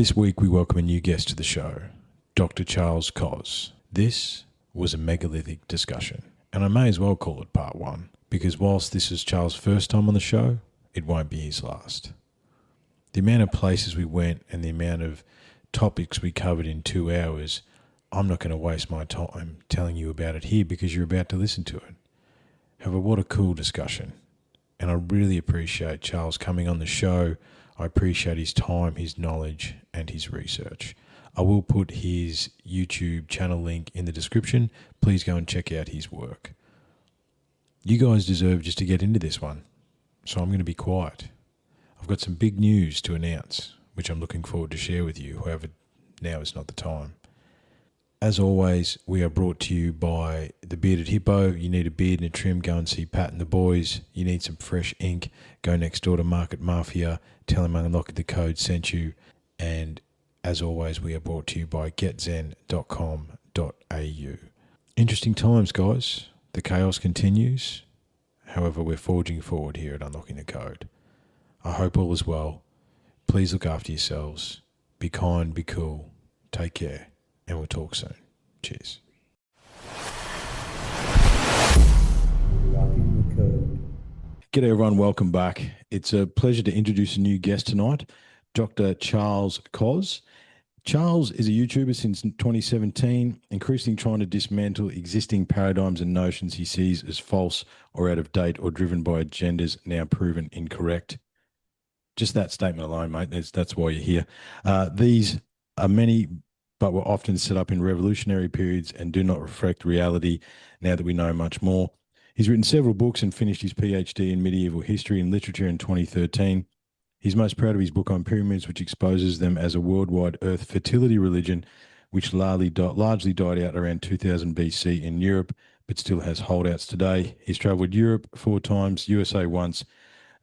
This week we welcome a new guest to the show, Dr Charles Kos. This was a megalithic discussion, and I may as well call it part one, because whilst this is Charles' first time on the show, it won't be his last. The amount of places we went and the amount of topics we covered in 2 hours, I'm not going to waste my time telling you about it here because you're about to listen to it. However, what a cool discussion. And I really appreciate Charles coming on the show. I appreciate his time, his knowledge, and his research. I will put his YouTube channel link in the description. Please go and check out his work. You guys deserve just to get into this one, so I'm going to be quiet. I've got some big news to announce, which I'm looking forward to share with you. However, now is not the time. As always, we are brought to you by The Bearded Hippo. You need a beard and a trim, go and see Pat and the boys. You need some fresh ink, go next door to Market Mafia. Tell them Unlock the Code sent you. And as always, we are brought to you by getzen.com.au. Interesting times, guys. The chaos continues. However, we're forging forward here at Unlocking the Code. I hope all is well. Please look after yourselves. Be kind, be cool. Take care. And we'll talk soon. Cheers. G'day everyone, welcome back. It's a pleasure to introduce a new guest tonight, Dr. Charles Kos. Charles is a YouTuber since 2017, increasingly trying to dismantle existing paradigms and notions he sees as false or out of date or driven by agendas now proven incorrect. Just that statement alone, mate, that's why you're here. These are many, but were often set up in revolutionary periods and do not reflect reality now that we know much more. He's written several books and finished his PhD in medieval history and literature in 2013. He's most proud of his book on pyramids, which exposes them as a worldwide earth fertility religion, which largely died out around 2000 BC in Europe, but still has holdouts today. He's travelled Europe 4 times, USA once,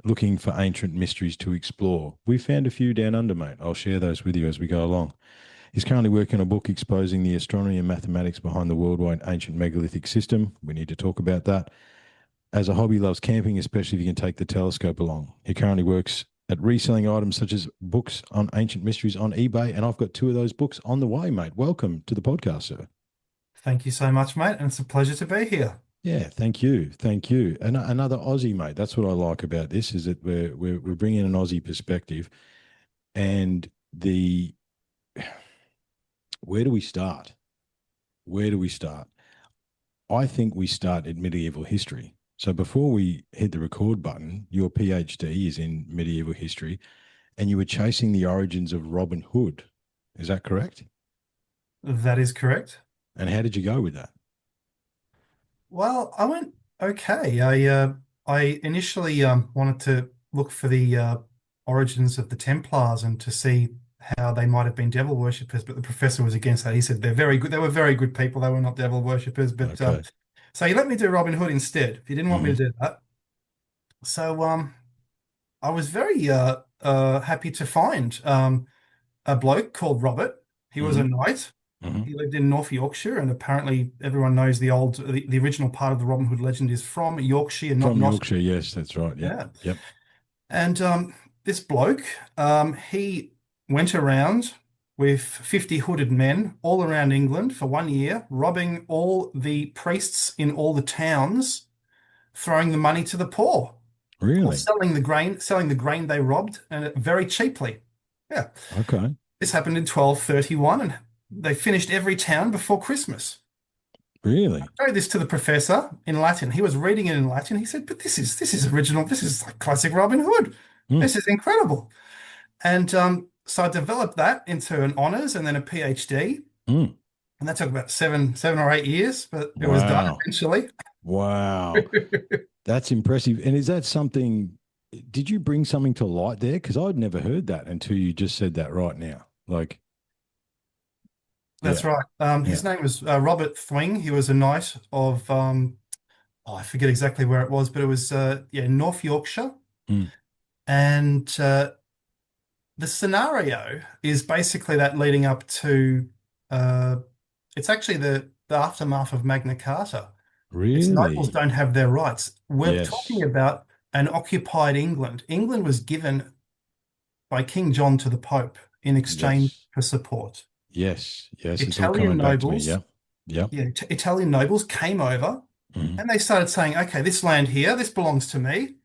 looking for ancient mysteries to explore. We found a few down under, mate. I'll share those with you as we go along. He's currently working on a book exposing the astronomy and mathematics behind the worldwide ancient megalithic system. We need to talk about that. As a hobby, loves camping, especially if you can take the telescope along. He currently works at reselling items such as books on ancient mysteries on eBay, and I've got 2 of those books on the way, mate. Welcome to the podcast, sir. Thank you so much, mate, and it's a pleasure to be here. Yeah, thank you. Thank you. And another Aussie, mate. That's what I like about this, is that we're bringing an Aussie perspective. And where do we start? Where do we start? I think we start at medieval history. So before we hit the record button, your PhD is in medieval history, and you were chasing the origins of Robin Hood. Is that correct? That is correct. And how did you go with that? Well, I went okay. I initially wanted to look for the origins of the Templars and to see how they might have been devil worshippers, but the professor was against that. He said they're very good. They were very good people. They were not devil worshippers. But Okay. so he let me do Robin Hood instead. He didn't want me to do that. So I was very happy to find a bloke called Robert. He was a knight. He lived in North Yorkshire, and apparently everyone knows the original part of the Robin Hood legend is from Yorkshire, not From Yorkshire, yes, that's right. Yeah. Yep. And this bloke, he went around with 50 hooded men all around England for 1 year, robbing all the priests in all the towns, throwing the money to the poor. Really? Or selling the grain they robbed, and very cheaply. Yeah. Okay. This happened in 1231, and they finished every town before Christmas. Really? I showed this to the professor in Latin. He was reading it in Latin. He said, "But this is original. This is like classic Robin Hood. This is incredible." And so I developed that into an honours and then a PhD. And that took about seven or 8 years, but it was done eventually. Wow. That's impressive. And is that something, did you bring something to light there? Because I'd never heard that until you just said that right now. Like, that's right. His name was Robert Thwing. He was a knight of, I forget exactly where it was, but it was, North Yorkshire. And the scenario is basically that leading up to, it's actually the aftermath of Magna Carta. Really? Its nobles don't have their rights. We're Yes. talking about an occupied England. England was given by King John to the Pope in exchange Yes. for support. Yes. Yes. It's all Italian coming back to me. nobles, Yep. Yep. yeah, Italian nobles came over Hmm. and they started saying, okay, this land here, this belongs to me.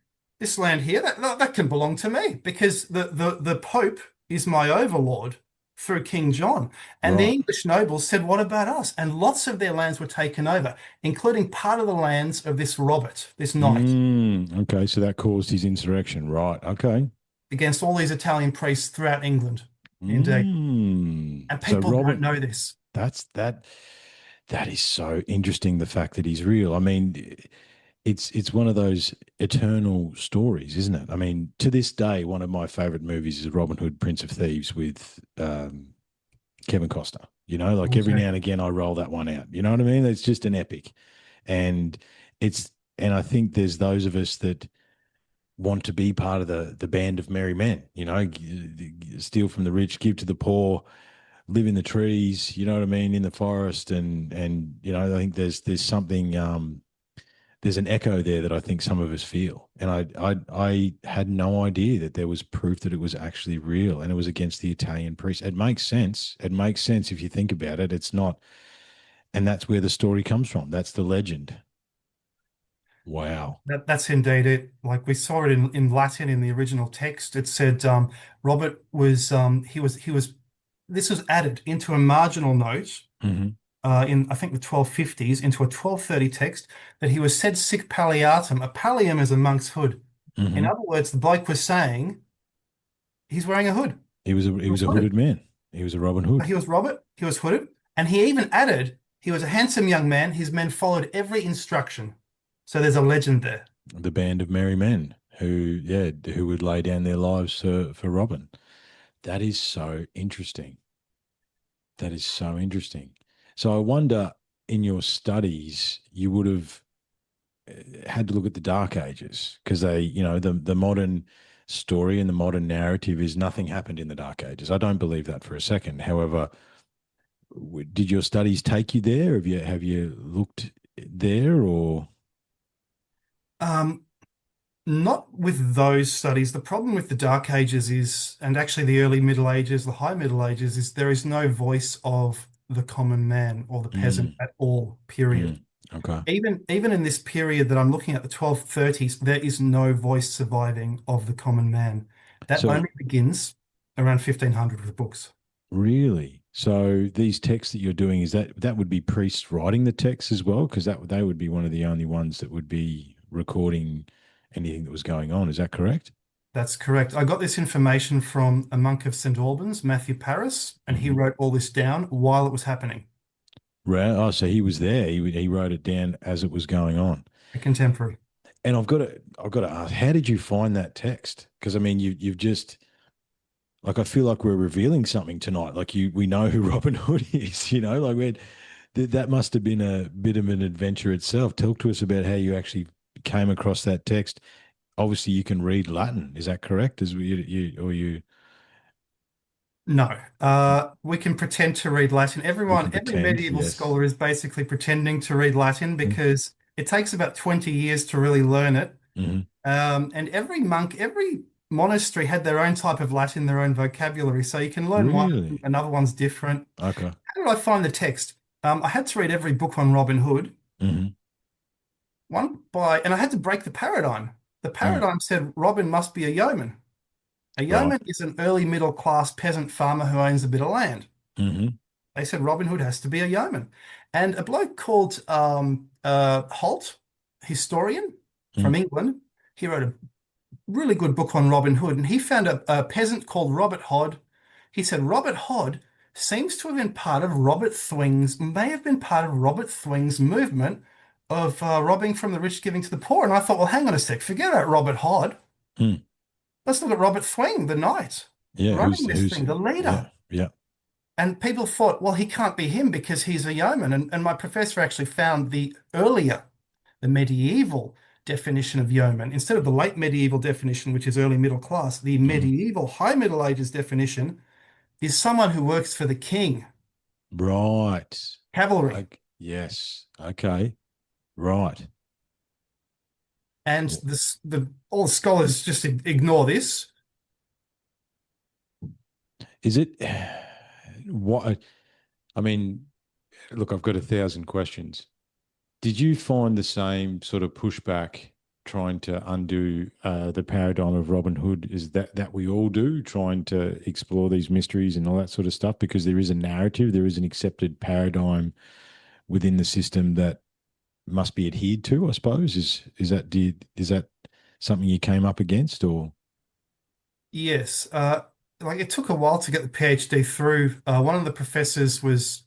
This land here, that can belong to me because the Pope is my overlord through King John. And the Right. English nobles said, what about us? And lots of their lands were taken over, including part of the lands of this Robert, this knight, Okay. So that caused his insurrection. Right. Okay. against all these Italian priests throughout England. Indeed. And So people don't Robin, know this. that's that. That is so interesting. The fact that he's real. I mean, it's one of those eternal stories, isn't it? I mean, to this day, one of my favorite movies is Robin Hood, Prince of Thieves with Kevin Costner. Like every now Okay. and again, I roll that one out. You know what I mean? It's just an epic, and and I think there's those of us that want to be part of the band of merry men. Steal from the rich, give to the poor, live in the trees. You know what I mean? In the forest, and I think there's something. There's an echo there that I think some of us feel. And I had no idea that there was proof that it was actually real and it was against the Italian priest. It makes sense. It makes sense if you think about it. It's not, and that's where the story comes from. That's the legend. Wow. That's indeed it. Like we saw it in Latin in the original text. It said Robert was this was added into a marginal note Hmm. in I think the 1250s into a 1230 text that he was said sic palliatum. A pallium is a monk's hood. In Hmm. other words, the bloke was saying he's wearing a hood. He He was was a hooded. hooded man. He was a Robin He Hood, was Robert. He was hooded, and he even added he was a handsome young man. His men followed every instruction. So there's a legend there. the band of merry men who would lay down their lives for Robin. That is so interesting. That is so interesting. So I wonder, in your studies, you would have had to look at the Dark Ages because the modern story and the modern narrative is nothing happened in the Dark Ages. I don't believe that for a second. However, did your studies take you there? Have you looked there or? Um, Not with those studies. The problem with the Dark Ages is, and actually the early Middle Ages, the High Middle Ages, is there is no voice of the common man or the peasant Mm, at all, period. mm, okay. Even in this period that I'm looking at, the 1230s, there is no voice surviving of the common man. That So only begins around 1500 with books. really, so these texts that you're doing is that would be priests writing the texts as well, because that they would be one of the only ones that would be recording anything that was going on. Is that correct? That's correct. I got this information from a monk of St. Albans, Matthew Paris, and he Hmm. wrote all this down while it was happening, Right. Oh, so he was there. He wrote it down as it was going on. a contemporary. And I've got to ask, how did you find that text? Because I mean, you've just like I feel like we're revealing something tonight. Like we know who Robin Hood is. Like that must have been a bit of an adventure itself. Talk to us about how you actually came across that text. Obviously, you can read Latin. Is that correct? As you No, we can pretend to read Latin. we can Every pretend? medieval Yes. scholar is basically pretending to read Latin because it takes about 20 years to really learn it. Mm-hmm. And every monk, every monastery had their own type of Latin, their own vocabulary. So you can learn one, Really? another one's different. Okay. How did I find the text? I had to read every book on Robin Hood, Mm-hmm. and I had to break the paradigm. The Mm. paradigm said Robin must be a yeoman. A Right. yeoman is an early middle class peasant farmer who owns a bit of land. Mm-hmm. They said Robin Hood has to be a yeoman. And a bloke called Holt, historian from Mm. England, he wrote a really good book on Robin Hood. And he found a peasant called Robert Hod. He said Robert Hod seems to have been part of may have been part of Robert Thwing's movement of robbing from the rich, giving to the poor. And I thought, well, hang on a sec, forget about Robert Hod. Mm. Let's look at Robert Thwing, the knight, Yeah. running this thing, the leader. Yeah. Yeah. And people thought, well, he can't be him because he's a yeoman. And my professor actually found the medieval definition of yeoman, instead of the late medieval definition, which is early middle class, the Mm. medieval high Middle Ages definition is someone who works for the king, Right. cavalry. Yes. Okay. Right. And all the scholars just ignore this. Is it what? I mean, look, I've got 1,000 questions. Did you find the same sort of pushback trying to undo the paradigm of Robin Hood? Is that we all do, trying to explore these mysteries and all that sort of stuff? Because there is a narrative, there is an accepted paradigm within the system that must be adhered to. I suppose is that something you came up against, or Yes. Like it took a while to get the PhD through. One of the professors was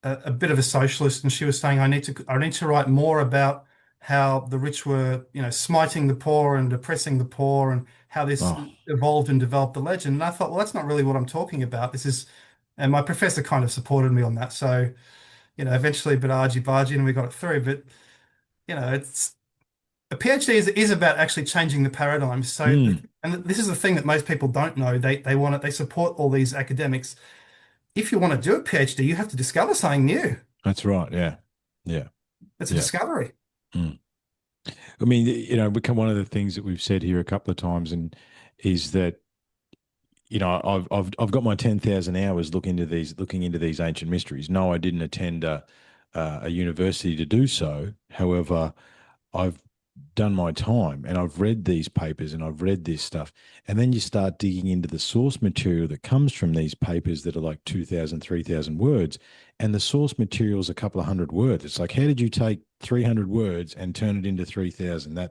a bit of a socialist, and she was saying, I need to write more about how the rich were, smiting the poor and oppressing the poor, and how this oh, evolved and developed the legend. And I thought, well, that's not really what I'm talking about. And my professor kind of supported me on that. So, eventually, a bit argy-bargy, and we got it through. But, it's a PhD is about actually changing the paradigm. So, mm, and this is the thing that most people don't know. They support all these academics. If you want to do a PhD, you have to discover something new. that's right, yeah, yeah, It's a yeah. discovery. Mm. I mean, become one of the things that we've said here a couple of times, and is that I've got my 10,000 hours looking into these ancient mysteries. No, I didn't attend a university to do so. However, I've done my time and I've read these papers and I've read this stuff. And then you start digging into the source material that comes from these papers that are like 2,000, 3,000 words. And the source material is a couple of hundred words. It's like, how did you take 300 words and turn it into 3,000?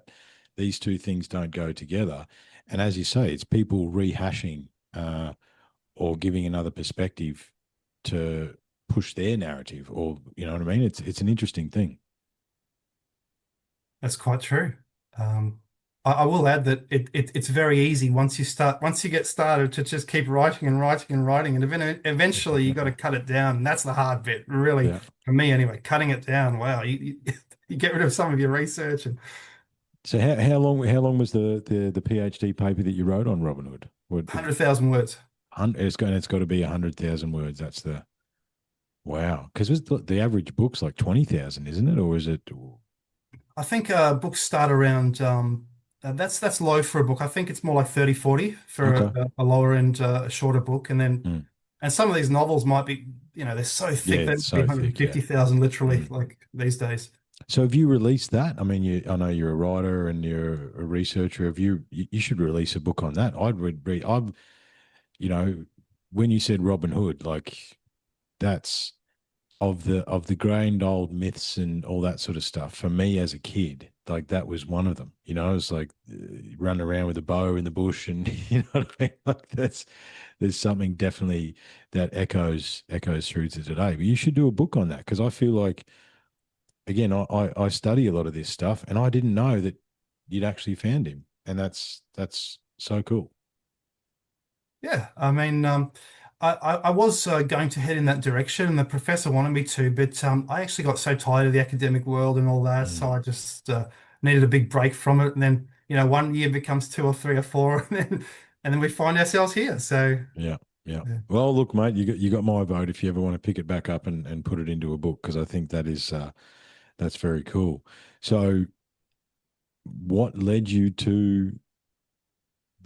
These two things don't go together. And as you say, it's people rehashing uh, or giving another perspective to push their narrative, or you know what I mean? It's an interesting thing. That's quite true. Um, I will add that it's very easy once you get started to just keep writing and writing and writing, and eventually you got to cut it down. And that's the hard bit, really, Yeah. for me anyway. Cutting it down. Wow, you get rid of some of your research and So how long was the PhD paper that you wrote on Robin Hood? 100,000 words. It's got to be 100,000 words. That's the wow. Because the average book's like 20,000, isn't it? Or is it? I think books start around that's low for a book. I think it's more like 30, 40 for Okay. a lower end, a shorter book. Mm. And some of these novels might be, they're so Yeah, thick, they'd it's be so thick. Yeah. 150,000 literally, Mm. like these days. So have you released that? I mean, I know you're a writer and you're a researcher. You should release a book on that. You know, when you said Robin Hood, like that's of the grand old myths and all that sort of stuff. For me as a kid, like that was one of them. It's like run around with a bow in the bush, and you know what I mean. Like there's something definitely that echoes through to today. But you should do a book on that, because I feel like, again, I study a lot of this stuff, and I didn't know that you'd actually found him, and that's so cool. Yeah, I mean, I was going to head in that direction, and the professor wanted me to, but I actually got so tired of the academic world and all that, so Mm. I just needed a big break from it. And then, one year becomes two or three or four, and then we find ourselves here. So, Yeah, yeah. yeah. Well, look, mate, you got my vote if you ever want to pick it back up and put it into a book, because I think that's very cool. So, what led you to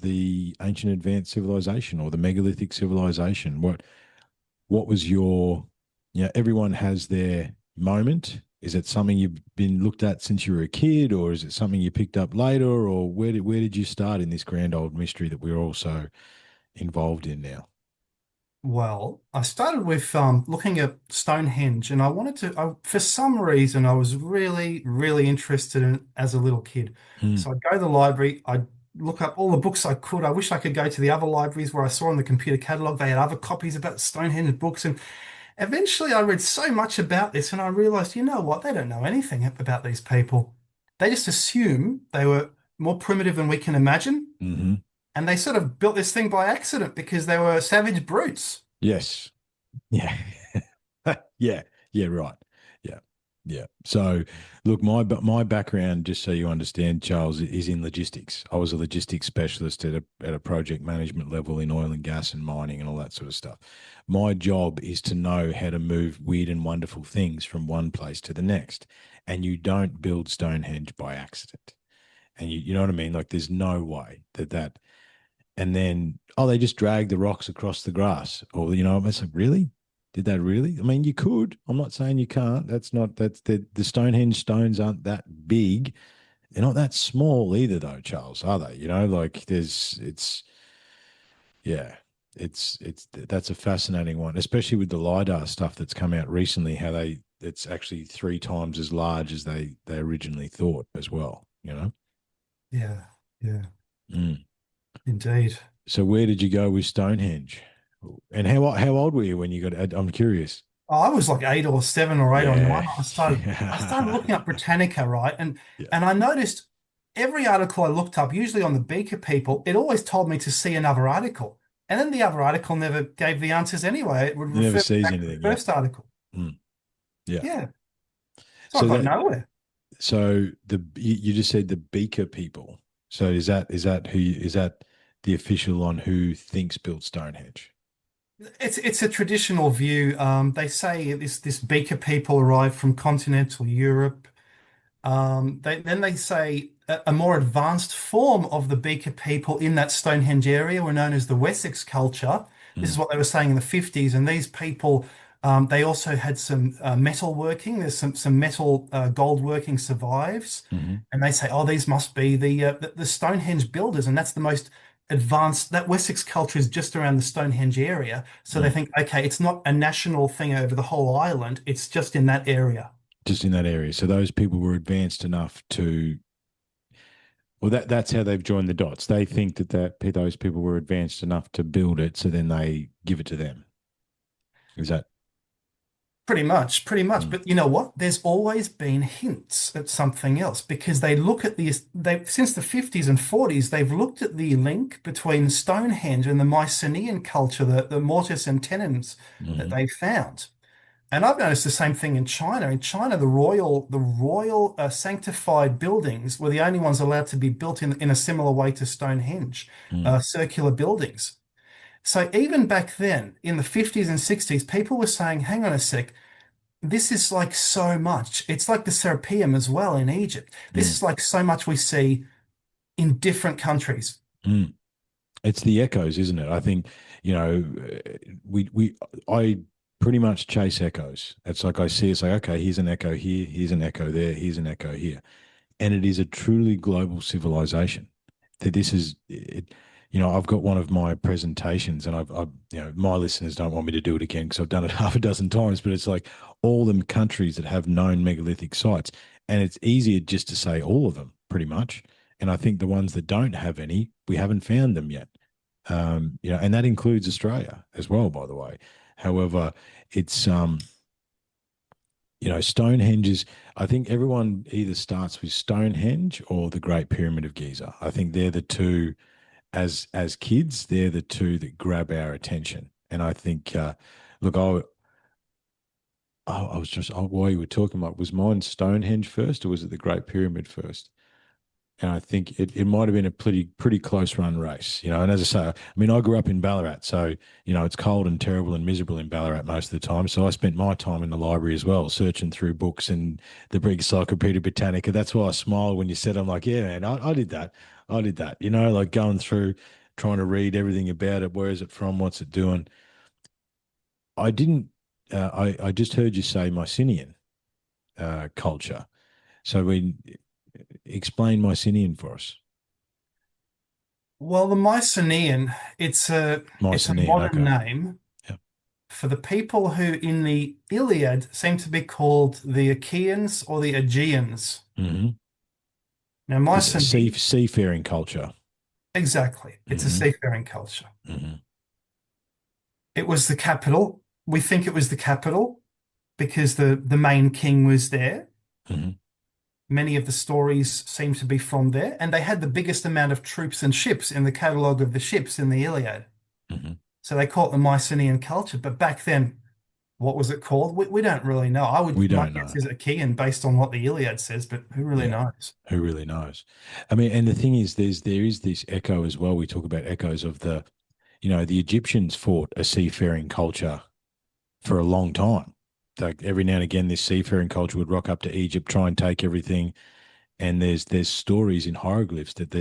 the ancient advanced civilization, or the megalithic civilization? What was your, everyone has their moment. Is it something you've been looked at since you were a kid, or is it something you picked up later, or where did you start in this grand old mystery that we're all so involved in now? Well, I started with looking at Stonehenge, and for some reason, I was really, really interested in it as a little kid. Mm, So I'd go to the library, I'd look up all the books I could. I wish I could go to the other libraries where I saw in the computer catalog they had other copies about Stonehenge books. And eventually, I read so much about this, and I realized, you know what? They don't know anything about these people. They just assume they were more primitive than we can imagine, hmm. and they sort of built this thing by accident because they were savage brutes. Yes. Yeah. Yeah. Yeah. Right. Yeah. Yeah. So, look, my background, just so you understand, Charles, is in logistics. I was a logistics specialist at a project management level in oil and gas and mining and all that sort of stuff. My job is to know how to move weird and wonderful things from one place to the next. And you don't build Stonehenge by accident. And you know what I mean? Like, there's no way that and then they just drag the rocks across the grass, or it's like, really, did that really? I mean, you could. I'm not saying you can't. That's the Stonehenge stones aren't that big. They're not that small either, though, Charles, are they? Like it's yeah, it's that's a fascinating one, especially with the lidar stuff that's come out recently. How it's actually 3 times as large as they originally thought as well. Yeah, yeah, Mm. indeed. So where did you go with Stonehenge? And how old were you when you got? I'm curious. I was like 8 or 7 or 8 or 9. Yeah. I started looking up Britannica, right? And Yeah. and I noticed every article I looked up, usually on the Beaker people, it always told me to see another article. And then the other article never gave the answers anyway. It would You never refer sees back to the anything. Yeah. first article. Mm. Yeah. Yeah. So I So got that nowhere. so you just said the Beaker people. So is that the official on who thinks built Stonehenge? It's a traditional view. They say this Beaker people arrived from continental Europe. Then they say a more advanced form of the Beaker people in that Stonehenge area were known as the Wessex culture. This is Mm. what they were saying in the 50s. And these people, they also had some metal working. There's some metal gold working survives. Hmm. And they say, oh, these must be the Stonehenge builders. And that's the most advanced. That Wessex culture is just around the Stonehenge area. So they Mm. think, okay, it's not a national thing over the whole island. It's just in that area. Just in that area. So those people were advanced enough to. Well, that's how they've joined the dots. They think that those people were advanced enough to build it, so then they give it to them. Is that? Pretty much, pretty much. Mm. But you know what? There's always been hints at something else because they look at they since the 50s and 40s, they've looked at the link between Stonehenge and the Mycenaean culture, the mortise and tenons that Hmm. they found. And I've noticed the same thing in China. In China, the royal sanctified buildings were the only ones allowed to be built in a similar way to Stonehenge, Mm. circular buildings. So even back then, in the 50s and 60s, people were saying, hang on a sec, this is like so much. It's like the Serapeum as well in Egypt. This Mm. is like so much we see in different countries. Mm. It's the echoes, isn't it? I think we I pretty much chase echoes. It's like I see it's like, okay, here's an echo here, here's an echo there, here's an echo here, and it is a truly global civilization. That this is it. I've got one of my presentations, and my listeners don't want me to do it again because I've done it half a dozen times. But it's like all them countries that have known megalithic sites, and it's easier just to say all of them, pretty much. And I think the ones that don't have any, we haven't found them yet. And that includes Australia as well, by the way. However, it's Stonehenge is. I think everyone either starts with Stonehenge or the Great Pyramid of Giza. I think they're the two as kids. They're the two that grab our attention. And I think, look, I was just while you were talking about, was mine Stonehenge first or was it the Great Pyramid first? And I think it might have been a pretty close run race, And as I say, I mean, I grew up in Ballarat, so it's cold and terrible and miserable in Ballarat most of the time. So I spent my time in the library as well, searching through books and the Encyclopedia Britannica. That's why I smiled when you said, "I'm like, yeah, man, I did that, I did that." Like going through, trying to read everything about it. Where is it from? What's it doing? I didn't. I just heard you say Mycenaean culture. So we explain Mycenaean for us. Well, the Mycenaean, it's a Mycenaean, modern okay. name Yeah. for the people who in the Iliad seem to be called the Achaeans or the Aegeans. Hmm. Now, It's a Mycenaean, seafaring culture. exactly, it's a Hmm. seafaring culture. Hmm. It was the capital. We think it was the capital because the main king was there. Hmm. Many of the stories seem to be from there, and they had the biggest amount of troops and ships in the catalogue of the ships in the Iliad. Hmm. So they call it the Mycenaean culture. But back then, what was it called? We don't really know. We My don't guess know. is Achaean based on what the Iliad says, but who really Yeah. knows? Who really knows? I mean, and the thing is, there is this echo as well. We talk about echoes of the Egyptians fought a seafaring culture for a long time. Like every now and again, this seafaring culture would rock up to Egypt, try and take everything. And there's stories in hieroglyphs that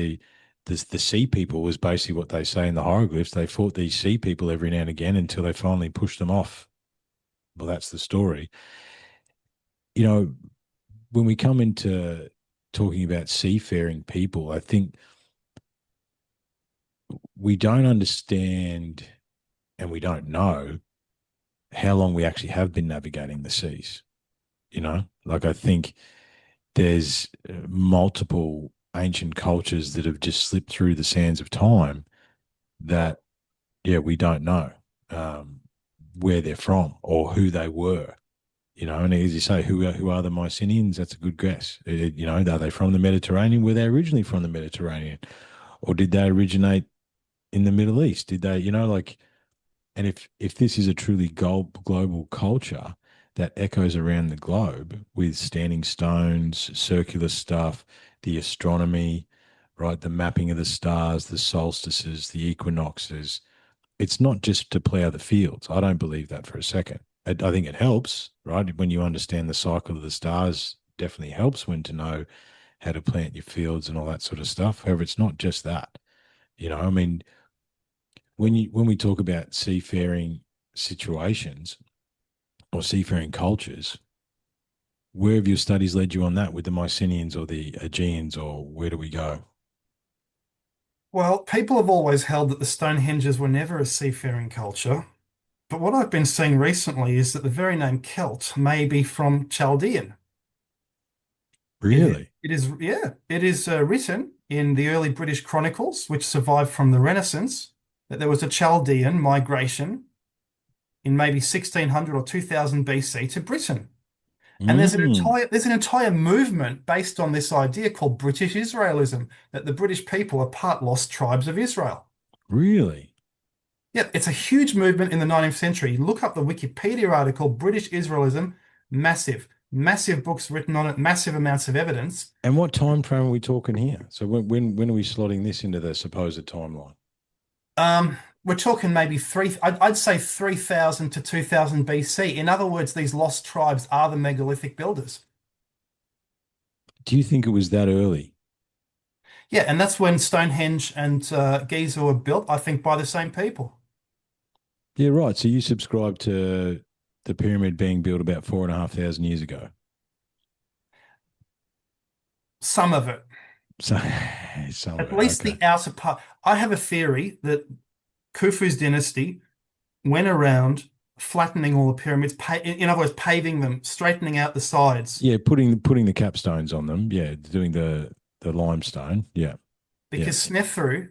the sea people was basically what they say in the hieroglyphs. They fought these sea people every now and again until they finally pushed them off. Well, that's the story. You know, when we come into talking about seafaring people, I think we don't understand and we don't know how long we actually have been navigating the seas. Like I think there's multiple ancient cultures that have just slipped through the sands of time that, yeah, we don't know where they're from or who they were. And as you say, who are the Mycenaeans? That's a good guess. Are they from the Mediterranean? Were they originally from the Mediterranean, or did they originate in the Middle East? Did they, like? And if this is a truly global culture that echoes around the globe with standing stones, circular stuff, the astronomy, right, the mapping of the stars, the solstices, the equinoxes, it's not just to plough the fields. I don't believe that for a second. I think it helps, right? When you understand the cycle of the stars, definitely helps when to know how to plant your fields and all that sort of stuff. However, it's not just that. I mean, when we talk about seafaring situations or seafaring cultures, where have your studies led you on that with the Mycenaeans or the Aegeans, or where do we go? Well, people have always held that the Stonehenges were never a seafaring culture, but what I've been seeing recently is that the very name Celt may be from Chaldean. Really? It is written in the early British chronicles, which survived from the Renaissance, that there was a Chaldean migration in maybe 1600 or 2000 BC to Britain. And Mm, there's an entire movement based on this idea called British Israelism, that the British people are part lost tribes of Israel. really? Yeah, it's a huge movement in the 19th century. Look up the Wikipedia article, British Israelism, massive, massive books written on it, massive amounts of evidence. And what time frame are we talking here? So when are we slotting this into the supposed timeline? We're talking maybe I'd say 3000 to 2000 BC. In other words, these lost tribes are the megalithic builders. Do you think it was that early? Yeah, and that's when Stonehenge and Giza were built, I think, by the same people. Yeah, right. So you subscribe to the pyramid being built about 4,500 years ago. Some of it, So some of at it. least Okay. the outer part. I have a theory that Khufu's dynasty went around flattening all the pyramids, in other words, paving them, straightening out the sides. Yeah, putting the capstones on them. Yeah, doing the limestone. Yeah, yeah. Because Snefru,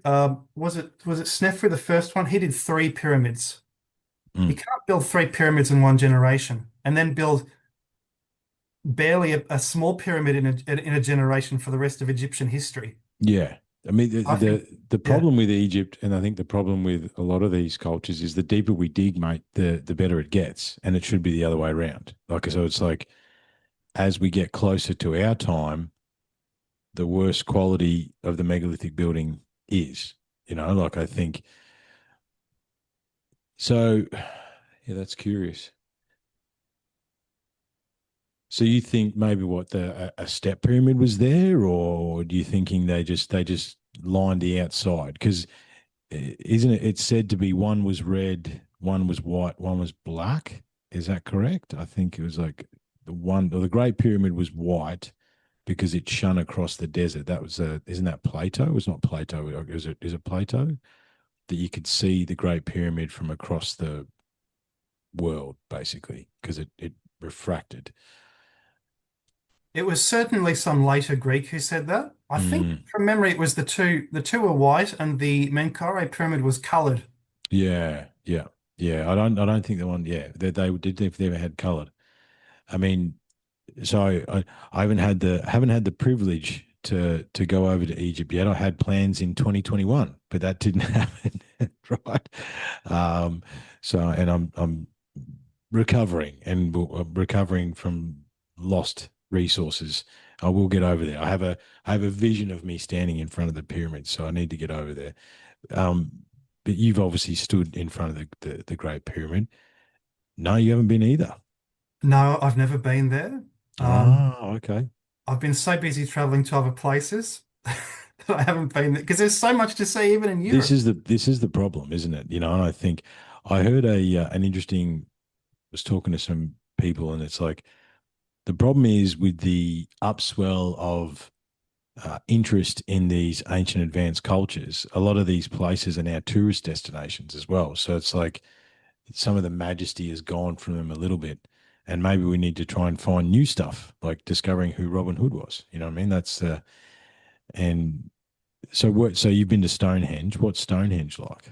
was it Snefru the first one? He did three pyramids. You Mm. can't build three pyramids in one generation and then build barely a small pyramid in a generation for the rest of Egyptian history. Yeah. I mean, the, I think, the yeah. problem with Egypt, and I think the problem with a lot of these cultures is the deeper we dig, mate, the better it gets, and it should be the other way around. Like so, it's like as we get closer to our time, the worse quality of the megalithic building is. Like I think so. Yeah, that's curious. So you think maybe what a step pyramid was there, or do you thinking they just lined the outside? Because isn't it? It's said to be one was red, one was white, one was black. Is that correct? I think it was like the Great Pyramid was white because it shone across the desert. That was isn't that Plato? It was not Plato. Is it Plato that you could see the Great Pyramid from across the world basically because it refracted. It was certainly some later Greek who said that. I think Mm. from memory it was the two were white and the Menkaure pyramid was colored. Yeah, yeah, yeah. I don't think the one. Yeah, they did if they ever had coloured. I mean, so I haven't had the privilege to go over to Egypt yet. I had plans in 2021, but that didn't happen. Right. Um. So and I'm recovering and recovering from lost resources. I will get over there. I have a vision of me standing in front of the pyramid, so I need to get over there. Um, but you've obviously stood in front of the Great Pyramid. No, you haven't been either. No, I've never been there. Um, Ah, okay. I've been so busy traveling to other places that I haven't been there because there's so much to see even in Europe. This is the problem, isn't it? You know, and I think I heard a an interesting was talking to some people, and it's like the problem is with the upswell of interest in these ancient advanced cultures. A lot of these places are now tourist destinations as well. So it's like some of the majesty has gone from them a little bit. And maybe we need to try and find new stuff, like discovering who Robin Hood was. You know what I mean? That's and so what? So you've been to Stonehenge. What's Stonehenge like?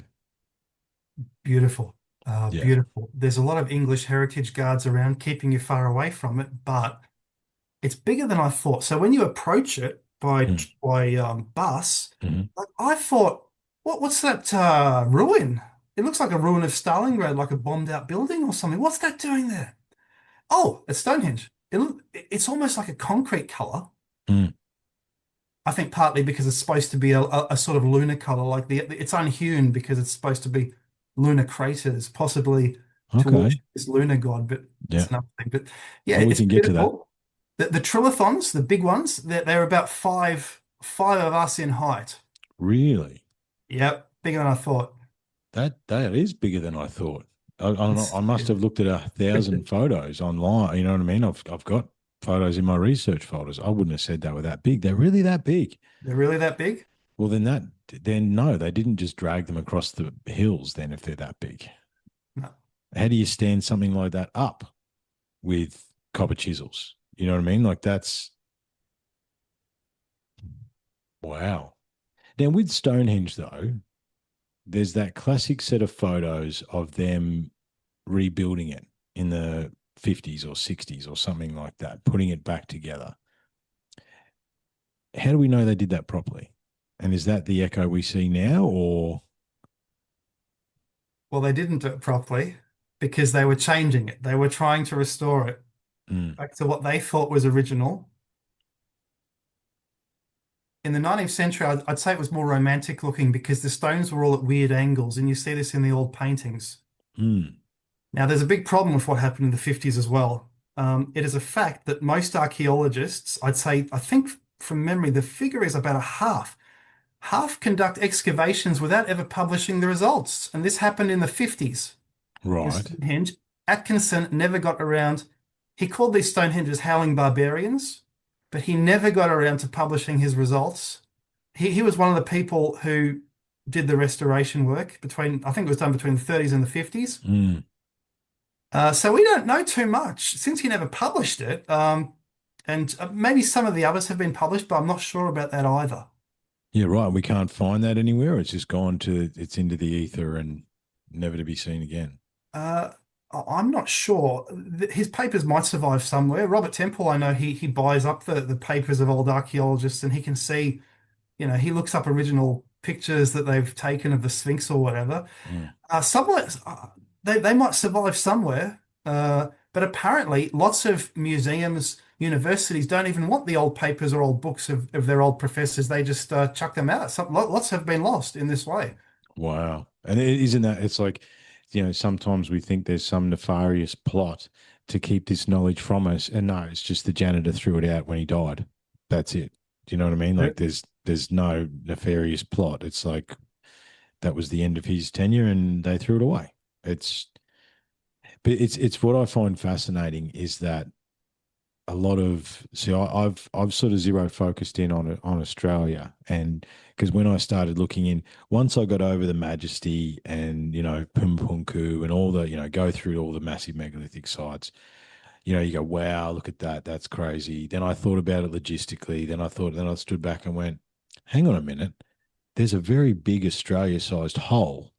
Beautiful. Yeah. Beautiful. There's a lot of English heritage guards around keeping you far away from it, but it's bigger than I thought. So when you approach it Mm, by bus, mhm. like, I thought, what's that ruin? It looks like a ruin of Stalingrad, like a bombed out building or something. What's that doing there? Oh, it's Stonehenge. It's almost like a concrete color. Mm. I think partly because it's supposed to be a sort of lunar color, like it's unhewn because it's supposed to be lunar craters, possibly to Okay. worship this lunar god, but Yeah. that's another thing. But yeah, Well, we it's can get to that. beautiful. The trilithons, the big ones, they're about five of us in height. Really? Yep, bigger than I thought. That is bigger than I thought. I It's, must have looked at 1,000 photos online. You know what I mean? I've got photos in my research folders. I wouldn't have said they were that big. They're really that big. they're really that big? Well, then no, they didn't just drag them across the hills. Then if they're that big, No. how do you stand something like that up with copper chisels? You know what I mean? Like that's wow. Now with Stonehenge though, there's that classic set of photos of them rebuilding it in the 50s or 60s or something like that, putting it back together. How do we know they did that properly? And is that the echo we see now or Well, they didn't do it properly because they were changing it. They were trying to restore it mm, back to what they thought was original. In the 19th century, I'd say it was more romantic looking because the stones were all at weird angles, and you see this in the old paintings. mm, Now, there's a big problem with what happened in the 50s as well. It is a fact that most archaeologists, I think from memory, the figure is about a half conduct excavations without ever publishing the results. And this happened in the 50s. In right? Stonehenge, Atkinson never got around. He called these Stonehenges howling barbarians, but he never got around to publishing his results. He was one of the people who did the restoration work I think it was done between the 30s and the 50s. Mm. So we don't know too much since he never published it. And maybe some of the others have been published, but I'm not sure about that either. Yeah, right. We can't find that anywhere. It's just it's into the ether and never to be seen again. Uh, I'm not sure. His papers might survive somewhere. Robert Temple, I know he buys up the papers of old archaeologists, and he can see, he looks up original pictures that they've taken of the Sphinx or whatever. Mm. Somewhere they might survive somewhere. But apparently, lots of museums, universities don't even want the old papers or old books of their old professors. They just chuck them out. Lots have been lost in this way. Wow. And isn't that, it's like, sometimes we think there's some nefarious plot to keep this knowledge from us. And no, it's just the janitor threw it out when he died. That's it. Do you know what I mean? Yeah. Like there's no nefarious plot. It's like that was the end of his tenure and they threw it away. It's but it's what I find fascinating is that a lot of I've sort of zero focused in on Australia and because when I started looking in once I got over the majesty and Pumpunku and all the go through all the massive megalithic sites you go wow look at that that's crazy then I thought about it logistically then I stood back and went hang on a minute there's a very big Australia sized hole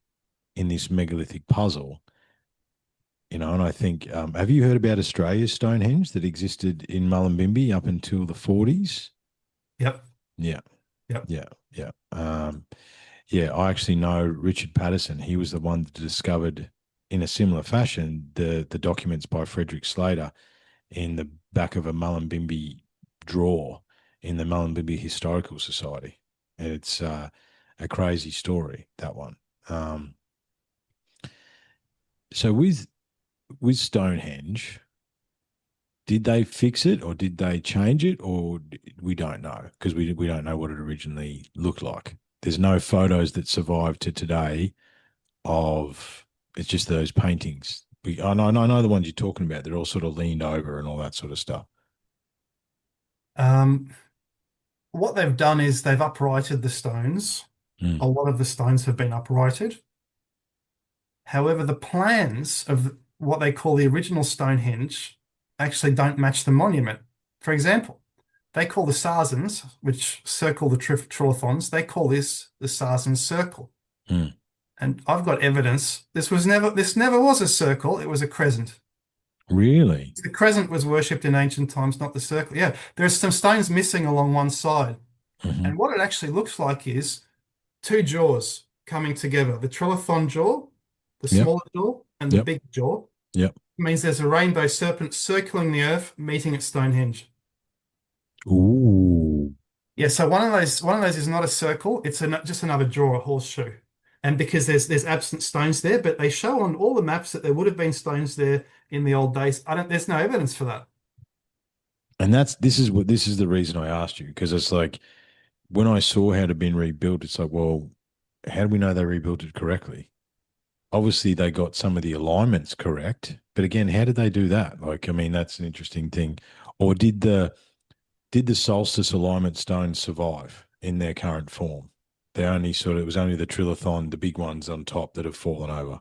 in this megalithic puzzle and I think, have you heard about Australia's Stonehenge that existed in Mullumbimby up until the 40s? Yep. Yeah, Yep. yeah, yeah. Yeah, I actually know Richard Patterson. He was the one that discovered, in a similar fashion, the documents by Frederick Slater in the back of a Mullumbimby drawer in the Mullumbimby Historical Society. And it's a crazy story, that one. So with Stonehenge, did they fix it or did they change it or we don't know because we don't know what it originally looked like. There's no photos that survive to today of it's just those paintings. I know the ones you're talking about. They're all sort of leaned over and all that sort of stuff. Um, what they've done is they've uprighted the stones. A Mm, lot of the stones have been uprighted. However, the plans of what they call the original Stonehenge actually don't match the monument. For example, they call the Sarzens, which circle the trilithons, they call this the Sarsen circle. mm. And I've got evidence this never was a circle, it was a crescent. Really? The crescent was worshipped in ancient times, not the circle. Yeah, there's some stones missing along one side. Hmm. And what it actually looks like is two jaws coming together, the trilithon jaw, the Yep. smaller jaw, and the Yep. big jaw. Yep. It means there's a rainbow serpent circling the earth, meeting at Stonehenge. Ooh. Yeah, so one of those is not a circle, it's just another jaw, a horseshoe. And because there's absent stones there, but they show on all the maps that there would have been stones there in the old days. There's no evidence for that. And this is the reason I asked you because it's like when I saw how it had been rebuilt, it's like, well, how do we know they rebuilt it correctly? Obviously, they got some of the alignments correct, but again, how did they do that? Like, I mean, that's an interesting thing. Or did the solstice alignment stones survive in their current form? It was only the trilithon, the big ones on top that have fallen over.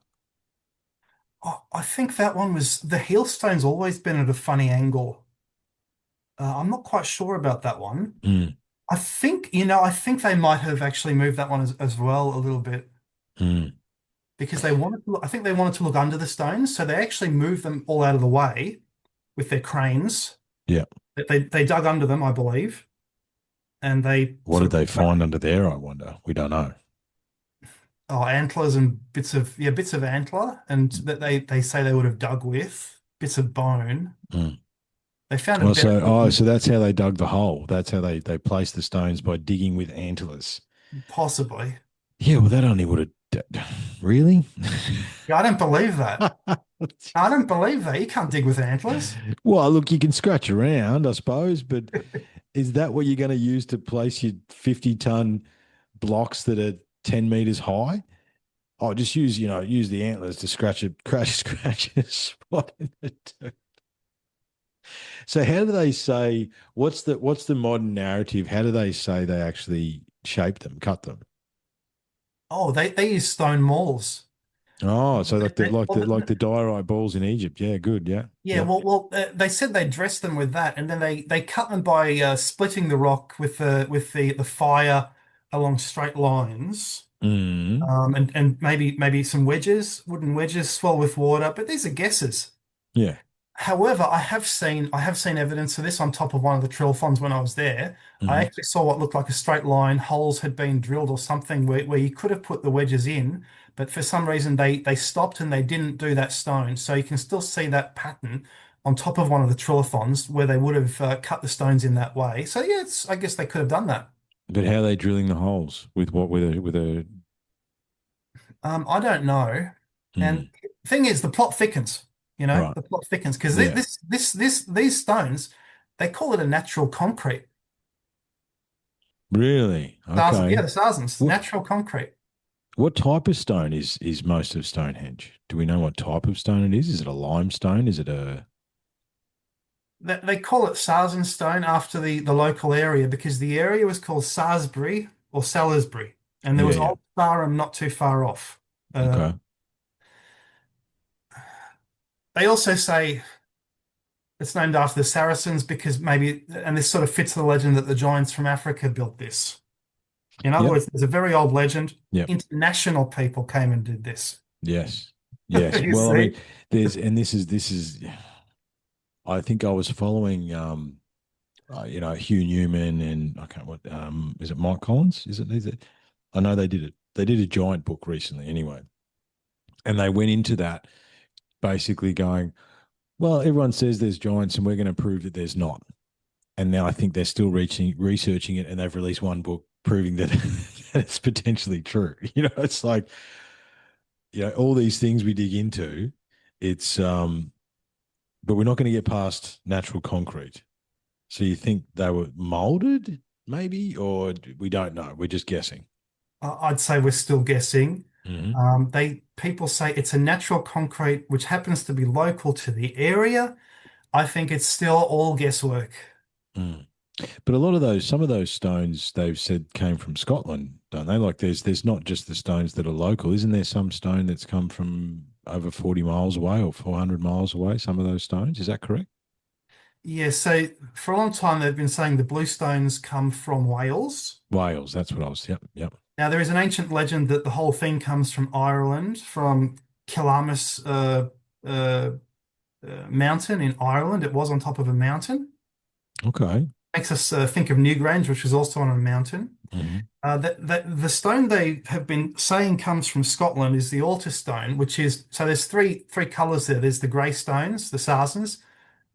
Oh, I think that one was the heel stone's always been at a funny angle. I'm not quite sure about that one. Mm, I think they might have actually moved that one as well a little bit mm, because I think they wanted to look under the stones, so they actually moved them all out of the way with their cranes. yeah. They dug under them, I believe, and they What sort did of they find under there? I wonder. We don't know. antlers and bits of antler, and that they say they would have dug with bits of bone. Mm. They found a Well, burial so that's how they dug the hole. That's how they placed the stones by digging with antlers. possibly. Yeah, well, that only would have really. Yeah, I don't believe that. I don't believe that. You can't dig with antlers. Well, look, you can scratch around, I suppose, but is that what you're going to use to place your 50-ton blocks that are 10 meters high? Oh, just use the antlers to scratch it, scratch a spot in the dirt. So how do they say what's the modern narrative? How do they say they actually shape them, cut them? Oh, they use stone mauls. Oh, so like the They- like well, the like the diorite balls in Egypt. Yeah, good. Yeah, yeah, yeah. they said they dressed them with that, and then they cut them by splitting the rock with the fire along straight lines, Mm, and maybe some wooden wedges, swell with water. But these are guesses. yeah. However, I have seen evidence of this on top of one of the trilithons when I was there. I Hmm. actually saw what looked like a straight line. Holes had been drilled or something where you could have put the wedges in, but for some reason they stopped and they didn't do that stone. So you can still see that pattern on top of one of the trilithons where they would have cut the stones in that way. So yeah, I guess they could have done that. But how are they drilling the holes with what with a I don't know. And mm, thing is, the plot thickens. right? The plot thickens because Yeah. these stones, they call it a natural concrete. Really? Yeah, Okay. the Sarzens, What natural concrete. what type of stone is most of Stonehenge? Do we know what type of stone it is? Is it a limestone? Is it a They call it Sarzen stone after the local area because the area was called Sarsbury or Salisbury, and there yeah, was yeah. Old Sarum not too far off. Uh, Okay. they also say it's named after the Saracens because and this sort of fits the legend that the giants from Africa built this. In other Yep. words, there's a very old legend. Yep. International people came and did this. Yes. Yes. You Well, I mean, see? this is I think I was following Hugh Newman and I can't what is it Mike Collins? Is it I know they did it. They did a giant book recently anyway. And they went into that basically going, well, everyone says there's giants and we're going to prove that there's not. And now I think they're still researching it and they've released one book proving that, that it's potentially true. It's like, all these things we dig into, it's but we're not going to get past natural concrete. So you think they were molded, maybe, or we don't know? We're just guessing. I'd say we're still guessing. Hmm. They people say it's a natural concrete which happens to be local to the area. I think it's still all guesswork. Mm. But a lot of those, some of those stones, they've said came from Scotland, don't they? Like there's not just the stones that are local. Isn't there some stone that's come from over 40 miles away or 400 miles away? Some of those stones, is that correct? Yeah, so for a long time they've been saying the bluestones come from Wales. Wales, that's what I was. Yep, yep. Now there is an ancient legend that the whole thing comes from Ireland, from Killamis uh, mountain in Ireland. It was on top of a mountain. Okay. Makes us think of Newgrange, which is also on a mountain. Hmm. The stone they have been saying comes from Scotland is the altar stone, which is so there's three colours there. There's the grey stones, the sarsens.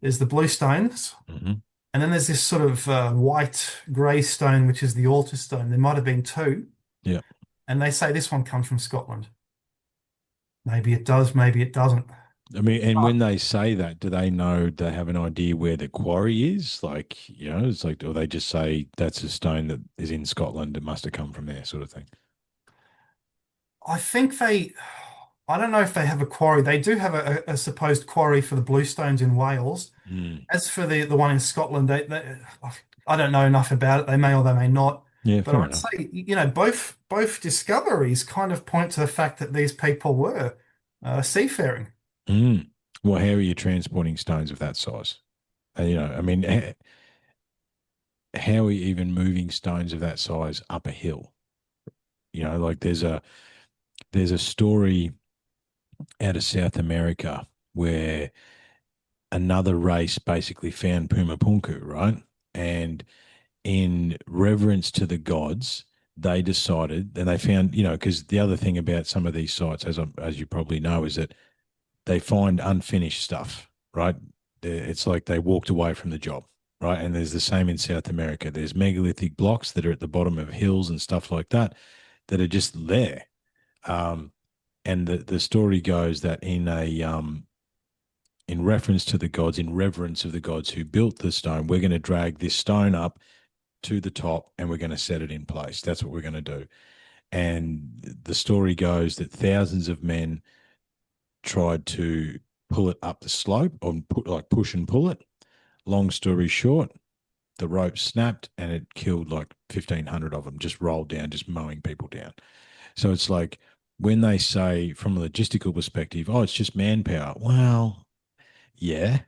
There's the blue stones, Hmm. and then there's this sort of white grey stone, which is the altar stone. There might have been two, Yeah. and they say this one comes from Scotland. Maybe it does, maybe it doesn't. I mean, and Uh, when they say that, do they know, they have an idea where the quarry is? Like, it's like, or they just say that's a stone that is in Scotland, it must have come from there, sort of thing. I think I don't know if they have a quarry. They do have a supposed quarry for the bluestones in Wales. Mm. As for the one in Scotland, I don't know enough about it. They may or they may not. Yeah, But fair I'd enough. say, both discoveries kind of point to the fact that these people were seafaring. Mm. Well, how are you transporting stones of that size? I mean, how are you even moving stones of that size up a hill? Like there's a story out of South America where another race basically found Pumapunku, right? And in reverence to the gods, they decided, and they found, because the other thing about some of these sites, as you probably know, is that they find unfinished stuff, right? It's like they walked away from the job, right? And there's the same in South America. There's megalithic blocks that are at the bottom of hills and stuff like that that are just there. Um, and the story goes that in reference to the gods, in reverence of the gods who built the stone, we're going to drag this stone up to the top and we're going to set it in place. That's what we're going to do. And the story goes that thousands of men tried to pull it up the slope or push and pull it. Long story short, the rope snapped and it killed like 1,500 of them, just rolled down, just mowing people down. So it's like when they say from a logistical perspective, oh, it's just manpower. Well, yeah.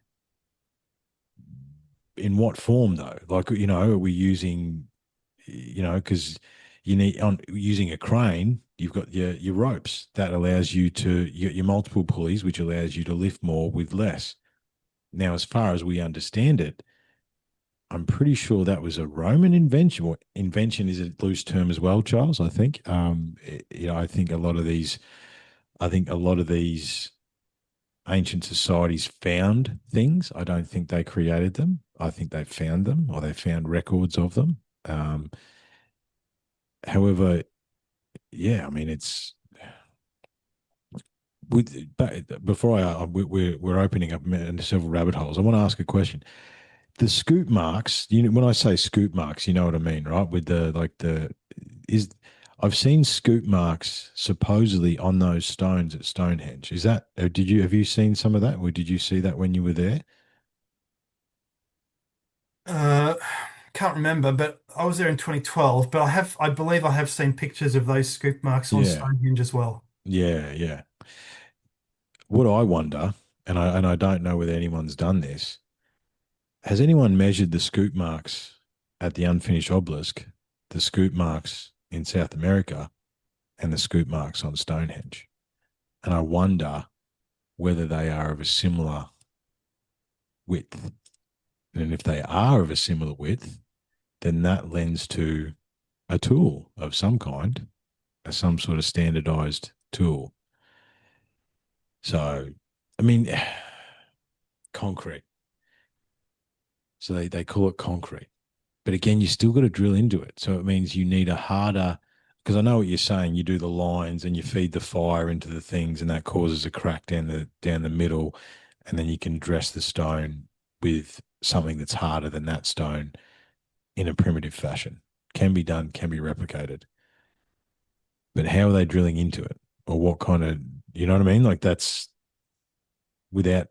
In what form though? Like, are we using, because you need on using a crane, you've got your ropes that allows you to your multiple pulleys, which allows you to lift more with less. Now, as far as we understand it, I'm pretty sure that was a Roman invention. Well, invention is a loose term as well, Charles. I think. I think a lot of these ancient societies found things. I don't think they created them. I think they found them or they found records of them. Um, However, yeah, I mean, it's but before we're opening up into several rabbit holes. I want to ask a question. The scoop marks, when I say scoop marks, you know what I mean, right? With the like the is I've seen scoop marks supposedly on those stones at Stonehenge. Is that have you seen some of that, or did you see that when you were there? Uh, can't remember, but I was there in 2012. But I believe I have seen pictures of those scoop marks on Yeah, Stonehenge as well. yeah, yeah. What I wonder, and I don't know whether anyone's done this, has anyone measured the scoop marks at the unfinished obelisk, the scoop marks in South America, and the scoop marks on Stonehenge? And I wonder whether they are of a similar width. And if they are of a similar width, then that lends to a tool of some kind, some sort of standardized tool. So, I mean, concrete. So they call it concrete. But again, you still got to drill into it. So it means you need a harder, because I know what you're saying. You do the lines and you feed the fire into the things, and that causes a crack down the middle. and then you can dress the stone with something that's harder than that stone in a primitive fashion. Can be done, can be replicated. But how are they drilling into it? Or what kind of, you know what I mean? Like that's without,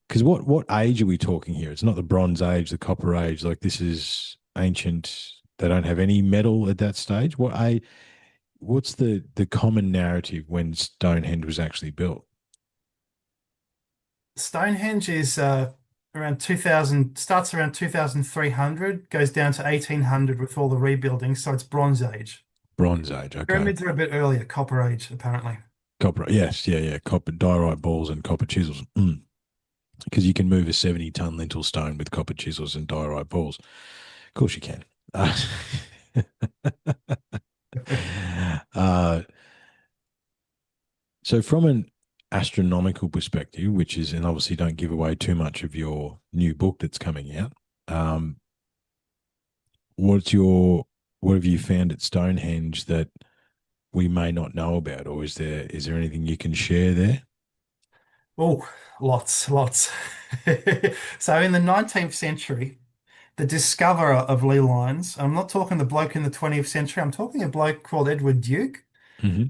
because what age are we talking here? It's not the Bronze Age, the Copper Age. Like this is ancient. They don't have any metal at that stage. What's the common narrative when Stonehenge was actually built? Stonehenge is around 2000, starts around 2300, goes down to 1800 with all the rebuilding, so it's Bronze Age. Bronze Age, okay. Pyramids are a bit earlier, Copper Age, apparently. Copper, yes, yeah, yeah. Copper diorite balls and copper chisels. Because you can move a 70-ton lintel stone with copper chisels and diorite balls. Of course you can. Uh, so from an astronomical perspective, which is, and obviously don't give away too much of your new book that's coming out, um, what's your what have you found at Stonehenge that we may not know about, or is there anything you can share there? Oh, lots, lots. So in the 19th century, the discoverer of ley lines, I'm not talking the bloke in the 20th century, I'm talking a bloke called Edward Duke. Mm-hmm.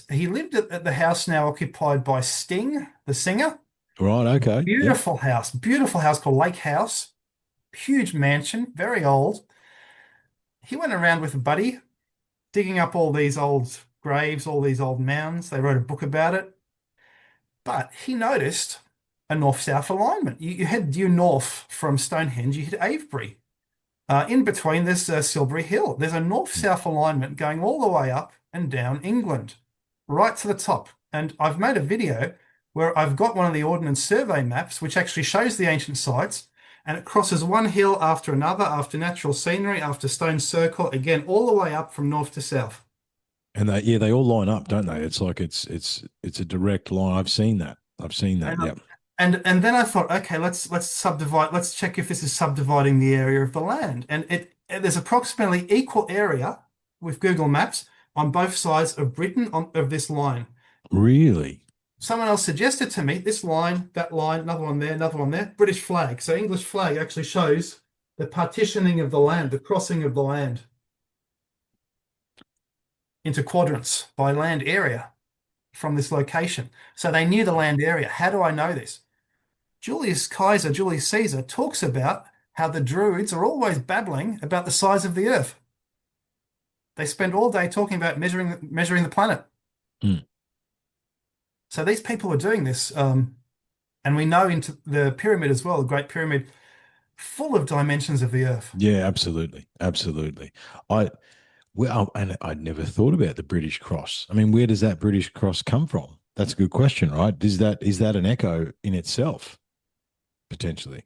He lived at the house now occupied by Sting, the singer. Right. Okay. Yep. Beautiful house called Lake House. Huge mansion, very old. He went around with a buddy, digging up all these old graves, all these old mounds. They wrote a book about it. But he noticed a north-south alignment. You head due north from Stonehenge, you hit Avebury. In between, there's Silbury Hill. There's a north-south alignment going all the way up and down England, right to the top. And I've made a video where I've got one of the Ordnance Survey maps, which actually shows the ancient sites, and it crosses one hill after another, after natural scenery, after Stone Circle, again, all the way up from north to south. And they all line up, don't they? It's like it's a direct line. I've seen that. I've seen that. And Yep. and then I thought, okay, let's subdivide. Let's check if this is subdividing the area of the land. And there's approximately equal area with Google Maps on both sides of Britain of this line. Really? Someone else suggested to me this line, that line, another one there, British flag. So English flag actually shows the partitioning of the land, the crossing of the land into quadrants by land area from this location. So they knew the land area. How do I know this? Julius Caesar talks about how the Druids are always babbling about the size of the earth. They spend all day talking about measuring the planet. Mm. So these people are doing this, and we know into the pyramid as well, the Great Pyramid, full of dimensions of the earth. Yeah, absolutely, absolutely. I well, and I'd never thought about the British cross. I mean, where does that British cross come from? That's a good question, right? Is that an echo in itself, potentially?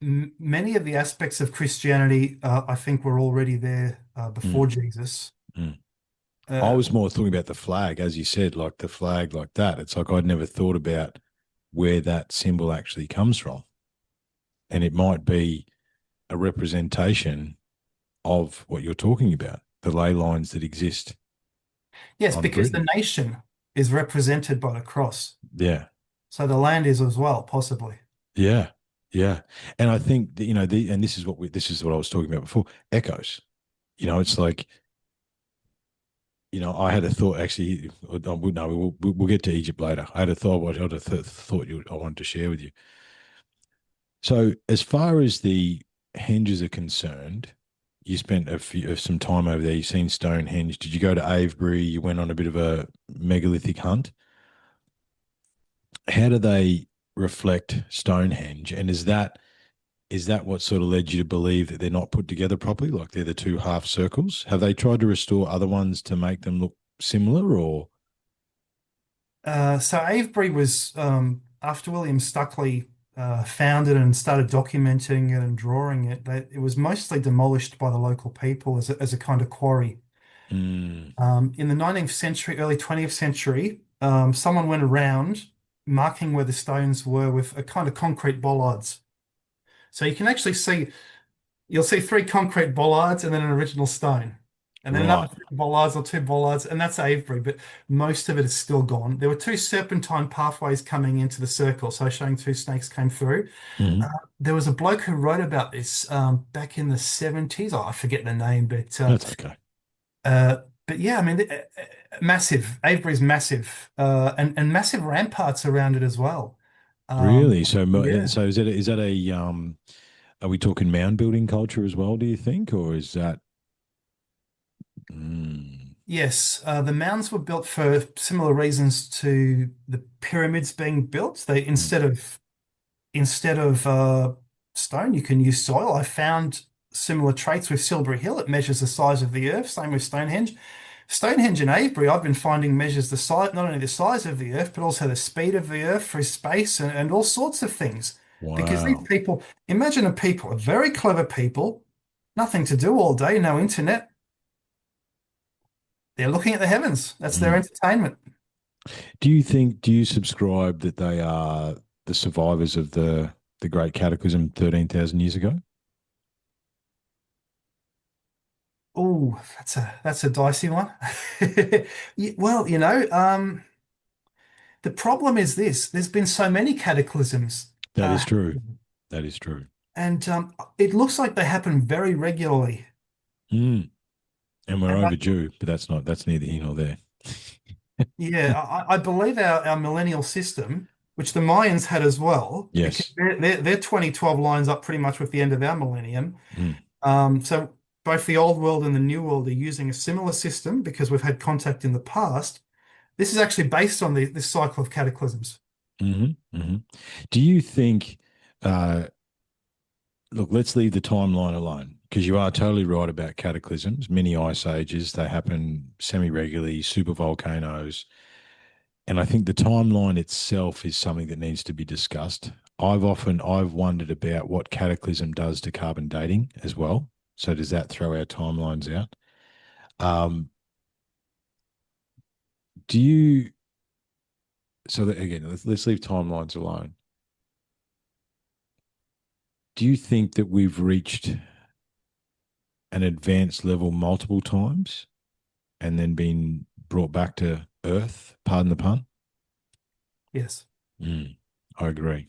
Many of the aspects of Christianity, I think, were already there before Mm. Jesus. Mm. I Uh, was more thinking about the flag, as you said, like the flag like that. It's like I'd never thought about where that symbol actually comes from. And it might be a representation of what you're talking about, the ley lines that exist yes, on because the Britain. nation is represented by the cross. Yeah. So the land is as well, possibly. Yeah. Yeah. And I think that, and this is what I was talking about before, echoes. It's like, I had a thought actually. No, we'll get to Egypt later. I had a thought. I wanted to share with you. So, as far as the henges are concerned, you spent some time over there. You've seen Stonehenge. Did you go to Avebury? You went on a bit of a megalithic hunt. How do they reflect Stonehenge? And is that what sort of led you to believe that they're not put together properly, like they're the two half circles? Have they tried to restore other ones to make them look similar, or? So Avebury was after William Stuckley found it and started documenting it and drawing it. It was mostly demolished by the local people as a kind of quarry. Mm, In the 19th century, early 20th century, someone went around marking where the stones were with a kind of concrete bollards. So you can actually see, you'll see three concrete bollards and then an original stone. and then another Right. 3 bollards or 2 bollards, and that's Avebury, but most of it is still gone. There were 2 serpentine pathways coming into the circle, so showing 2 snakes came through. Uh, Hmm. there was a bloke who wrote about this back in the 70s. Oh, I forget the name, That's okay. uh, but yeah, I mean, massive. Avebury's massive, and massive ramparts around it as well. Um, Really? So, yeah. so is that a are we talking mound building culture as well, do you think? Or is that mm, Yes, the mounds were built for similar reasons to the pyramids being built. They mm, instead of stone, you can use soil. I found similar traits with Silbury Hill. It measures the size of the earth. Same with Stonehenge. Stonehenge and Avebury, I've been finding measures the size, not only the size of the earth, but also the speed of the earth through space and all sorts of things. Because these wow. people, imagine a people, a very clever people, nothing to do all day, no internet. They're looking at the heavens. That's their Mm. entertainment. Do you subscribe that they are the survivors of the Great Cataclysm 13,000 years ago? Oh, that's a dicey one. Well, the problem is this: there's been so many cataclysms, That uh, is true. That is true. and it looks like they happen very regularly. Mm. And we're And overdue, but that's neither here nor there. yeah, I believe our millennial system, which the Mayans had as well, because Yes. their 2012 lines up pretty much with the end of our millennium. Mm. So both the old world and the new world are using a similar system because we've had contact in the past. This is actually based on this cycle of cataclysms. Hmm. Hmm. Do you think uh, look, let's leave the timeline alone because you are totally right about cataclysms, mini ice ages. They happen semi regularly, super volcanoes. And I think the timeline itself is something that needs to be discussed. I've wondered about what cataclysm does to carbon dating as well. So does that throw our timelines out? Um, do you so that, again, let's leave timelines alone. Do you think that we've reached an advanced level multiple times and then been brought back to Earth? Pardon the pun. Yes. Mm, I agree.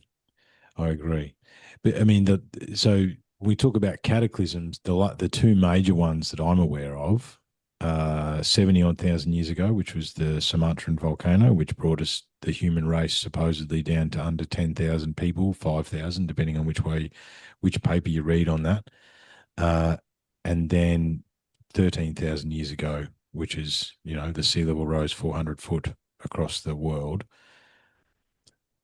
I agree. But I mean, so we talk about cataclysms. The two major ones that I'm aware of, 70 odd thousand years ago, which was the Sumatran volcano, which brought us the human race supposedly down to under 10,000 people, 5,000, depending on which paper you read on that. Uh, and then 13,000 years ago, which is, the sea level rose 400 foot across the world.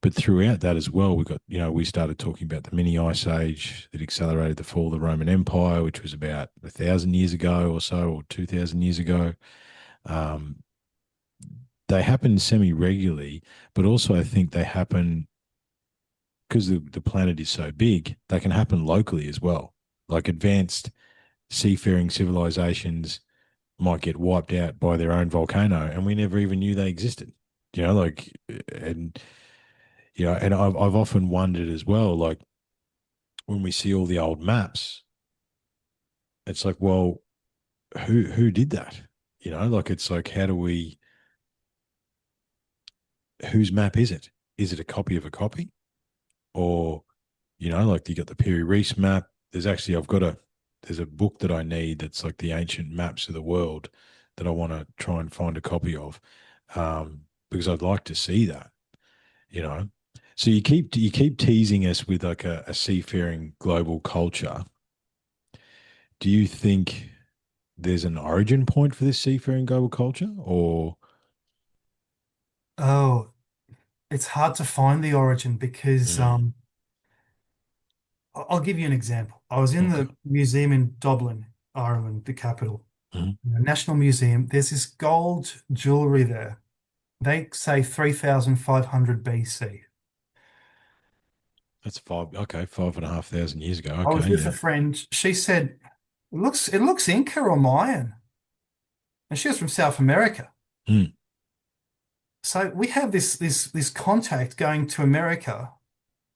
But throughout that as well, we started talking about the mini ice age that accelerated the fall of the Roman Empire, which was about 1,000 years ago or so, or 2,000 years ago. Um, they happen semi regularly, but also I think they happen because the planet is so big, they can happen locally as well. Like advanced seafaring civilizations might get wiped out by their own volcano, and we never even knew they existed. Like, and and I've often wondered as well, like when we see all the old maps, it's like, well, who did that? Like it's like, how do we? Whose map is it? Is it a copy of a copy, or like you got the Piri Reis map? There's a book that I need that's like the ancient maps of the world that I want to try and find a copy of, because I'd like to see that. You know, so you keep teasing us with like a seafaring global culture. Do you think there's an origin point for this seafaring global culture, or Oh, it's hard to find the origin because mm, I'll give you an example. I was in okay, the museum in Dublin, Ireland, the capital, mm, the National Museum. There's this gold jewelry there. They say 3,500 BC. that's 5,500 years ago. I was Okay, with a yeah, friend. She said, it looks Inca or Mayan. And she was from South America. mm, So we have this contact going to America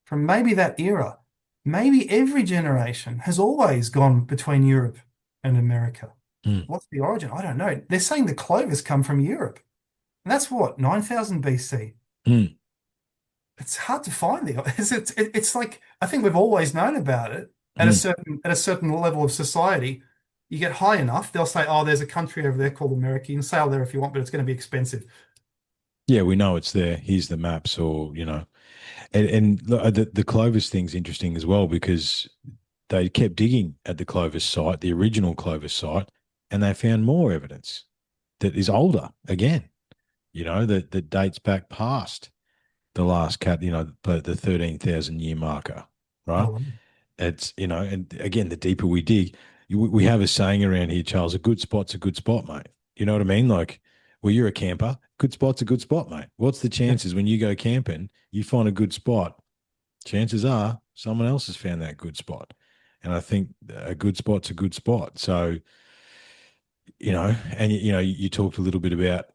from maybe that era. Maybe every generation has always gone between Europe and America. Mm, What's the origin? I don't know. They're saying the clovers come from Europe. And that's what, 9,000 BC. mm, It's hard to find the it's like I think we've always known about it mm. at a certain level of society. You get high enough, they'll say, "Oh, there's a country over there called America. You can sail there if you want, but it's going to be expensive." Yeah, we know it's there. Here's the maps, or and the Clovis thing's interesting as well because they kept digging at the Clovis site, the original Clovis site, and they found more evidence that is older again. That dates back past the last cat. The 13,000 year marker, right? Oh, It's and again, the deeper we dig, we have a saying around here, Charles. A good spot's a good spot, mate. You know what I mean? Like, well, you're a camper. Good spot's a good spot, mate. What's the yeah. chances when you go camping, you find a good spot? Chances are someone else has found that good spot. And I think a good spot's a good spot. So, and you talked a little bit about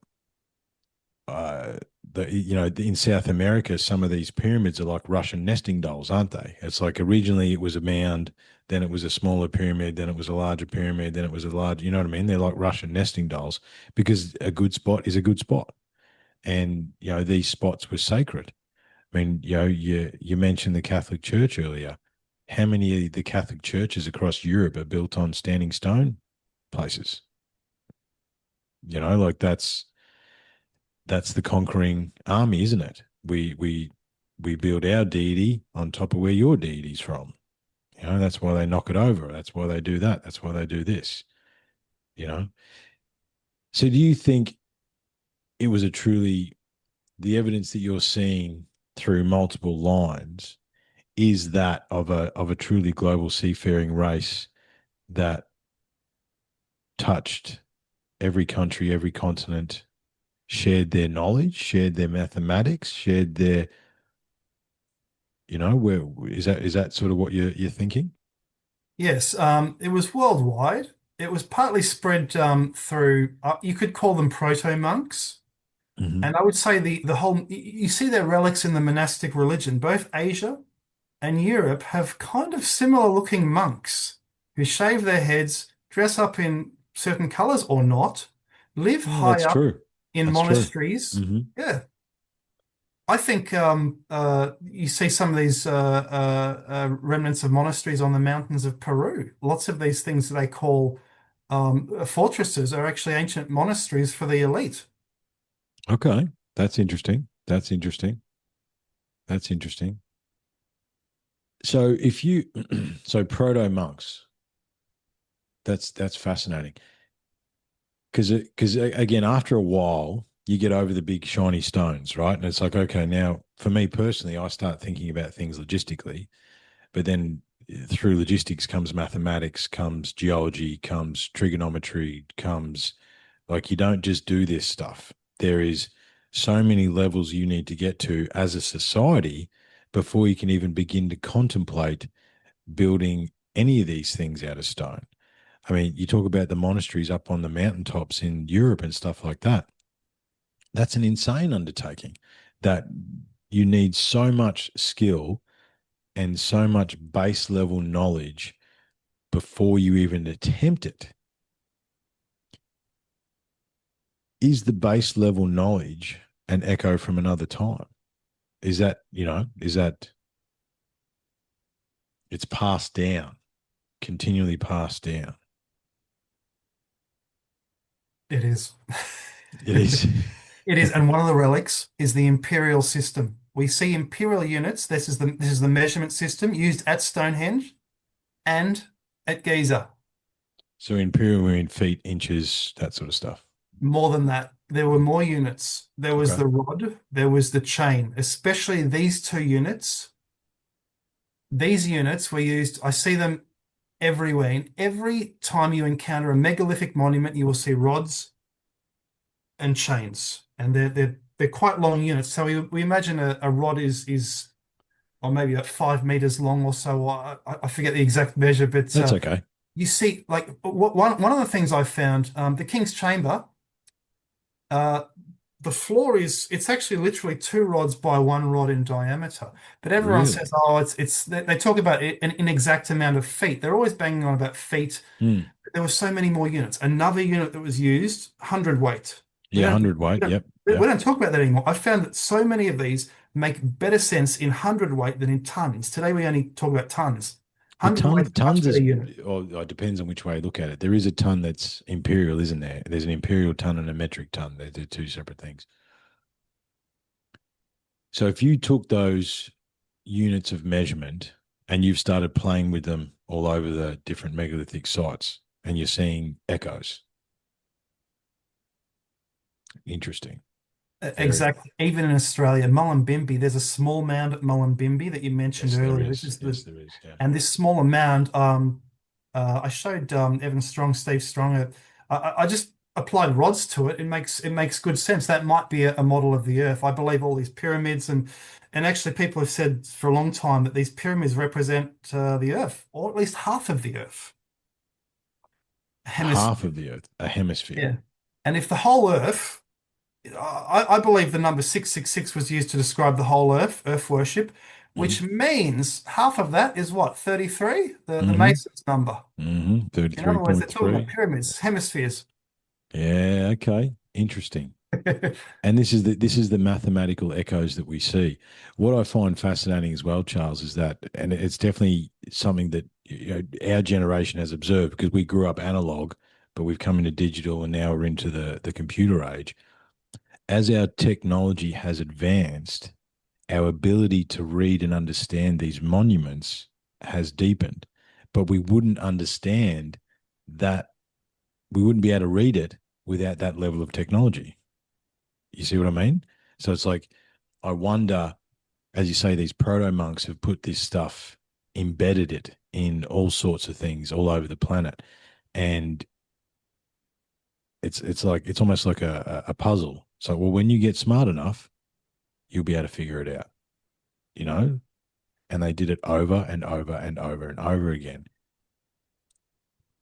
uh in South America, some of these pyramids are like Russian nesting dolls, aren't they? It's like originally it was a mound, then it was a smaller pyramid, then it was a larger pyramid, then it was a large, you know what I mean? They're like Russian nesting dolls because a good spot is a good spot. And these spots were sacred. I mean, you mentioned the Catholic Church earlier. How many of the Catholic churches across Europe are built on standing stone places? Like that's the conquering army, isn't it? We build our deity on top of where your deity's from. That's why they knock it over. That's why they do that. That's why they do this. You know. So do you think it was a truly the evidence that you're seeing through multiple lines is that of a truly global seafaring race that touched every country, every continent, shared their knowledge, shared their mathematics, shared their, where is that sort of what you're thinking? Yes, it was worldwide. It was partly spread through, you could call them proto monks. Hmm. And I would say the whole, you see their relics in the monastic religion. Both Asia and Europe have kind of similar looking monks who shave their heads, dress up in certain colors or not, live Yeah, high that's up true. in That's true. monasteries. Hmm. Yeah, I think you see some of these remnants of monasteries on the mountains of Peru. Lots of these things they call fortresses are actually ancient monasteries for the elite. Okay, that's interesting. That's interesting. That's interesting. So if you, so proto monks, that's fascinating. Because again, after a while, you get over the big shiny stones, right? And it's like, okay, now for me personally, I start thinking about things logistically, but then through logistics comes mathematics, comes geology, comes trigonometry, comes like you don't just do this stuff. There is so many levels you need to get to as a society before you can even begin to contemplate building any of these things out of stone. I mean, you talk about the monasteries up on the mountaintops in Europe and stuff like that. That's an insane undertaking that you need so much skill and so much base level knowledge before you even attempt it. Is the base level knowledge an echo from another time? Is that it's passed down, continually passed down? It is. It is. It is, and one of the relics is the imperial system. We see imperial units. This is the measurement system used at Stonehenge and at Giza. So imperial in feet, inches, that sort of stuff. More than that, there were more units. There was Okay. the rod, there was the chain, especially these two units. These units were used, I see them everywhere. And every time you encounter a megalithic monument, you will see rods and chains. And they're quite long units. So we imagine a rod is or maybe about 5 meters long or so. I forget the exact measure, but That's okay. you see, like one of the things I found, the King's Chamber, uh, the floor it's actually literally two rods by one rod in diameter. But everyone says, Really? oh, it's they talk about an inexact amount of feet. They're always banging on about feet. Mm. There were so many more units. Another unit that was used, 100 weight. We Yeah, don't we 100 weight. don't Yep. we Yep. don't talk about that anymore. I found that so many of these make better sense in 100 weight than in tons. Today we only talk about tons. Well, 100 weight is a much tons better is, unit. or it depends on which way you look at it. There is a ton that's imperial, isn't there? There's an imperial ton and a metric ton. They're two separate things. So if you took those units of measurement and you've started playing with them all over the different megalithic sites and you're seeing echoes, interesting. Very. Exactly. Even in Australia, Mullumbimby, there's a small mound at Mullumbimby that you mentioned Yes, there earlier. This is. is Yes, there is. Yeah. and this smaller mound, I showed Evan Strong, Steve Strong. I just applied rods to it. It makes good sense. That might be a model of the Earth. I believe all these pyramids and actually people have said for a long time that these pyramids represent the Earth, or at least half of the Earth. Half Hemisphere. of the Earth, a hemisphere. Yeah. And if the whole Earth I believe the number 666 was used to describe the whole Earth, Earth worship, Mm-hmm. which means half of that is what, 33? The Mm-hmm. Mason's number. Mm-hmm. In other words, they're talking about 33.3. pyramids, hemispheres. Yeah, okay. Interesting. And this is the mathematical echoes that we see. What I find fascinating as well, Charles, is that, and it's definitely something that our generation has observed because we grew up analog, but we've come into digital and now we're into the computer age. As our technology has advanced, our ability to read and understand these monuments has deepened, but we wouldn't understand that, we wouldn't be able to read it without that level of technology. You see what I mean? So it's like, I wonder, as you say, these proto monks have put this stuff, embedded it in all sorts of things all over the planet. And it's like, it's almost like a puzzle. So, well, when you get smart enough, you'll be able to figure it out, you know? And they did it over and over and over and over again.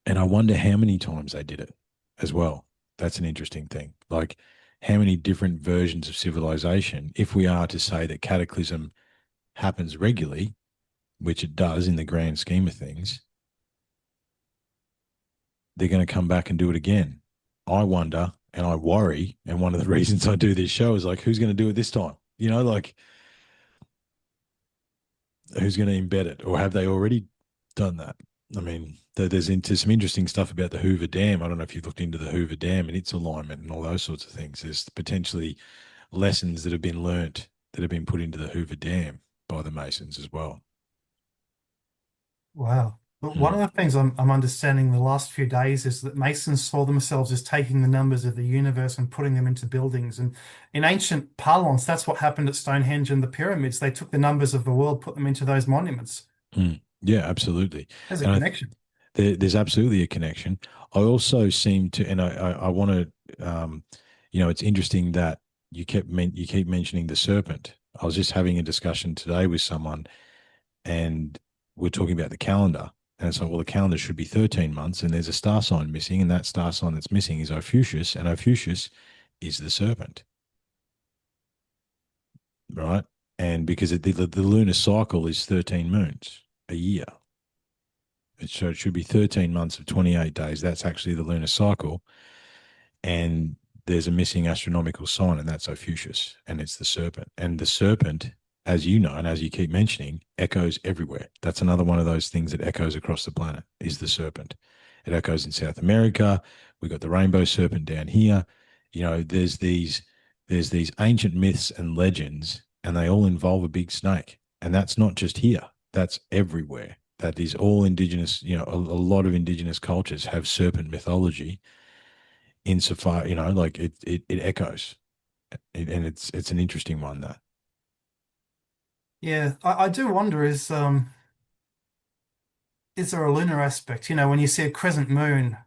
And I wonder how many times they did it as well. That's an interesting thing. Like, how many different versions of civilization, if we are to say that cataclysm happens regularly, which it does in the grand scheme of things, they're going to come back and do it again. I wonder and I worry. And one of the reasons I do this show is like, who's going to do it this time? You know, like, who's going to embed it? Or have they already done that? I mean, there's into some interesting stuff about the Hoover Dam. I don't know if you've looked into the Hoover Dam and its alignment and all those sorts of things. There's potentially lessons that have been learnt that have been put into the Hoover Dam by the Masons as well. Wow. But one of Mm. the things I'm understanding the last few days is that Masons saw themselves as taking the numbers of the universe and putting them into buildings. And in ancient parlance, that's what happened at Stonehenge and the pyramids. They took the numbers of the world, put them into those monuments. Mm. Yeah, absolutely. There's a And connection. there's absolutely a connection. I also seem to, and I want to, it's interesting that you keep mentioning the serpent. I was just having a discussion today with someone, and we're talking about the calendar, and it's like, well, the calendar should be 13 months, and there's a star sign missing, and that star sign that's missing is Ophiuchus, and Ophiuchus is the serpent, right? And because the lunar cycle is 13 moons a year. So it should be 13 months of 28 days. That's actually the lunar cycle. And there's a missing astronomical sign, and that's Ophiuchus, and it's the serpent. And the serpent, as you know, and as you keep mentioning, echoes everywhere. That's another one of those things that echoes across the planet, is the serpent. It echoes in South America. We've got the rainbow serpent down here. You know, there's these ancient myths and legends, and they all involve a big snake. And that's not just here. That's everywhere. That is all indigenous, a lot of indigenous cultures have serpent mythology insofar, like it echoes. And it's an interesting one, that. Yeah, I do wonder is there a lunar aspect? When you see a crescent moon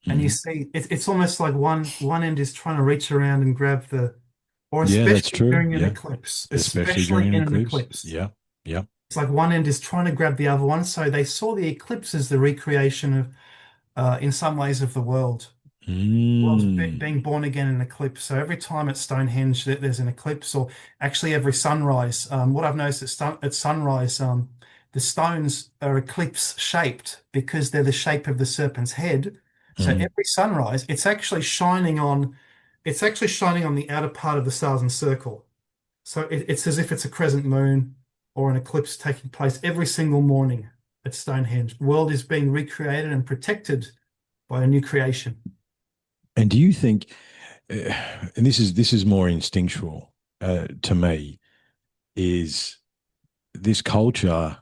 and you Hmm. see it's almost like one end is trying to reach around and grab or Yeah, that's especially true. during an Yeah, eclipse, especially during especially an in an eclipse. eclipse. Yeah, yeah. It's like one end is trying to grab the other one. So they saw the eclipse as the recreation of, in some ways, of the world. World's Mm. being born again in an eclipse. So every time at Stonehenge there's an eclipse, or actually every sunrise, what I've noticed at sunrise, the stones are eclipse shaped because they're the shape of the serpent's head. So Mm. every sunrise, it's actually shining on the outer part of the Southern Circle. So it's as if it's a crescent moon or an eclipse taking place every single morning at Stonehenge. The world is being recreated and protected by a new creation. And do you think, uh, and this is more instinctual to me, is this culture,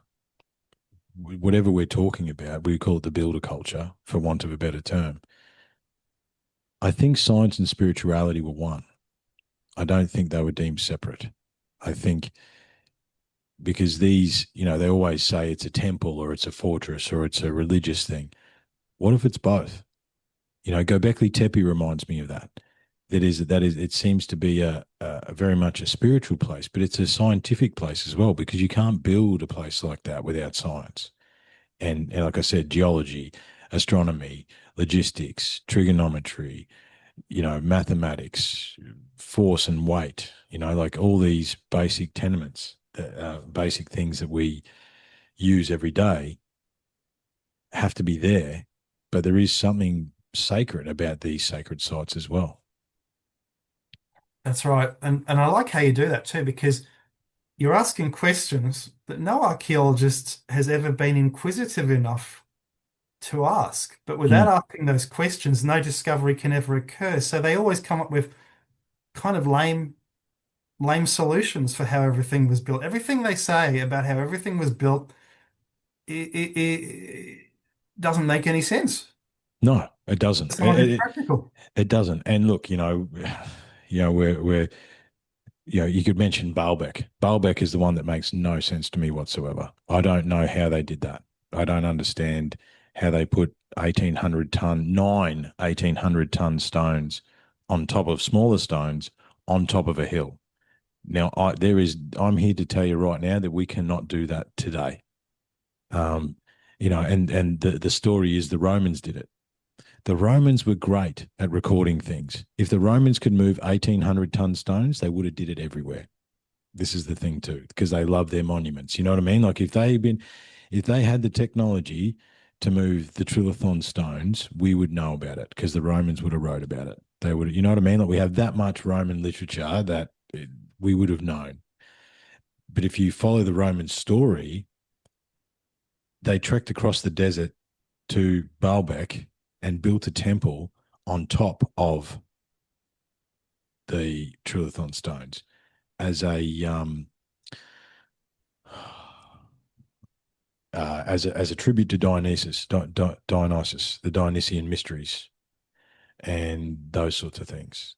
whatever we're talking about, we call it the builder culture, for want of a better term. I think science and spirituality were one. I don't think they were deemed separate. I think because these, they always say it's a temple or it's a fortress or it's a religious thing. What if it's both? Göbekli Tepe reminds me of that. That is, it seems to be a very much a spiritual place, but it's a scientific place as well because you can't build a place like that without science. And like I said, geology, astronomy, logistics, trigonometry, mathematics, force and weight, like all these basic tenements, basic things that we use every day have to be there. But there is something sacred about these sacred sites as well. That's right. And I like how you do that too, because you're asking questions that no archaeologist has ever been inquisitive enough to ask. But without Mm. asking those questions, no discovery can ever occur. So they always come up with kind of lame solutions for how everything was built. Everything they say about how everything was built, it doesn't make any sense. No, it doesn't. It's not even practical. It doesn't. And look, we're you could mention Baalbek. Baalbek is the one that makes no sense to me whatsoever. I don't know how they did that. I don't understand how they put 1,800 ton stones on top of smaller stones on top of a hill. Now, I'm here to tell you right now that we cannot do that today. Um, and the story is the Romans did it. The Romans were great at recording things. If the Romans could move 1,800 ton stones, they would have did it everywhere. This is the thing too, because they love their monuments. You know what I mean? Like if they had the technology to move the trilithon stones, we would know about it because the Romans would have wrote about it. They would, you know what I mean? Like we have that much Roman literature that we would have known. But if you follow the Roman story, they trekked across the desert to Baalbek and built a temple on top of the trilithon stones as a tribute to Dionysus, the Dionysian mysteries, and those sorts of things.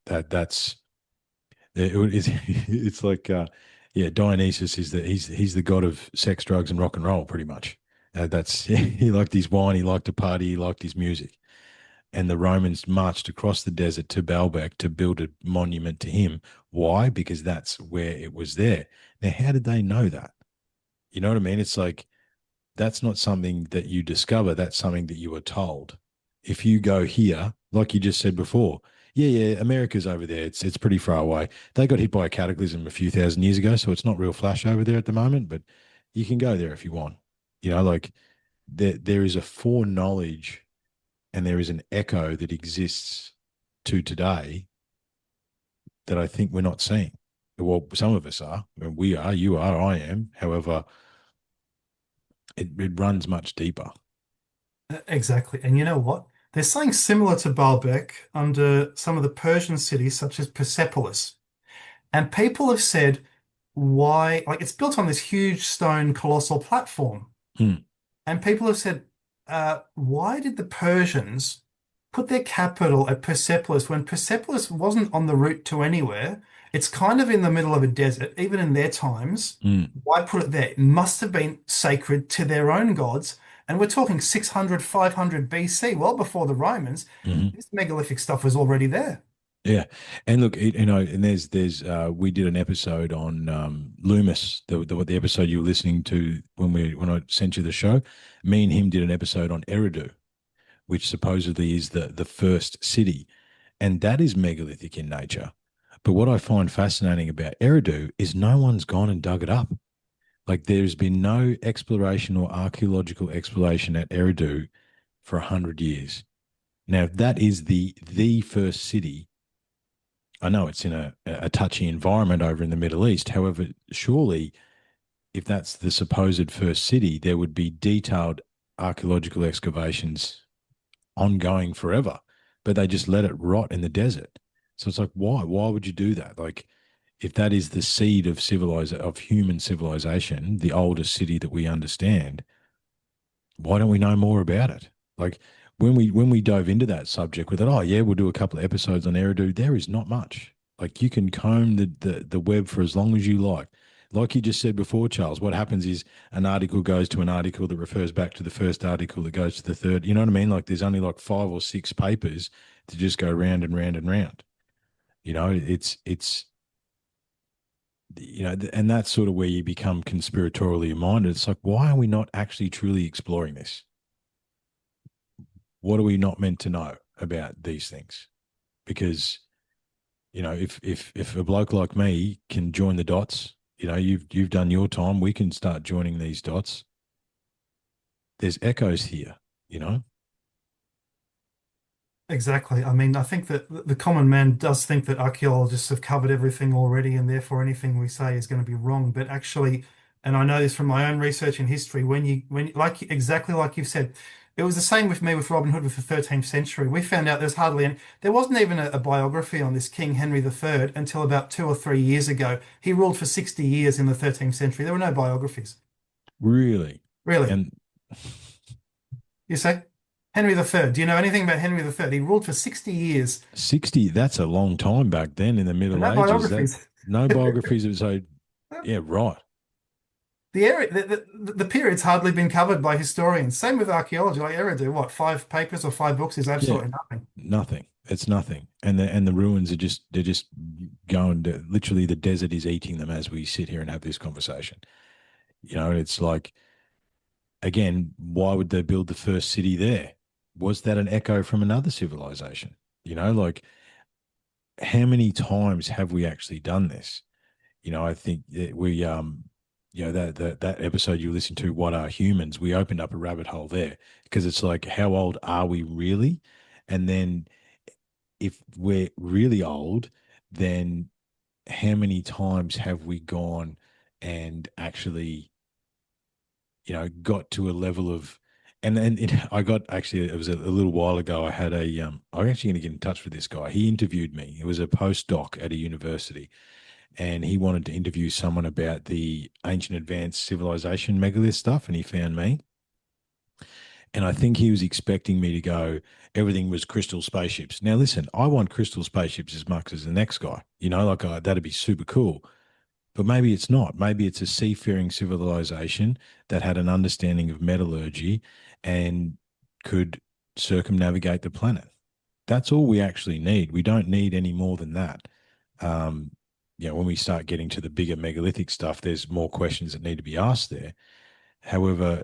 It's like yeah, Dionysus is he's the god of sex, drugs, and rock and roll, pretty much. That's he liked his wine, he liked to party, he liked his music. And the Romans marched across the desert to Baalbek to build a monument to him. Why? Because that's where it was there. Now, how did they know that? You know what I mean? It's like that's not something that you discover. That's something that you were told. If you go here, like you just said before, yeah, America's over there. It's pretty far away. They got hit by a cataclysm a few thousand years ago, so it's not real flash over there at the moment. But you can go there if you want. Like there is a foreknowledge and there is an echo that exists to today that I think we're not seeing. Well, some of us are. We are. You are. I am. However, it runs much deeper. Exactly. And you know what? There's something similar to Baalbek under some of the Persian cities, such as Persepolis. And people have said why, like it's built on this huge stone colossal platform. Hmm. And people have said, why did the Persians put their capital at Persepolis when Persepolis wasn't on the route to anywhere? It's kind of in the middle of a desert, even in their times. Hmm. Why put it there? It must have been sacred to their own gods. And we're talking 600, 500 BC, well before the Romans. Hmm. This megalithic stuff was already there. Yeah, and look, and there's we did an episode on Loomis, the episode you were listening to when I sent you the show. Me and him did an episode on Eridu, which supposedly is the first city, and that is megalithic in nature. But what I find fascinating about Eridu is no one's gone and dug it up. Like there's been no exploration or archaeological exploration at Eridu for 100 years. Now, if that is the first city, I know it's in a touchy environment over in the Middle East. However, surely if that's the supposed first city, there would be detailed archaeological excavations ongoing forever, but they just let it rot in the desert. So it's like, why? Why would you do that? Like, if that is the seed of human civilization, the oldest city that we understand, why don't we know more about it? Like when we dove into that subject with it, oh yeah, we'll do a couple of episodes on Eridu. There is not much. Like you can comb the web for as long as you like. Like you just said before, Charles, what happens is an article goes to an article that refers back to the first article that goes to the third. You know what I mean? Like there's only like 5 or 6 papers to just go round and round and round. It's and that's sort of where you become conspiratorially minded. It's like, why are we not actually truly exploring this? What are we not meant to know about these things? Because if a bloke like me can join the dots, you've done your time, we can start joining these dots. There's echoes here, you know. Exactly. I mean, I think that the common man does think that archaeologists have covered everything already, and therefore anything we say is going to be wrong. But actually, and I know this from my own research in history, like exactly like you've said, it was the same with me with Robin Hood with the 13th century. We found out there wasn't even a biography on this King Henry III until about 2 or 3 years ago. He ruled for 60 years in the 13th century. There were no biographies. Really? Really. And You say? Henry III. Do you know anything about Henry III? He ruled for 60 years. 60, that's a long time back then in the But Middle no Ages. That biographies. no biographies of so yeah, right. The period's hardly been covered by historians. Same with archaeology. Like Eridu, what, 5 papers or 5 books is Yeah, absolutely nothing. nothing. It's nothing. And the ruins are just they're just going to literally the desert is eating them as we sit here and have this conversation. It's like again, why would they build the first city there? Was that an echo from another civilization? Like how many times have we actually done this? I think that that episode you listened to, What Are Humans? We opened up a rabbit hole there because it's like, how old are we really? And then if we're really old, then how many times have we gone and actually, got to a level of, and then I got actually, it was a little while ago. I had I'm actually going to get in touch with this guy. He interviewed me. It was a postdoc at a university, and he wanted to interview someone about the ancient advanced civilization megalith stuff, and he found me. And I think he was expecting me to go, everything was crystal spaceships. Now, listen, I want crystal spaceships as much as the next guy. That'd be super cool. But maybe it's not. Maybe it's a seafaring civilization that had an understanding of metallurgy and could circumnavigate the planet. That's all we actually need. We don't need any more than that. Um, when we start getting to the bigger megalithic stuff, there's more questions that need to be asked there. However,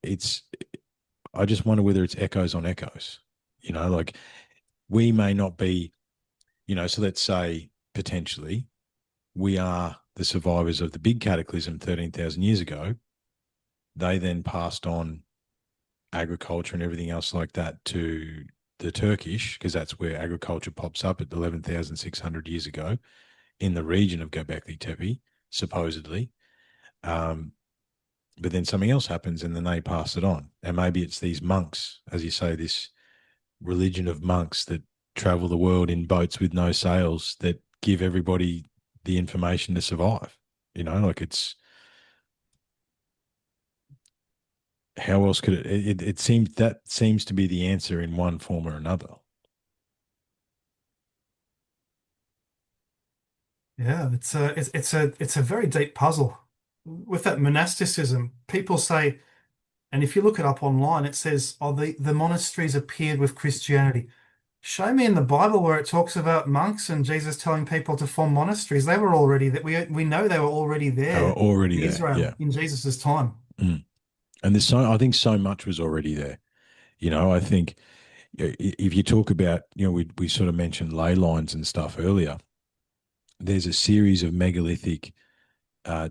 it's I just wonder whether it's echoes on echoes. Like we may not be, so let's say potentially we are the survivors of the big cataclysm 13,000 years ago. They then passed on agriculture and everything else like that to the Turkish, because that's where agriculture pops up at 11,600 years ago in the region of Göbekli Tepe, supposedly. But then something else happens and then they pass it on. And maybe it's these monks, as you say, this religion of monks that travel the world in boats with no sails that give everybody the information to survive. Like it's how else could it seems that seems to be the answer in one form or another. Yeah, it's a very deep puzzle. With that monasticism, people say, and if you look it up online, it says, oh, the monasteries appeared with Christianity. Show me in the Bible where it talks about monks and Jesus telling people to form monasteries. They were already that we know they were already They were there already in there. Israel Yeah. in Jesus's time. Mm. And I think so much was already there. I think if you talk about, we sort of mentioned ley lines and stuff earlier. There's a series of megalithic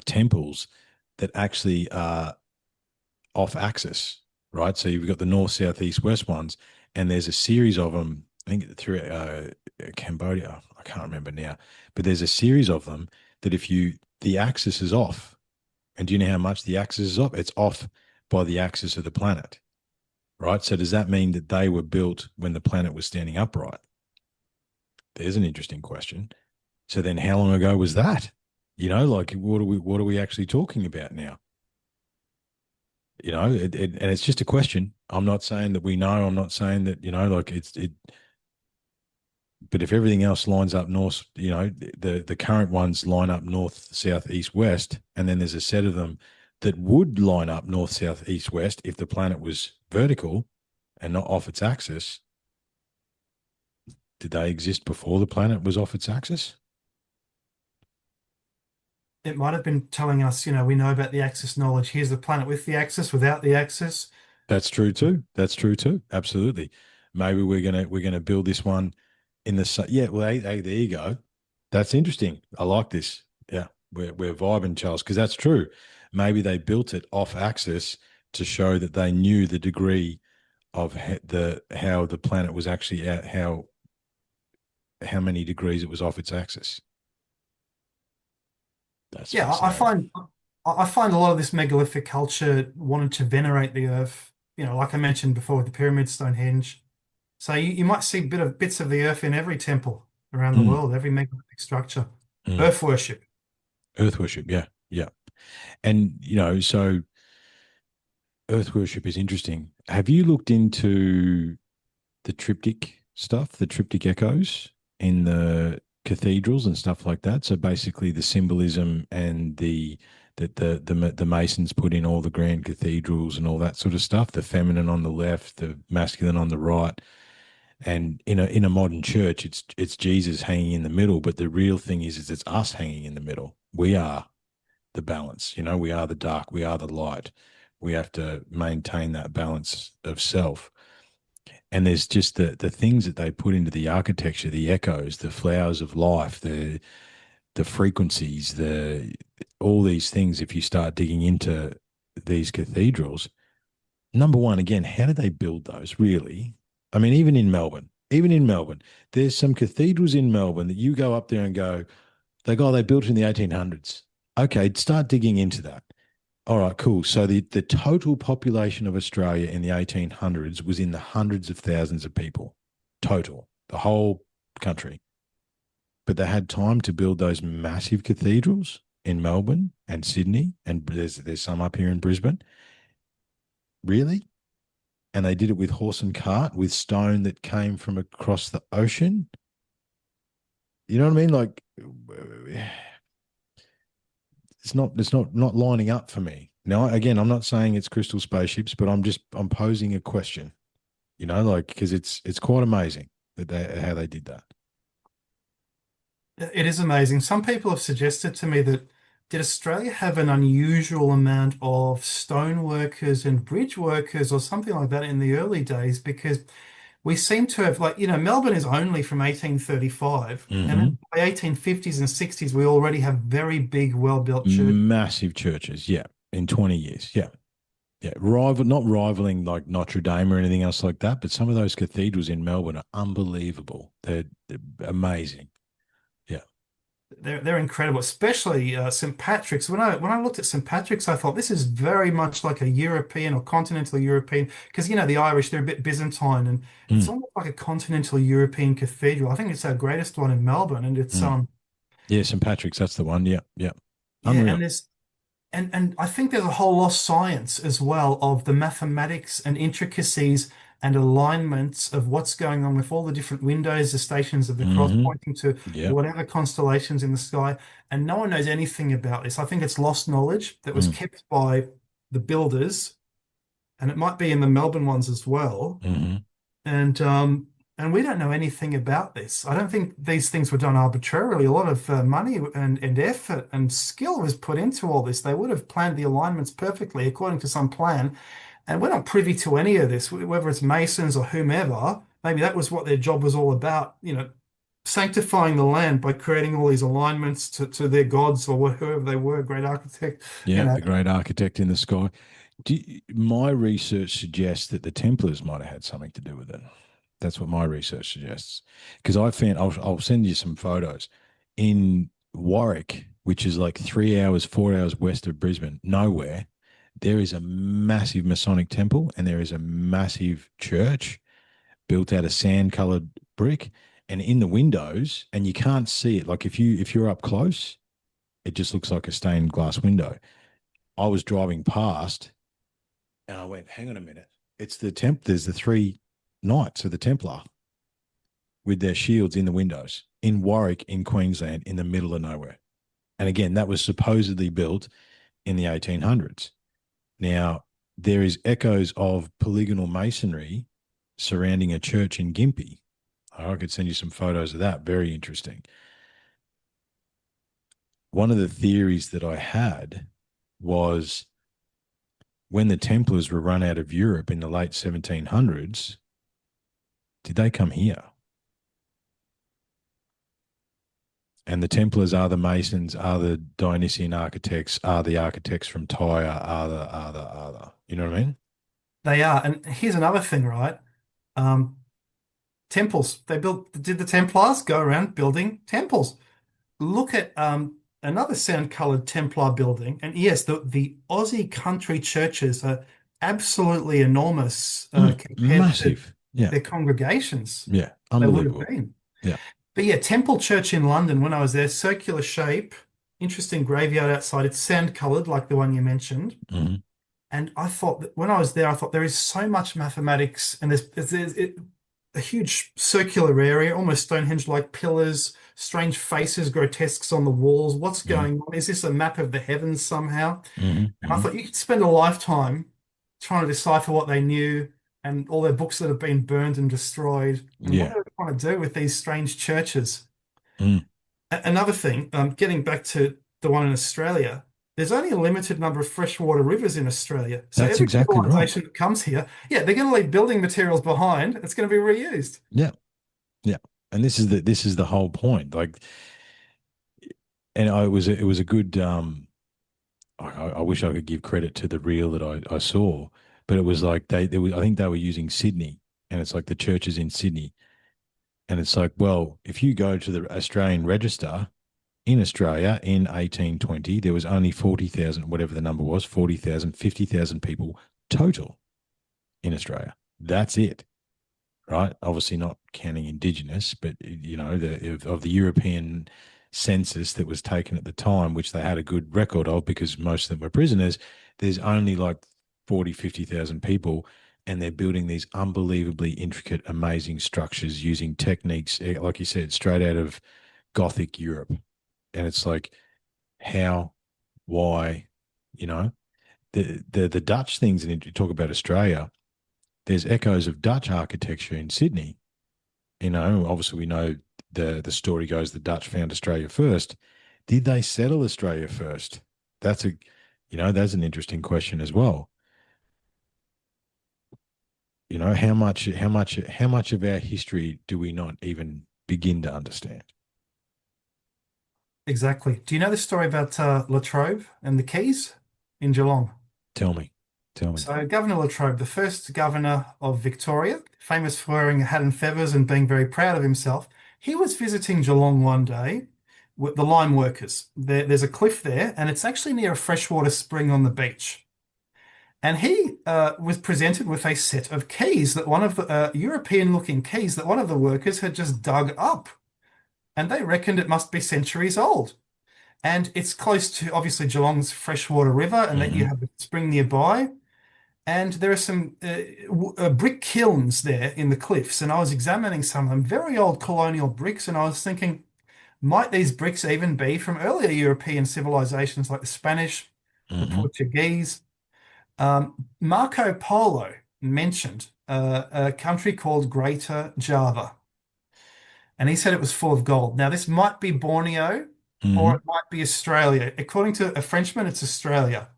temples that actually are off axis, right? So you've got the north, south, east, west ones, and there's a series of them. I think through Cambodia, I can't remember now, but there's a series of them that the axis is off, and do you know how much the axis is off? It's off by the axis of the planet, right? So does that mean that they were built when the planet was standing upright? There's an interesting question. So then, how long ago was that? Like what are we actually talking about now? And it's just a question. I'm not saying that we know. I'm not saying that, like but if everything else lines up north, the current ones line up north, south, east, west, and then there's a set of them that would line up north, south, east, west if the planet was vertical and not off its axis. Did they exist before the planet was off its axis? It might have been telling us, we know about the axis knowledge. Here's the planet with the axis, without the axis. That's true too. That's true too. Absolutely. Maybe we're gonna build this one in the yeah. Well, hey, there you go. That's interesting. I like this. Yeah, we're vibing, Charles, because that's true. Maybe they built it off axis to show that they knew the degree of how the planet was actually at, how many degrees it was off its axis. That's Yeah, I fascinating. find I find a lot of this megalithic culture wanted to venerate the earth. Like I mentioned before with the pyramids, Stonehenge. So you might see bits of the earth in every temple around the Mm, world, every megalithic structure. mm. Earth worship. Earth worship, yeah, yeah. And so earth worship is interesting. Have you looked into the triptych stuff, the triptych echoes in the cathedrals and stuff like that? So basically, the symbolism and the Masons put in all the grand cathedrals and all that sort of stuff. The feminine on the left, the masculine on the right, and in a modern church, it's Jesus hanging in the middle. But the real thing is it's us hanging in the middle. We are the balance. We are the dark. We are the light. We have to maintain that balance of self. And there's just the things that they put into the architecture, the echoes, the flowers of life, the frequencies, the all these things. If you start digging into these cathedrals, number one, again, how did they build those? Really? I mean, even in Melbourne, there's some cathedrals in Melbourne that you go up there and go, they built in the 1800s. Okay, start digging into that. All right, cool. So the total population of Australia in the 1800s was in the hundreds of thousands of people, total, the whole country. But they had time to build those massive cathedrals in Melbourne and Sydney, and there's some up here in Brisbane. Really? And they did it with horse and cart, with stone that came from across the ocean. You know what I mean? Like, it's not lining up for me. Now, again, I'm not saying it's crystal spaceships, but I'm posing a question. Like, because it's quite amazing how they did that. It is amazing. Some people have suggested to me that did Australia have an unusual amount of stone workers and bridge workers or something like that in the early days? Because we seem to have, like, Melbourne is only from 1835, and Mm-hmm. by 1850s and 60s, we already have very big, well-built churches. Massive churches, yeah, in 20 years, yeah, yeah. Not rivaling like Notre Dame or anything else like that, but some of those cathedrals in Melbourne are unbelievable. They're amazing. Yeah. They're incredible, especially St. Patrick's. When I looked at St. Patrick's, I thought this is very much like a European or continental European, because the Irish, they're a bit Byzantine, and it's Mm, almost like a continental European cathedral. I think it's our greatest one in Melbourne, and it's mm. Yeah, St. Patrick's, that's the one. Yeah, yeah. yeah, and Unreal. there's and I think there's a whole lost science as well of the mathematics and intricacies and alignments of what's going on with all the different windows, the stations of the cross Mm-hmm. pointing to Yeah. whatever constellations in the sky. And no one knows anything about this. I think it's lost knowledge that was Mm, kept by the builders, and it might be in the Melbourne ones as well. mm-hmm. And and we don't know anything about this. I don't think these things were done arbitrarily. A lot of money and effort and skill was put into all this. They would have planned the alignments perfectly according to some plan. And we're not privy to any of this, whether it's Masons or whomever. Maybe that was what their job was all about, sanctifying the land by creating all these alignments to their gods or whoever they were, great architect, you Yeah, know. the great architect in the sky. My research suggests that the Templars might have had something to do with it. That's what my research suggests. Because I found, I'll send you some photos in Warwick, which is like 3 hours, 4 hours west of Brisbane, nowhere. There is a massive Masonic temple and there is a massive church built out of sand colored brick. And in the windows, and you can't see it. Like if you're up close, it just looks like a stained glass window. I was driving past and I went, hang on a minute. It's the there's the three knights of the Templar with their shields in the windows in Warwick, in Queensland, in the middle of nowhere. And again, that was supposedly built in the 1800s. Now, there is echoes of polygonal masonry surrounding a church in Gympie. I could send you some photos of that. Very interesting. One of the theories that I had was when the Templars were run out of Europe in the late 1700s, did they come here? And the Templars are the Masons, are the Dionysian architects, are the architects from Tyre, are the. You know what I mean? They are. And here's another thing, right? Um, Temples. Did the Templars go around building temples? Look at another sand-colored Templar building. And yes, the Aussie country churches are absolutely enormous compared to Massive. Yeah. their congregations. Yeah. They would have Unbelievable. been. Yeah. But yeah, Temple Church in London, when I was there, circular shape, interesting graveyard outside. It's sand-colored, like the one you mentioned. Hmm. And I thought that when I was there, I thought there is so much mathematics, and a huge circular area, almost Stonehenge-like pillars, strange faces, grotesques on the walls. What's Hmm. going on? Is this a map of the heavens somehow? Hmm. And I Hmm. thought you could spend a lifetime trying to decipher what they knew and all their books that have been burned and destroyed. And what Yeah. do they want to do with these strange churches? Mm. Another thing, getting back to the one in Australia, there's only a limited number of freshwater rivers in Australia. So That's every exactly right. civilization that comes here, yeah, they're going to leave building materials behind. It's going to be reused. Yeah. Yeah. And this is the whole point. Like, and it was a good I wish I could give credit to the reel that I saw, but it was like I think they were using Sydney, and it's like the churches in Sydney, and it's like, well, if you go to the Australian Register in Australia in 1820, there was only 40,000, whatever the number was, 40,000, 50,000 people total in Australia. That's it, right? Obviously not counting Indigenous, but of the European census that was taken at the time, which they had a good record of because most of them were prisoners, there's only like 40, 50,000 people, and they're building these unbelievably intricate, amazing structures using techniques, like you said, straight out of Gothic Europe. And it's like, how, why, you know, the Dutch things, and you talk about Australia, there's echoes of Dutch architecture in Sydney. Obviously we know the story goes the Dutch found Australia first. Did they settle Australia first? That's that's an interesting question as well. How much of our history do we not even begin to understand? Exactly. Do you know the story about Latrobe and the Keys in Geelong? Tell me. Tell me. So Governor Latrobe, the first governor of Victoria, famous for wearing a hat and feathers and being very proud of himself, he was visiting Geelong one day with the lime workers. There's a cliff there, and it's actually near a freshwater spring on the beach. And he was presented with a set of keys that one of the European-looking keys that one of the workers had just dug up, and they reckoned it must be centuries old. And it's close to obviously Geelong's freshwater river, and that you Hmm. have a spring nearby. And there are some brick kilns there in the cliffs, and I was examining some of them, very old colonial bricks, and I was thinking, might these bricks even be from earlier European civilizations like the Spanish, the Hmm. Portuguese? Marco Polo mentioned a country called Greater Java, and he said it was full of gold. Now, this might be Borneo or Hmm. it might be Australia. According to a Frenchman, it's Australia.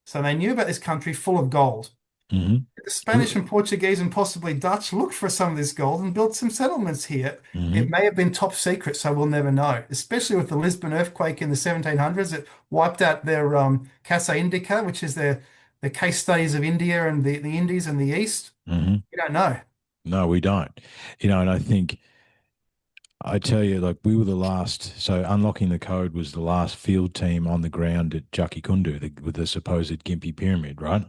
So they knew about this country full of gold. Hmm. The Spanish and Portuguese and possibly Dutch looked for some of this gold and built some settlements here. It Hmm. may have been top secret, so we'll never know. Especially with the Lisbon earthquake in the 1700s, it wiped out their Casa Indica, which is the case studies of India and the Indies and the East. Hmm. We don't know. No, we don't. And I think I tell you, like we were the last. So unlocking the code was the last field team on the ground at Jakikundu with the supposed Gympie pyramid, right?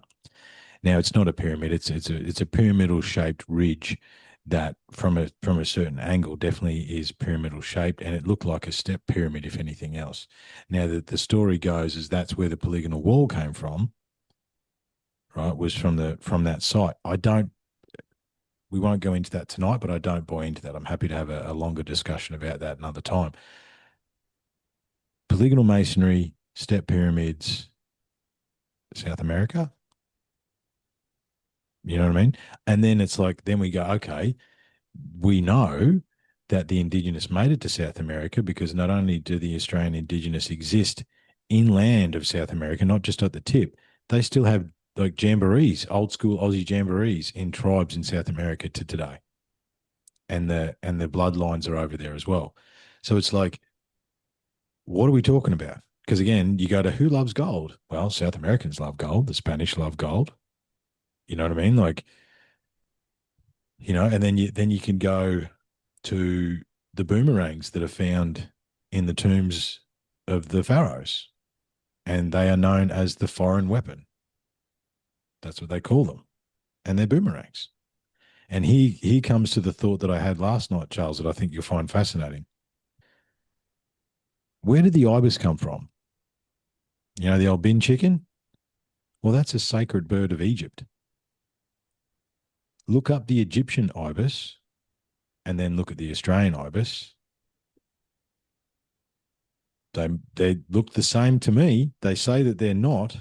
Now it's not a pyramid; it's a pyramidal shaped ridge that, from a certain angle, definitely is pyramidal shaped, and it looked like a step pyramid, if anything else. Now the story goes is that's where the polygonal wall came from, right? Was from that site. I don't. We won't go into that tonight, but I don't buy into that. I'm happy to have a longer discussion about that another time. Polygonal masonry, step pyramids, South America. You know what I mean? And then it's like, then we go, okay, we know that the indigenous made it to South America because not only do the Australian indigenous exist inland of South America, not just at the tip, they still have like jamborees, old school Aussie jamborees in tribes in South America to today. And the bloodlines are over there as well. So it's like, what are we talking about? Because again, you go to who loves gold? Well, South Americans love gold. The Spanish love gold. You know what I mean? Like, and then you can go to the boomerangs that are found in the tombs of the pharaohs, and they are known as the foreign weapon. That's what they call them, and they're boomerangs. And he comes to the thought that I had last night, Charles, that I think you'll find fascinating. Where did the ibis come from? The old bin chicken? Well, that's a sacred bird of Egypt. Look up the Egyptian ibis and then look at the Australian ibis. They look the same to me. They say that they're not,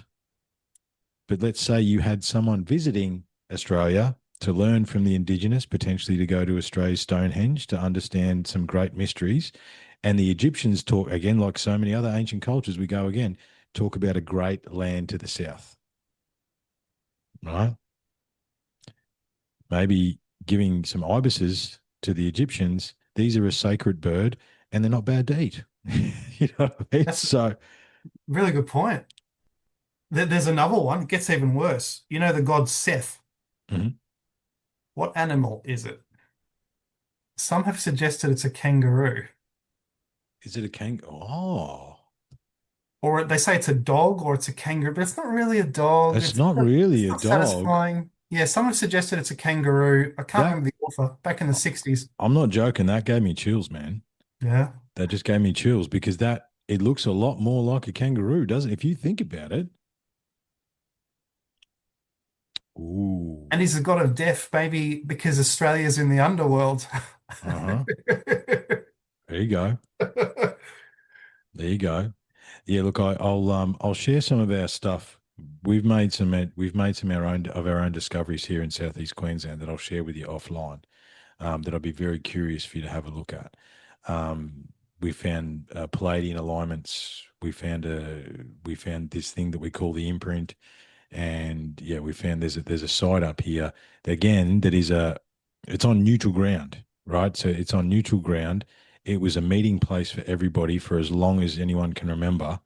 but let's say you had someone visiting Australia to learn from the Indigenous, potentially to go to Australia's Stonehenge to understand some great mysteries. And the Egyptians talk, again, like so many other ancient cultures, we go again, talk about a great land to the south, right? Maybe giving some ibises to the Egyptians, these are a sacred bird and they're not bad to eat. You know what I mean? That's a So, really good point. There's another one. It gets even worse. You know the god Seth. mhm. What animal is it? Some have suggested it's a kangaroo, Is it a kangaroo? Oh, or they say it's a dog or it's a kangaroo, but it's not really a dog. it's not really It's a not dog. satisfying. Yeah, some have suggested it's a kangaroo. I can't That remember the author back in the 60s. I'm not joking. That gave me chills, man. Yeah, That just gave me chills because that it looks a lot more like a kangaroo, doesn't it? If you think about it. Ooh. and he's the god of death, maybe because Australia's in the underworld. Uh-huh. There you go. There you go. Yeah, look, I'll share some of our stuff. We've made some our own discoveries here in Southeast Queensland that I'll share with you offline. That I'd be very curious for you to have a look at. We found Palladian alignments. We found this thing that we call the imprint, and yeah, we found there's a site up here that, again, it's on neutral ground, right? So it's on neutral ground. It was a meeting place for everybody for as long as anyone can remember,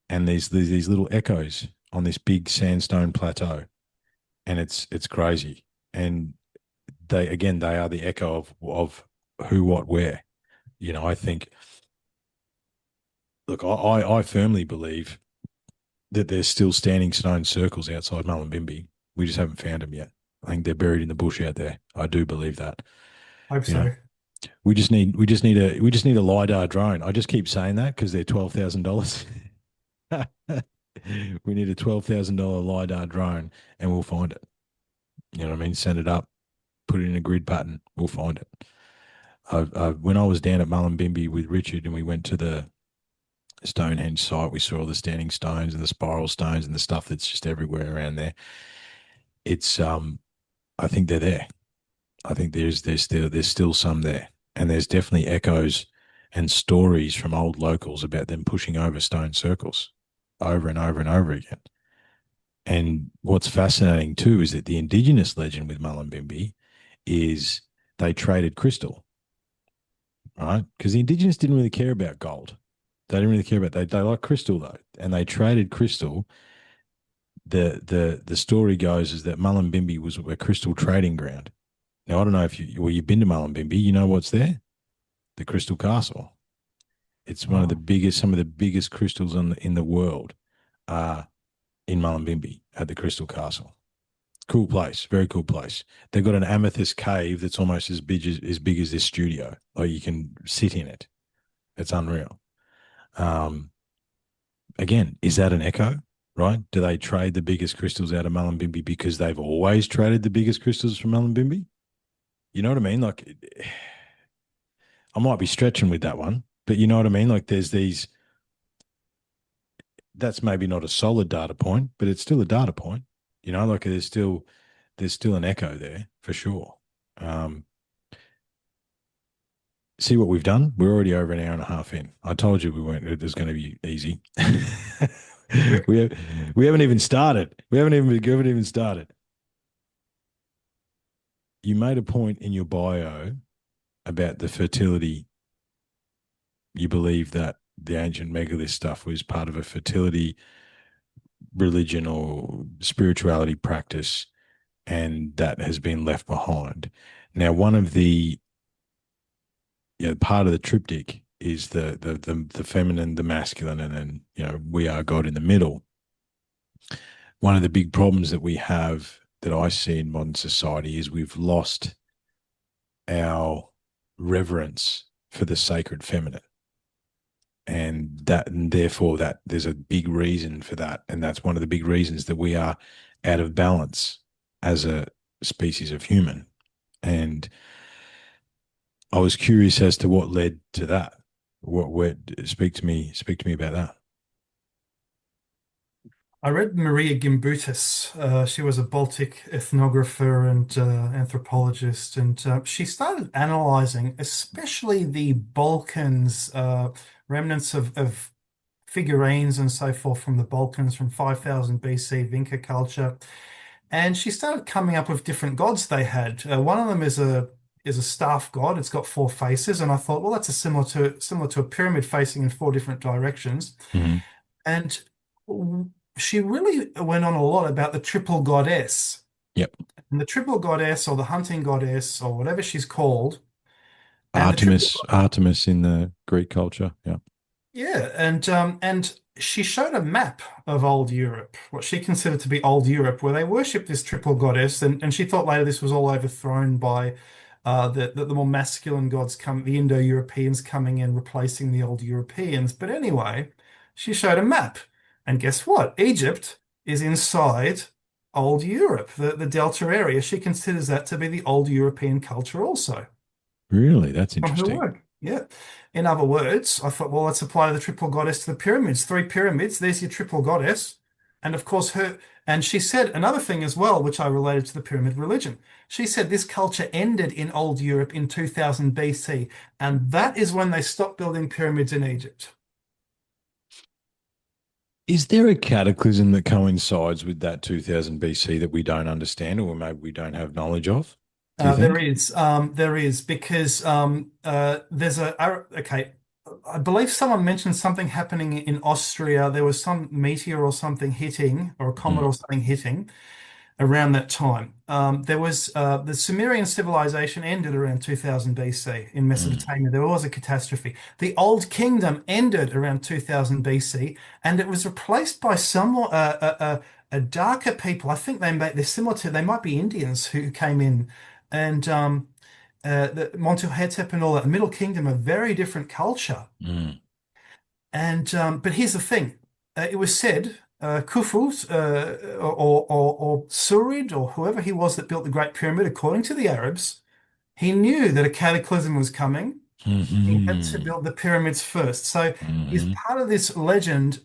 and there's these little echoes on this big sandstone plateau, and it's crazy. And they are the echo of who, what, where. I think, look, I firmly believe that there's still standing stone circles outside Mullumbimby. We just haven't found them yet. I think they're buried in the bush out there. I do believe that. Hope You know, so. we just need a lidar drone. I just keep saying that because they're $12,000. We need a $12,000 lidar drone, and we'll find it. You know what I mean? Send it up, put it in a grid pattern. We'll find it. When I was down at Mullumbimby with Richard and we went to the Stonehenge site, we saw all the standing stones and the spiral stones and the stuff that's just everywhere around there. It's I think they're there. I think there's still some there, and there's definitely echoes and stories from old locals about them pushing over stone circles over and over and over again. And what's fascinating too is that the indigenous legend with Mullumbimby is they traded crystal, right? Because the indigenous didn't really care about gold. They didn't really care about they like crystal though, and they traded crystal. The story goes is that Mullumbimby was a crystal trading ground. Now I don't know if you've been to Mullumbimby. You know what's there? The Crystal Castle. It's one of the Oh, biggest, some of the biggest crystals in the world are in Mullumbimby at the Crystal Castle. Cool place, very cool place. They've got an amethyst cave that's almost as big as this studio. Like you can sit in it. It's unreal. Um, Again, is that an echo? Right? Do they trade the biggest crystals out of Mullumbimby because they've always traded the biggest crystals from Mullumbimby? You know what I mean? Like, I might be stretching with that one, but you know what I mean? Like, there's these. That's maybe not a solid data point, but it's still a data point. You know, like there's still an echo there for sure. Um, See what we've done? We're already over an hour and a half in. I told you we weren't. It was going to be easy. quick. we have, we haven't even started. We haven't even started. You made a point in your bio about the fertility. You believe that the ancient megalith stuff was part of a fertility religion or spirituality practice, and that has been left behind. Now, one of the part of the triptych is the feminine, the masculine, and then we are God in the middle. One of the big problems that we have that I see in modern society is we've lost our reverence for the sacred feminine, and therefore that there's a big reason for that, and that's one of the big reasons that we are out of balance as a species of human. And I was curious as to what led to that. Where speak to me about that. I read Maria Gimbutas. She was a Baltic ethnographer and anthropologist, and she started analyzing, especially the Balkans, remnants of figurines and so forth from the Balkans from 5000 BC, Vinca culture, and she started coming up with different gods they had. One of them is a staff god. It's got four faces, and I thought, well, that's a similar to a pyramid facing in four different directions. Mm-hmm. And she really went on a lot about the triple goddess. Yep. And the triple goddess or the hunting goddess or whatever she's called. And the triple, Artemis in the Greek culture. Yeah. yeah, and she showed a map of old Europe, what she considered to be old Europe, where they worshipped this triple goddess, and she thought later this was all overthrown by the more masculine gods the Indo-Europeans coming in, replacing the old Europeans. But anyway, she showed a map, and guess what? Egypt is inside old Europe, the Delta area. She considers that to be the old European culture also Really, that's from her interesting. work. Yeah. In other words, I thought, well, let's apply the triple goddess to the pyramids. Three pyramids, there's your triple goddess. And of course, and she said another thing as well, which I related to the pyramid religion. She said this culture ended in old Europe in 2000 BC, and that is when they stopped building pyramids in Egypt. Is there a cataclysm that coincides with that 2000 BC that we don't understand or maybe we don't have knowledge of? Do you There think? is, because there's okay. I believe someone mentioned something happening in Austria. There was some meteor or something hitting, or a comet Mm, or something hitting around that time. There was the Sumerian civilization ended around 2000 BC in mm, Mesopotamia. There was a catastrophe. The Old Kingdom ended around 2000 BC, and it was replaced by a darker people. I think they're similar to they might be Indians who came in, and the Montuhotep and all that. The Middle Kingdom, a very different culture. mm, And but here's the thing: it was said Khufu or Surid or whoever he was that built the Great Pyramid, according to the Arabs, he knew that a cataclysm was coming. He had to mhm, build the pyramids first. So he's mhm. part of this legend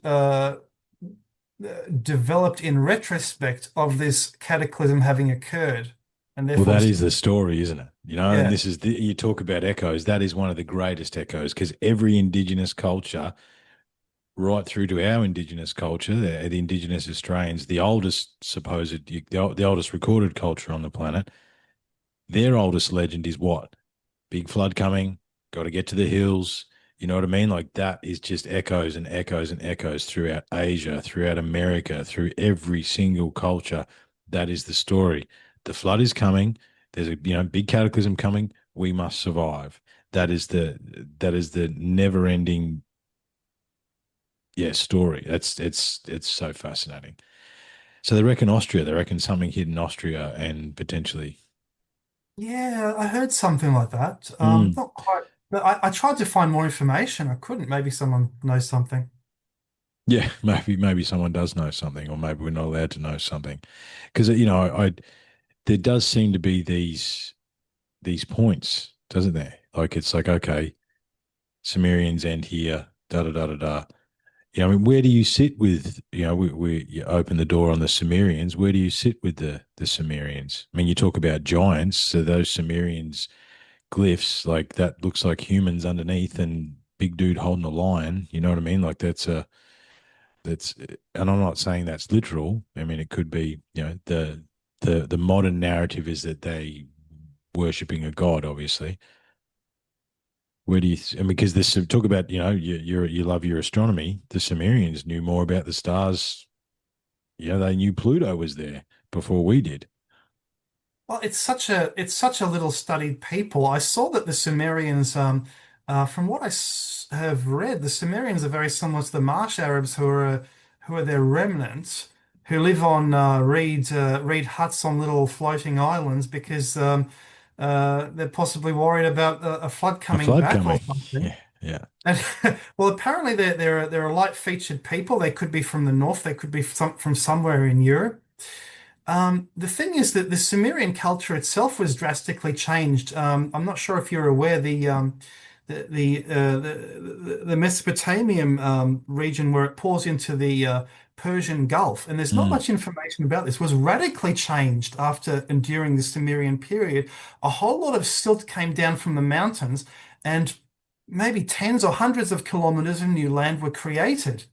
developed in retrospect of this cataclysm having occurred, and Well, therefore, that is the story, isn't it? And yeah. you talk about echoes. That is one of the greatest echoes because every indigenous culture right through to our indigenous culture, the indigenous Australians, the oldest supposed, the oldest recorded culture on the planet. Their oldest legend is what? Big flood coming, got to get to the hills. You know what I mean? Like that is just echoes and echoes and echoes throughout Asia, throughout America, through every single culture. That is the story. The flood is coming. There's a big cataclysm coming. We must survive. That is the never ending story. It's so fascinating. So they reckon Austria. They reckon something hid in Austria and potentially. Yeah, I heard something like that. Mm. Not quite, but I tried to find more information. I couldn't. Maybe someone knows something. Yeah, maybe someone does know something, or maybe we're not allowed to know something, because there does seem to be these points, doesn't there? Like it's like okay, Sumerians end here, da da da da da. I mean, where do you sit with we you open the door on the Sumerians? Where do you sit with the Sumerians? I mean, you talk about giants, so those Sumerians glyphs like that looks like humans underneath and big dude holding a lion. You know what I mean? Like that's and I'm not saying that's literal. I mean, it could be, the modern narrative is that they worshipping a god, obviously. Where do you, and because this talk about, you love your astronomy, the Sumerians knew more about the stars. They knew Pluto was there before we did. Well, it's such a little studied people. I saw that the Sumerians, from what have read, the Sumerians are very similar to the Marsh Arabs, who are their remnants, who live on reed huts on little floating islands because they're possibly worried about a flood A coming flood back or coming. something. Yeah, yeah. And well, apparently they're a light-featured people. They could be from the north. They could be from somewhere in Europe. The thing is that the Sumerian culture itself was drastically changed. I'm not sure if you're aware the Mesopotamian region where it pours into the Persian Gulf, and there's not Mm. much information about this, was radically changed after and during the Sumerian period. A whole lot of silt came down from the mountains, and maybe tens or hundreds of kilometers of new land were created.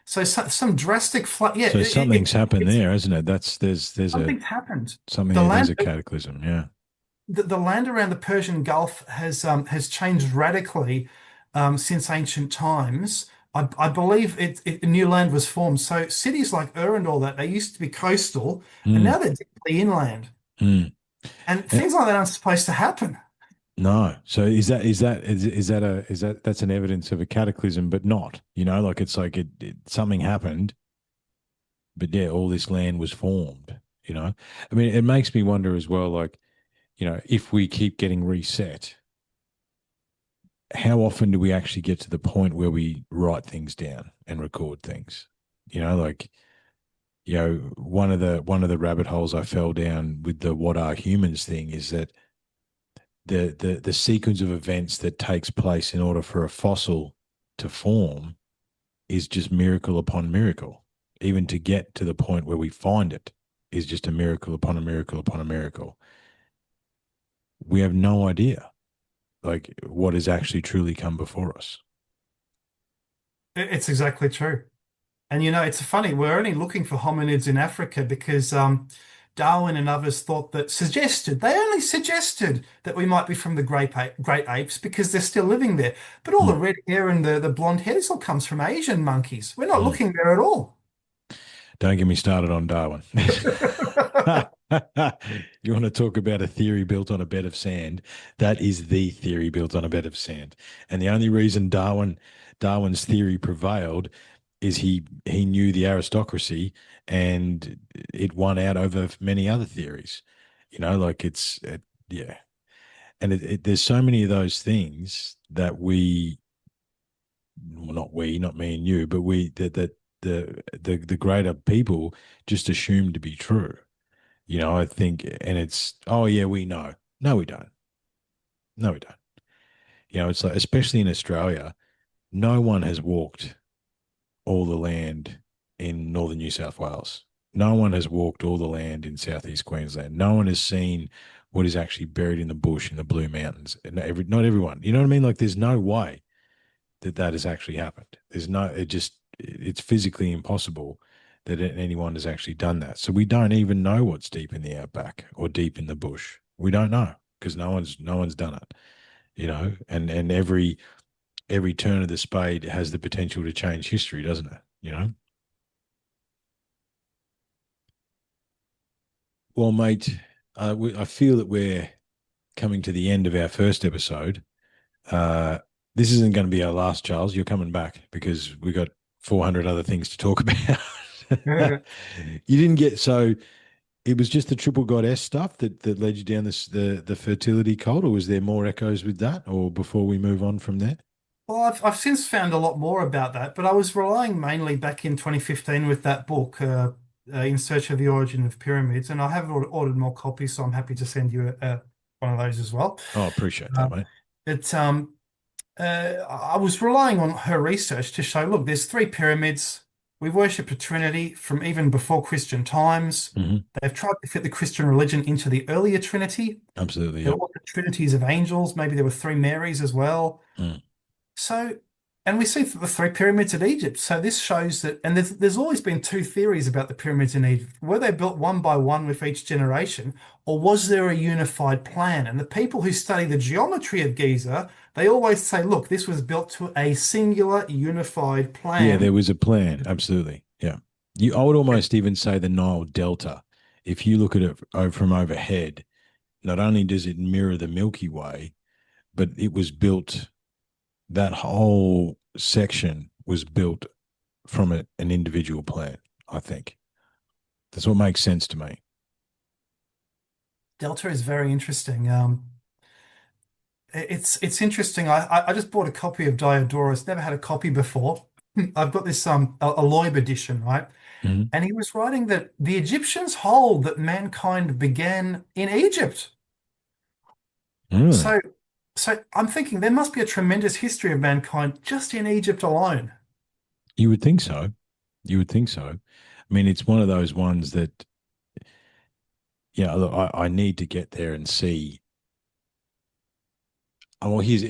So, some drastic flood. Yeah, So something's happened it's there, isn't it? There's a something's happened. The something, there's land, a cataclysm. Yeah. the land around the Persian Gulf has changed radically since ancient times. I believe new land was formed. So cities like Ur and all that, they used to be coastal, and Mm, now they're deeply inland. mm. And Eh, things like that aren't supposed to happen. No. So is that that's an evidence of a cataclysm, but not, like it's like something happened, but yeah, all this land was formed. I mean, it makes me wonder as well, like, if we keep getting reset, how often do we actually get to the point where we write things down and record things? Like, one of the rabbit holes I fell down with the what are humans thing is that the sequence of events that takes place in order for a fossil to form is just miracle upon miracle. Even to get to the point where we find it is just a miracle upon a miracle upon a miracle. We have no idea like what has actually truly come before us. It's exactly true. And it's funny, we're only looking for hominids in Africa because Darwin and others they only suggested that we might be from the great apes because they're still living there. But all the Mm, red hair and the blonde hair, this all comes from Asian monkeys. We're not mm. looking there at all. Don't get me started on Darwin. You want to talk about a theory built on a bed of sand? That is the theory built on a bed of sand. And the only reason Darwin's theory prevailed is he knew the aristocracy and it won out over many other theories. Like yeah. And there's so many of those things that well, not me and you, but that the greater people just assume to be true. I think, and it's, oh yeah, we know. No, we don't. No, we don't. It's like, especially in Australia, no one has walked all the land in northern New South Wales. No one has walked all the land in southeast Queensland. No one has seen what is actually buried in the bush in the Blue Mountains. And not everyone. You know what I mean? Like, there's no way that has actually happened. There's no, it just it's physically impossible that anyone has actually done that. So we don't even know what's deep in the outback or deep in the bush. We don't know because no one's done it, and every turn of the spade has the potential to change history, doesn't it? Well, mate, I feel that we're coming to the end of our first episode. Uh, this isn't going to be our last, Charles. You're coming back because we got 400 other things to talk about. You didn't get so. It was just the triple goddess stuff that led you down the fertility cult, or was there more echoes with that? Or before we move on from there? Well, I've since found a lot more about that, but I was relying mainly back in 2015 with that book, In Search of the Origin of Pyramids, and I have ordered more copies, so I'm happy to send you one of those as well. Oh, appreciate that, Uh, mate. It's I was relying on her research to show, look, there's three pyramids. We worship a trinity from even before Christian times. Hmm. They've tried to fit the Christian religion into the earlier trinity. Absolutely, There yep. were trinities of angels. Maybe there were three Marys as well. Mm. So, and we see the three pyramids at Egypt. So this shows that, and there's always been two theories about the pyramids in Egypt. Were they built one by one with each generation, or was there a unified plan? And the people who study the geometry of Giza, they always say, look, this was built to a singular unified Yeah, plan. there was a plan. Absolutely, yeah. I would almost even say the Nile Delta. If you look at it from overhead, not only does it mirror the Milky Way, but it was built. That whole section was built from an individual plan. I think that's what makes sense to me. Delta is very interesting. It's interesting. I just bought a copy of Diodorus. Never had a copy before. I've got this a Loeb edition, right? Mhm. And he was writing that the Egyptians hold that mankind began in Egypt. Really, So, so I'm thinking there must be a tremendous history of mankind just in Egypt alone. you would think so. You would think so. I mean, it's one of those ones that, yeah, look, I need to get there and see. Oh, well, here's,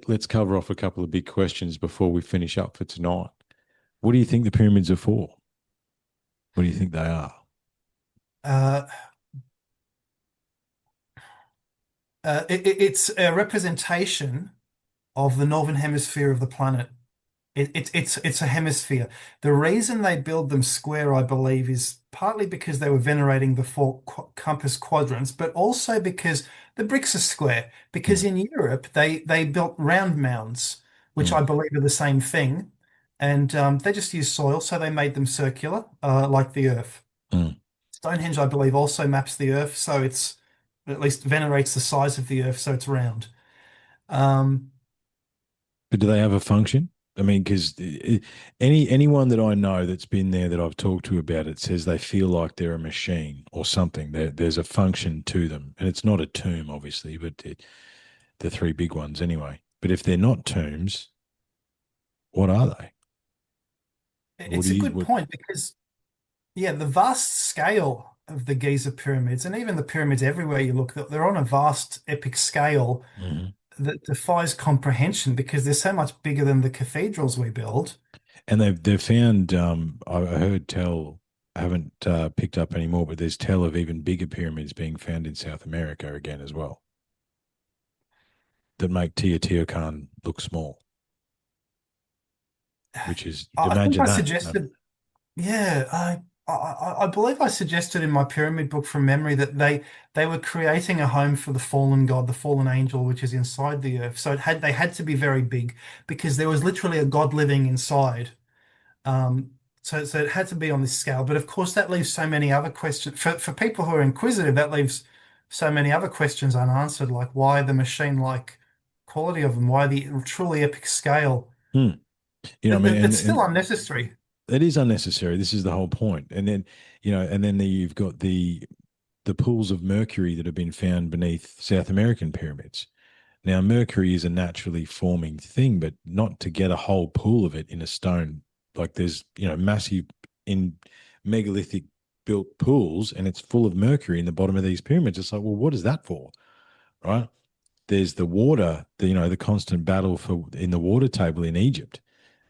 let's cover off a couple of big questions before we finish up for tonight. What do you think the pyramids are for? What do you think they are? Uh, it's a representation of the northern hemisphere of the planet. It's a hemisphere. The reason they build them square, I believe, is partly because they were venerating the four compass quadrants, but also because the bricks are square. Because Mm, in Europe, they built round mounds, which I mm, believe are the same thing, and they just use soil, so they made them circular, like the Earth. mm. Stonehenge, I believe, also maps the Earth, so it's at least venerates the size of the Earth, so it's round. Um, But do they have a function? I mean, because anyone that I know that's been there that I've talked to about it says they feel like they're a machine or something. There's a function to them, and it's not a tomb, obviously, but the three big ones anyway. But if they're not tombs, what are they? What do it's a you good what? point because yeah, the vast scale of the Giza pyramids, and even the pyramids everywhere you look, they're on a vast epic scale Mhm. that defies comprehension because they're so much bigger than the cathedrals we build. And they've found. I heard tell. I haven't picked up any more, but there's tell of even bigger pyramids being found in South America again as well that make Teotihuacan look small. Which is I think imagine I that. suggested, yeah, I believe I suggested in my pyramid book from memory that they were creating a home for the fallen god, the fallen angel, which is inside the earth. So they had to be very big because there was literally a god living inside. Um, so it had to be on this scale. But of course, that leaves so many other questions for people who are inquisitive. That leaves so many other questions unanswered, like why the machine-like quality of them, why the truly epic scale. Hmm. I mean, It's and still unnecessary. it is unnecessary. This is the whole point. And then, you've got the pools of mercury that have been found beneath South American pyramids. Now, mercury is a naturally forming thing, but not to get a whole pool of it in a stone. Like there's, massive in megalithic built pools, and it's full of mercury in the bottom of these pyramids. It's like, well, what is that for? Right? There's the water, the constant battle for in the water table in Egypt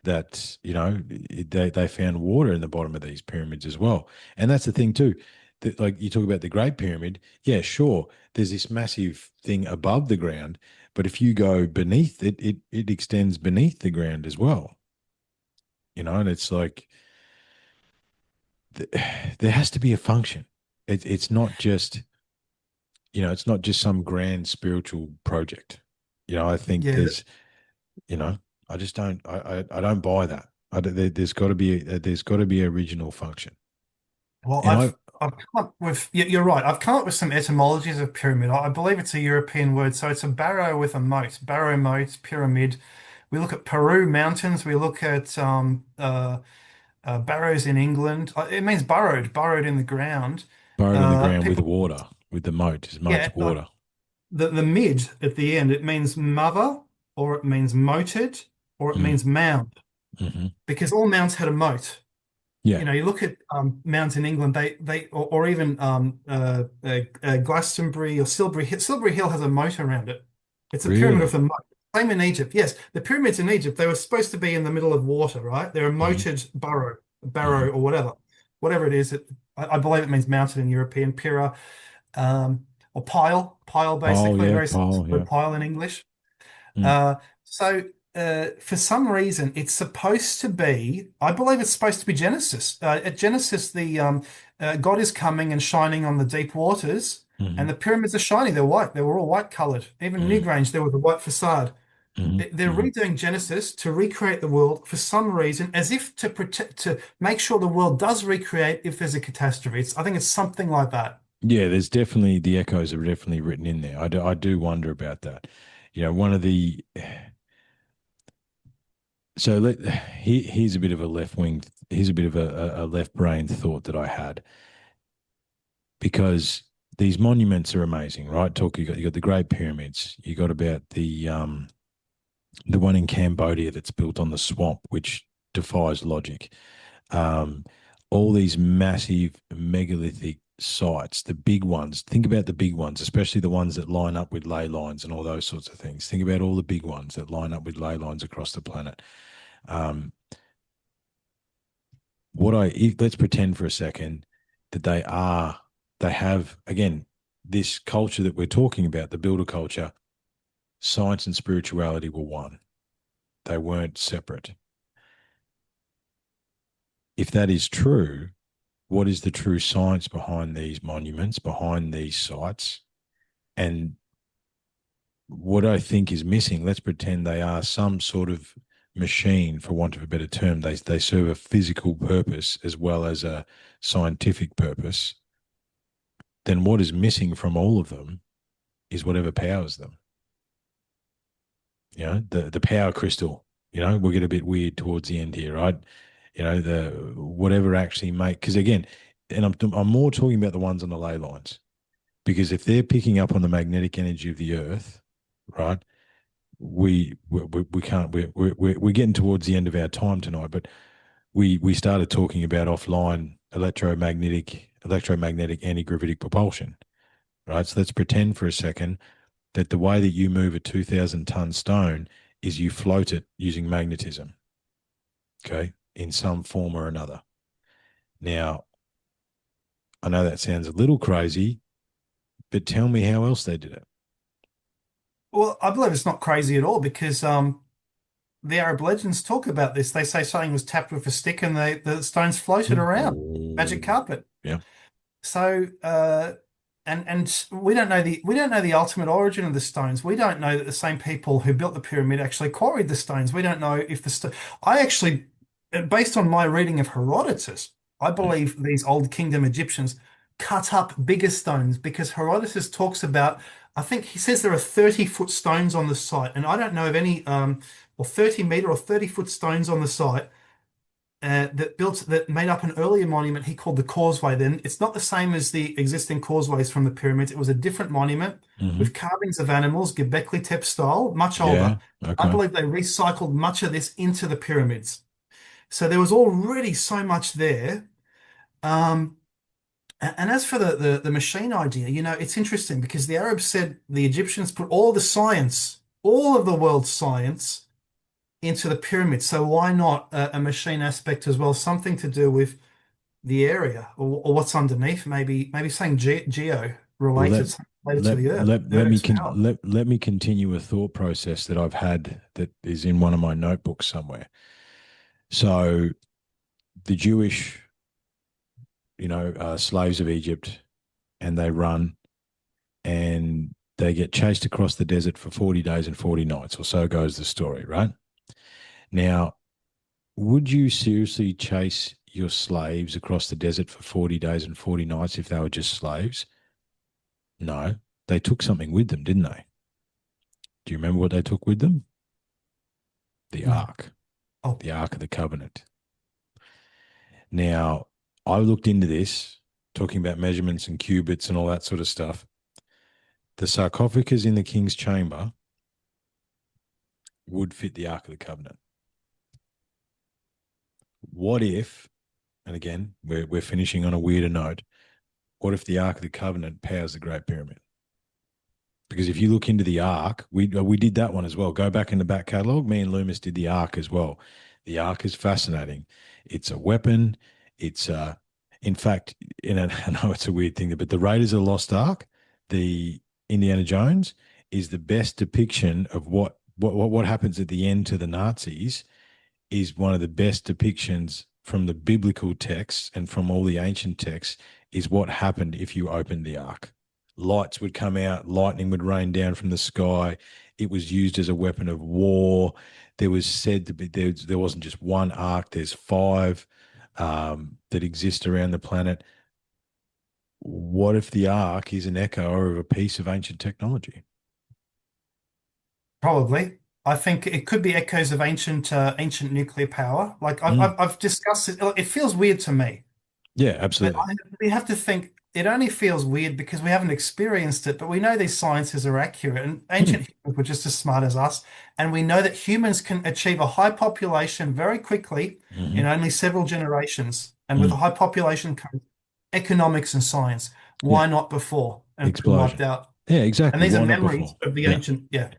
that, they found water in the bottom of these pyramids as well. And that's the thing too. That, like you talk about the Great Pyramid, yeah, sure. There's this massive thing above the ground, but if you go beneath it, it extends beneath the ground as well. And it's like th- there has to be a function. It's not just, it's not just some grand spiritual project. I think Yeah. you know, I just don't, I don't buy that. There's got to be, there's got to be original function. Well, And I've come up with you're right. I've come up with some etymologies of pyramid. I believe it's a European word, so it's a barrow with a moat. Barrow moat, pyramid. We look at Peru mountains. We look at barrows in England. It means burrowed in the ground. burrowed in the ground with People, water, with the moat, his moat's yeah, water. the mid at the end. It means mother, or it means moated, or it Mm, means mound, hmm. because all mounds had a moat. Yeah, You look at mounds in England, or even Glastonbury or Silbury. Silbury Hill has a moat around it. It's a pyramid with really. a moat. Same in Egypt. Yes, the pyramids in Egypt, they were supposed to be in the middle of water, right? They're a Hmm. moated Hmm. barrow or whatever it is. I believe it means mountain in European, pira, or pile Pile, basically, yeah, very similar to pile, the yeah. word pile in English. Mm, So for some reason, it's supposed to be, I believe it's supposed to be Genesis. At Genesis, the God is coming and shining on the deep waters, and hmm. the pyramids are shiny. They're white. They were all white colored. Even Mm, Newgrange, there was a white facade. hmm. They're Hmm. redoing Genesis to recreate the world for some reason, as if to protect, to make sure the world does recreate if there's a catastrophe. I think it's something like that. Yeah, there's definitely the echoes are definitely written in there. I do wonder about that. One of the so here's a bit of a left wing. Here's a bit of a left brain thought that I had, because these monuments are amazing, right? You got the Great Pyramids. You got about the one in Cambodia that's built on the swamp, which defies logic. Um, all these massive megalithic sites, the big ones. Think about the big ones, especially the ones that line up with ley lines and all those sorts of things. Think about all the big ones that line up with ley lines across the planet. Um, let's pretend for a second that they have, again, this culture that we're talking about, the builder culture. Science and spirituality were one. They weren't separate. If that is true, what is the true science behind these monuments, behind these sites? And what I think is missing, let's pretend they are some sort of machine, for want of a better term. They serve a physical purpose as well as a scientific purpose. Then what is missing from all of them is whatever powers them. The power crystal. We'll get a bit weird towards the end here, right? The whatever actually make, because again, and I'm more talking about the ones on the ley lines, because if they're picking up on the magnetic energy of the earth, right? We can't, we're getting towards the end of our time tonight, but we started talking about offline electromagnetic anti-gravitic propulsion, right? So let's pretend for a second that the way that you move a 2,000-ton stone is you float it using magnetism, okay, in some form or another. Now, I know that sounds a little crazy, but tell me how else they did it. Well, I believe it's not crazy at all because the Arab legends talk about this. They say something was tapped with a stick and the stones floated around. Magic Oh, carpet. yeah. So and we don't know the ultimate origin of the stones. We don't know that the same people who built the pyramid actually quarried the stones. We don't know if I actually, based on my reading of Herodotus, I Mm. believe these Old Kingdom Egyptians cut up bigger stones because Herodotus talks about, I think he says there are 30-foot stones on the site, and I don't know of any or 30-meter or 30-foot stones on the site that made up an earlier monument he called the Causeway. Then it's not the same as the existing causeways from the pyramids. It was a different monument Hmm. with carvings of animals, Göbekli Tepe style, much older. Yeah. I Okay. believe they recycled much of this into the pyramids. So there was already so much there. Um, and as for the machine idea, it's interesting because the Arabs said the Egyptians put all the science, all of the world's science, into the pyramid. So why not a machine aspect as well? Something to do with the area or what's underneath. Maybe saying geo Well, related, something related to let the Earth. let let me Earth's con- power. let me continue a thought process that I've had that is in one of my notebooks somewhere. So the Jewish, slaves of Egypt, and they run and they get chased across the desert for 40 days and 40 nights, or so goes the story, right? Now, would you seriously chase your slaves across the desert for 40 days and 40 nights if they were just slaves? No, they took something with them, didn't they? Do you remember what they took with them? The No. ark, Oh, the ark of the covenant. Now, I looked into this, talking about measurements and cubits and all that sort of stuff. The sarcophagus in the king's chamber would fit the ark of the covenant. What if, and again, we're finishing on a weirder note, what if the ark of the covenant powers the Great Pyramid? Because if you look into the Ark, we did that one as well. Go back in the back catalogue. Me and Loomis did the Ark as well. The Ark is fascinating. It's a weapon. It's in fact, I know it's a weird thing, but the Raiders of the Lost Ark, the Indiana Jones, is the best depiction of what happens at the end to the Nazis. Is one of the best depictions from the biblical texts and from all the ancient texts. Is what happened if you opened the Ark. Lights would come out, lightning would rain down from the sky. It was used as a weapon of war. There was said to be there wasn't just one ark. There's five that exist around the planet. What if the ark is an echo of a piece of ancient technology? probably. I think it could be echoes of ancient nuclear power. Like Mm. I've discussed it. It feels weird to me. Yeah, But absolutely. we have to think it only feels weird because we haven't experienced it, but we know these sciences are accurate and Mm. ancient humans were just as smart as us. And we know that humans can achieve a high population very quickly Hmm. in only several generations. And with a Mm. high population comes economics and science. Yeah, Why not before? And been wiped explosion. out. Yeah, And exactly. these are Why not memories before? of the Yeah. ancient, yeah,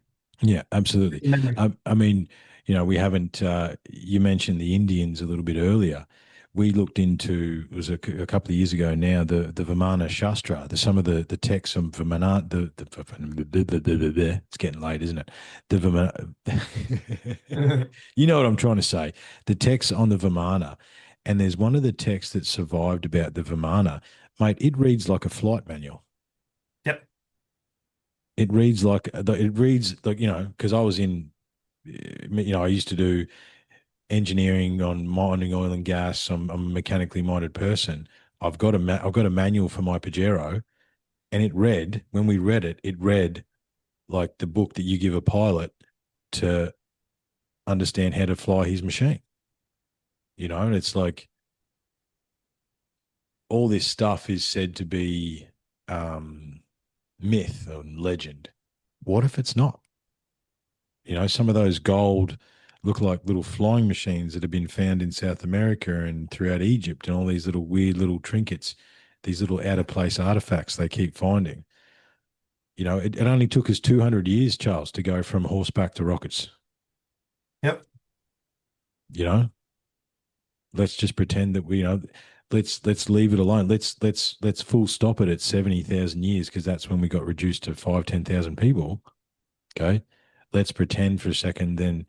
Yeah, absolutely. memory. I mean, we haven't, you mentioned the Indians a little bit earlier. We looked into, it was a couple of years ago now, the Vimana Shastra, some of the texts on Vimana, it's getting late, isn't it? The Vimana, you know what I'm trying to say. The texts on the Vimana, and there's one of the texts that survived about the Vimana. Mate, it reads like a flight manual. Yep. It reads like, because I was in, I used to do engineering on mining oil and gas. I'm a mechanically minded person. I've got a manual for my Pajero, and when we read it, it read like the book that you give a pilot to understand how to fly his machine. And it's like all this stuff is said to be um, myth and legend. What if it's not? Some of those gold look like little flying machines that have been found in South America and throughout Egypt, and all these little weird little trinkets, these little out of place artifacts they keep finding. It only took us 200 years, Charles, to go from horseback to rockets. Yep. You know, let's just pretend that let's leave it alone. Let's full stop it at 70,000 years, because that's when we got reduced to 5-10,000 people. Okay, let's pretend for a second then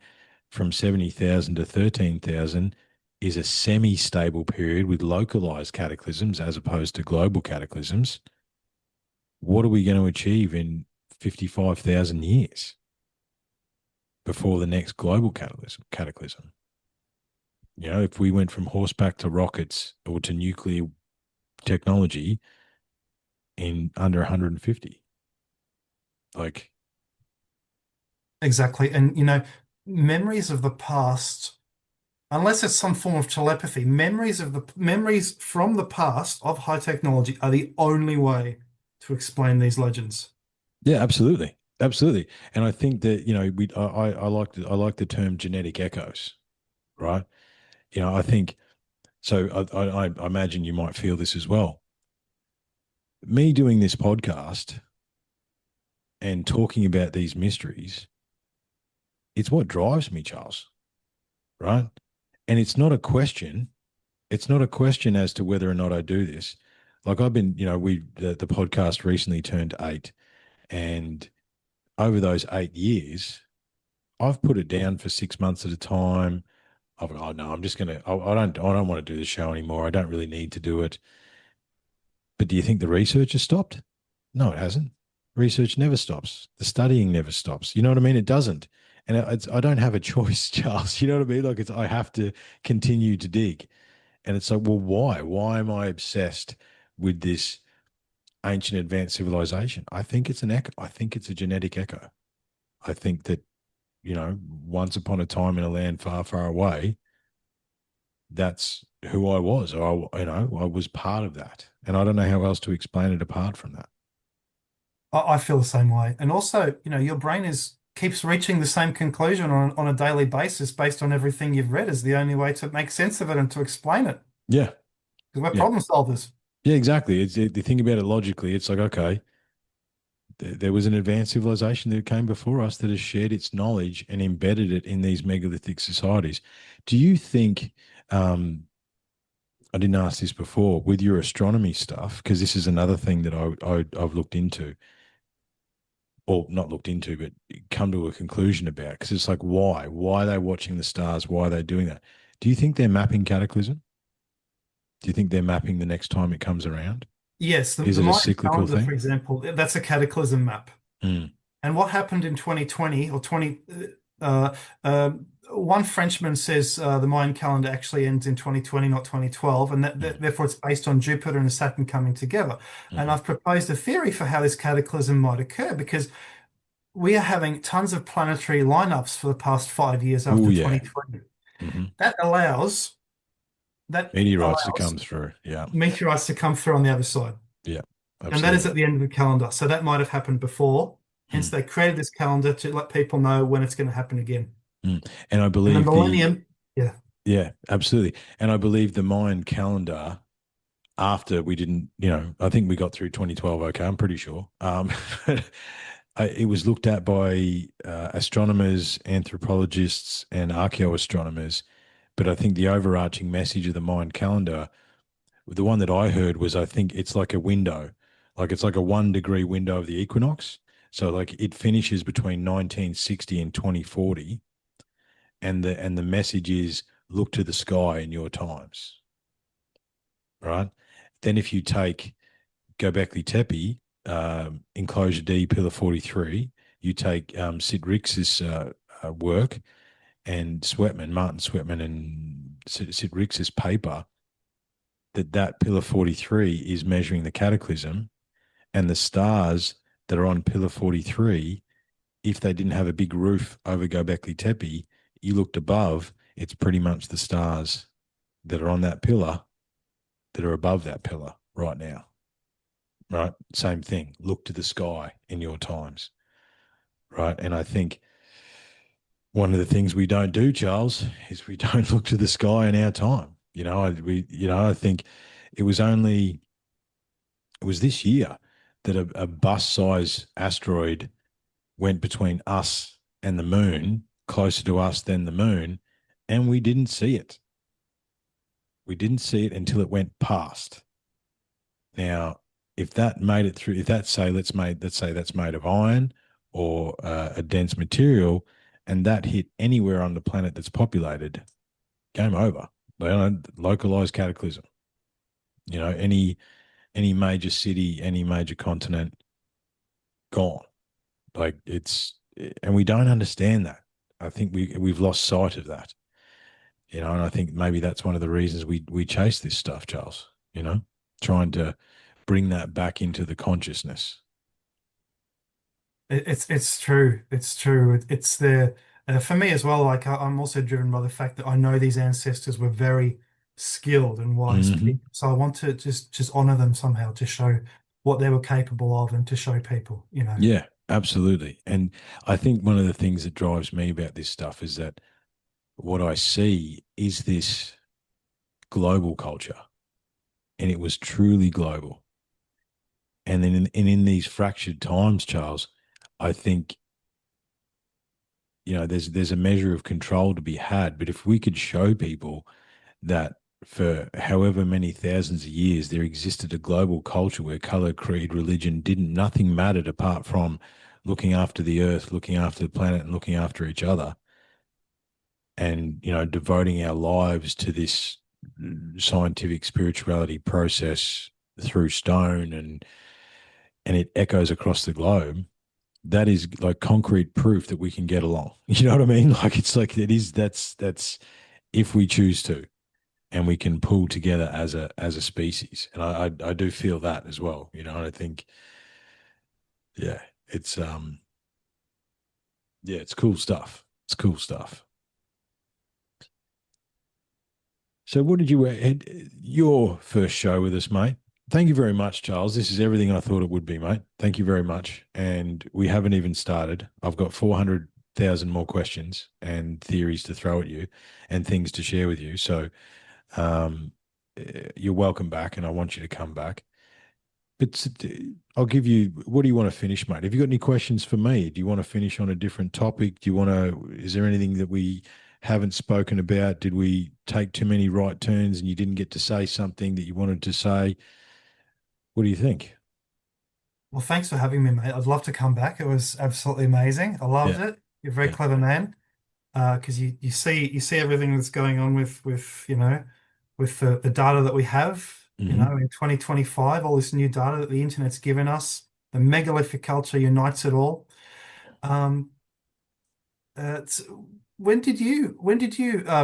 from 70,000 to 13,000 is a semi-stable period with localized cataclysms as opposed to global cataclysms. What are we going to achieve in 55,000 years before the next global cataclysm? If we went from horseback to rockets or to nuclear technology in under 150, like, Exactly. And memories of the past, unless it's some form of telepathy, memories from the past of high technology are the only way to explain these legends. yeah, absolutely. Absolutely. And I think that, I like the term genetic echoes, right? I think so. I imagine you might feel this as well. Me doing this podcast and talking about these mysteries, it's what drives me, Charles. right? And it's not a question. It's not a question as to whether or not I do this. Like I've been, the podcast recently turned 8, and over those 8 years, I've put it down for 6 months at a time. Oh no, I'm just gonna. I don't want to do the show anymore. I don't really need to do it. But do you think the research has stopped? No, it hasn't. Research never stops. The studying never stops. You know what I mean? It doesn't. And I don't have a choice, Charles. You know what I mean? Like I have to continue to dig. And it's like, well, why? Why am I obsessed with this ancient advanced civilization? I think it's an echo. I think it's a genetic echo. I think that, once upon a time in a land far, far away, that's who I was. Or I was part of that. And I don't know how else to explain it apart from that. I feel the same way. And also, your brain is keeps reaching the same conclusion on a daily basis based on everything you've read is the only way to make sense of it and to explain it. Yeah. Because we're Yeah. problem solvers. Yeah, exactly. The thing about it logically, it's like, okay, there was an advanced civilization that came before us that has shared its knowledge and embedded it in these megalithic societies. Do you think, I didn't ask this before, with your astronomy stuff, because this is another thing that I've looked into, or not looked into, but come to a conclusion about, because it's like, why? Why are they watching the stars? Why are they doing that? Do you think they're mapping cataclysm? Do you think they're mapping the next time it comes around? Yes, the, Is the it a Mayan cyclical calendar, for thing? example, that's a cataclysm map. Mm, And what happened in 2020 or 20, one Frenchman says the Mayan calendar actually ends in 2020, not 2012, and mm, therefore it's based on Jupiter and Saturn coming together. And mm. I've proposed a theory for how this cataclysm might occur because we are having tons of planetary lineups for the past 5 years Oh, after yeah. 2020. Hmm. That allows that Meteorites to allows come through. Yeah. meteorites to come through on the other side. Yeah. And that is Absolutely. at the end of the calendar. So that might have happened before. Hence, Mm, they created this calendar to let people know when it's going to happen again. mm. And I And the believe millennium, yeah, yeah, absolutely. And I believe the Mayan calendar, after we didn't, I think we got through 2012 okay, I'm pretty sure. It was looked at by astronomers, anthropologists, and archaeoastronomers. But I think the overarching message of the Mayan calendar, the one that I heard was, I think it's like a window, like it's like a 1 degree window of the equinox. So like it finishes between 1960 and 2040, and the message is look to the sky in your times, right? Then if you take Göbekli Tepe, enclosure D, pillar 43, you take Sid Rix's work and Martin Sweatman and Sid Rix's paper, that pillar 43 is measuring the cataclysm, and the stars that are on pillar 43, if they didn't have a big roof over Göbekli Tepe, you looked above, it's pretty much the stars that are on that pillar that are above that pillar right now. Right? Same thing. Look to the sky in your times. Right. And I think one of the things we don't do, Charles, is we don't look to the sky in our time. I think it was only, it was this year that a bus size asteroid went between us and the moon, closer to us than the moon, and we didn't see it. We didn't see it until it went past. Now, if that made it through, if that say let's say that's made of iron or a dense material, and that hit anywhere on the planet that's populated, game over. Localized cataclysm. Any major city, any major continent, gone. Like and we don't understand that. I think we've lost sight of that. And I think maybe that's one of the reasons we chase this stuff, Charles. Trying to bring that back into the consciousness. it's true. It's true. It's there for me as well. Like I'm also driven by the fact that I know these ancestors were very skilled and wise Hmm. people. So I want to just honor them somehow to show what they were capable of and to show people. Yeah, absolutely. And I think one of the things that drives me about this stuff is that what I see is this global culture, and it was truly global. And then in these fractured times, Charles, I think there's a measure of control to be had. But if we could show people that for however many thousands of years there existed a global culture where color, creed, religion didn't nothing mattered apart from looking after the earth, looking after the planet, and looking after each other, and devoting our lives to this scientific spirituality process through stone, and it echoes across the globe. That is like concrete proof that we can get along. You know what I mean? Like it's like it is. That's if we choose to, and we can pull together as a species. And I do feel that as well. And I think, yeah, it's yeah, it's cool stuff. It's cool stuff. So, what did you your first show with us, mate? Thank you very much, Charles. This is everything I thought it would be, mate. Thank you very much. And we haven't even started. I've got 400,000 more questions and theories to throw at you and things to share with you. So, um, you're welcome back, and I want you to come back. But I'll give you, what do you want to finish, mate? Have you got any questions for me? Do you want to finish on a different topic? Do you want to, is there anything that we haven't spoken about? Did we take too many right turns and you didn't get to say something that you wanted to say? What do you think? Well, thanks for having me, mate. I'd love to come back. It was absolutely amazing. I loved Yeah. it. You're a very Yeah. clever man. Because you see everything that's going on with the data that we have, Hmm. in 2025, all this new data that the internet's given us, the megalithic culture unites it all. Um, it's, when did you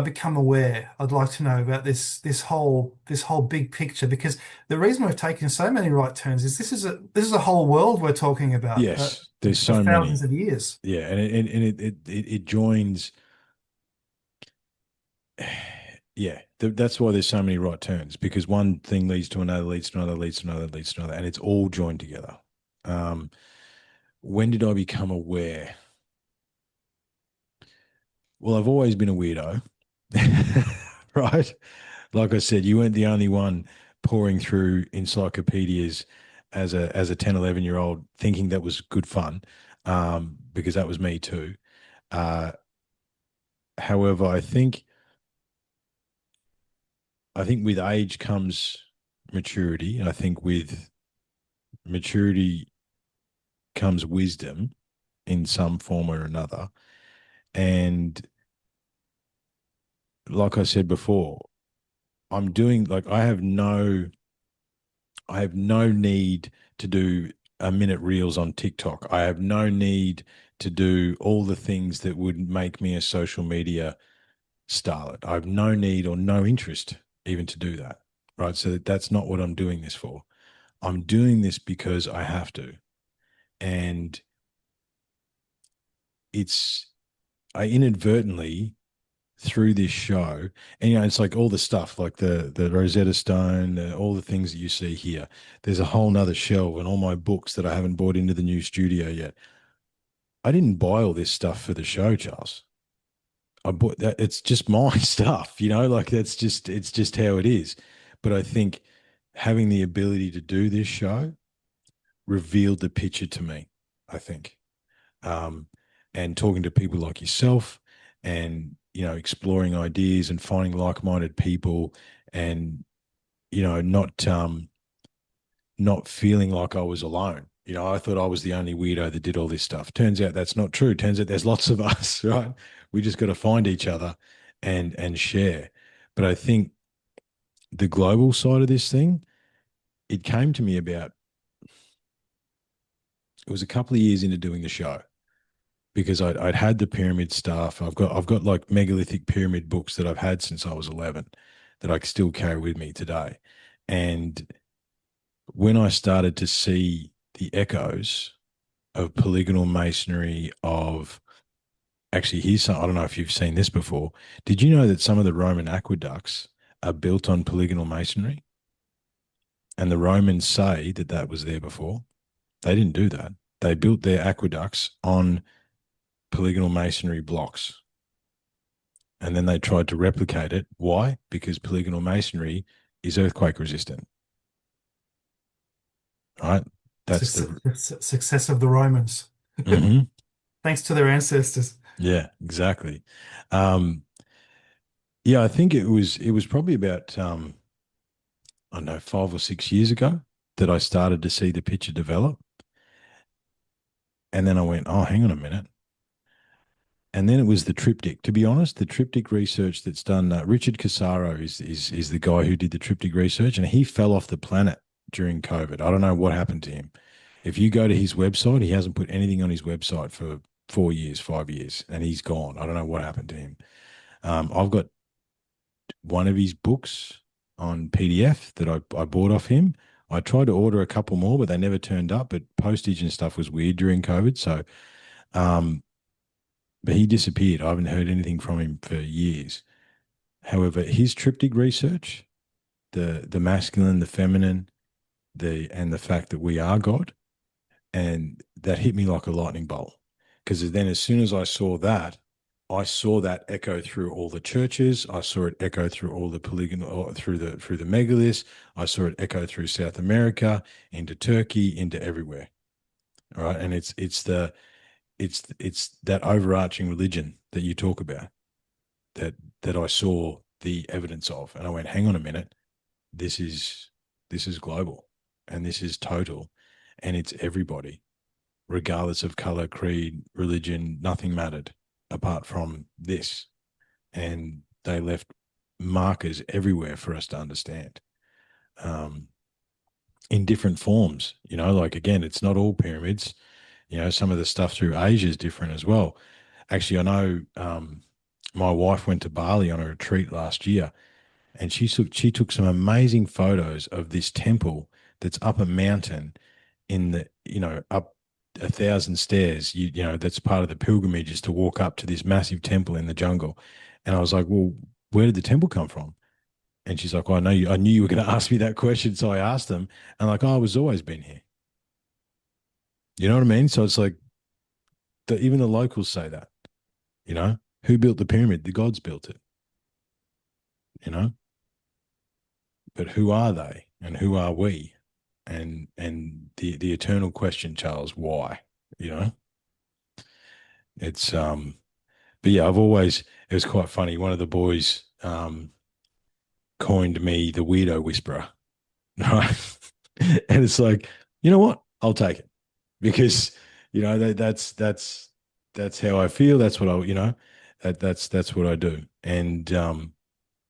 become aware? I'd like to know about this whole big picture, because the reason we've taken so many right turns is this is a whole world we're talking about, Yes. There's of so thousands many. of years. Yeah. And it joins. Yeah, that's why there's so many right turns, because one thing leads to another, leads to another, leads to another, leads to another, and it's all joined together. Um, when did I become aware? Well, I've always been a weirdo, right? Like I said, you weren't the only one pouring through encyclopedias as a 10, 11-year-old thinking that was good fun, because that was me too. Uh, however, I think with age comes maturity. I think with maturity comes wisdom in some form or another. And like I said before, I'm doing like I have no need to do a minute reels on TikTok. I have no need to do all the things that would make me a social media starlet. I have no need or no interest even to do that. Right. So that's not what I'm doing this for. I'm doing this because I have to. And it's, I inadvertently through this show, and it's like all the stuff, like the Rosetta Stone, all the things that you see here. There's a whole nother shelf and all my books that I haven't brought into the new studio yet. I didn't buy all this stuff for the show, Charles. I bought that. It's just my stuff, like it's just how it is. But I think having the ability to do this show revealed the picture to me, I think. um, and talking to people like yourself, and exploring ideas and finding like-minded people, and not feeling like I was alone. I thought I was the only weirdo that did all this stuff. Turns out that's not true. Turns out there's lots of us, right? We just got to find each other and share. But I think the global side of this thing, it came to me about, it was a couple of years into doing the show, because I'd had the pyramid stuff. I've got like megalithic pyramid books that I've had since I was 11 that I still carry with me today. And when I started to see the echoes of polygonal masonry, of actually, here's some, I don't know if you've seen this before. Did you know that some of the Roman aqueducts are built on polygonal masonry? And the Romans say that that was there before. They didn't do that. They built their aqueducts on polygonal masonry blocks, and then they tried to replicate it. Why? Because polygonal masonry is earthquake resistant. Right? That's the Success of the Romans. Mhm. Thanks to their ancestors. Yeah, exactly. Um, yeah, I think it was probably about I don't know, 5 or 6 years ago that I started to see the picture develop. And then I went, oh, hang on a minute. And then it was the triptych. To be honest, the triptych research that's done, Richard Casaro is the guy who did the triptych research, and he fell off the planet during COVID. I don't know what happened to him. If you go to his website, he hasn't put anything on his website for 4 years, 5 years, and he's gone. I don't know what happened to him. I've got one of his books on PDF that I bought off him. I tried to order a couple more, but they never turned up. But postage and stuff was weird during COVID. So, um, but he disappeared. I haven't heard anything from him for years. However, his triptych research, the masculine, the feminine, the fact that we are God, and that hit me like a lightning bolt. Because then, as soon as I saw that echo through all the churches. I saw it echo through all the polygonal, through the megaliths. I saw it echo through South America, into Turkey, into everywhere. All right, and it's that overarching religion that you talk about that I saw the evidence of, and I went, hang on a minute, this is global, and this is total, and it's everybody, regardless of color, creed, religion. Nothing mattered apart from this, and they left markers everywhere for us to understand, um, in different forms. Like, again, it's not all pyramids. Some of the stuff through Asia is different as well. Actually, I know, my wife went to Bali on a retreat last year, and she took some amazing photos of this temple that's up a mountain in the up 1,000 stairs. That's part of the pilgrimage, is to walk up to this massive temple in the jungle. And I was like, well, where did the temple come from? And she's like, well, I knew you were going to ask me that question, so I asked them. And like, oh, it was always been here. You know what I mean? So it's like, even the locals say that. Who built the pyramid? The gods built it. You know, but who are they, and who are we? And the eternal question, Charles, why? You know, it's But yeah, it was quite funny. One of the boys coined me the weirdo whisperer. Right. And it's like, you know what? I'll take it, because that's how I feel. That's what that's what I do. And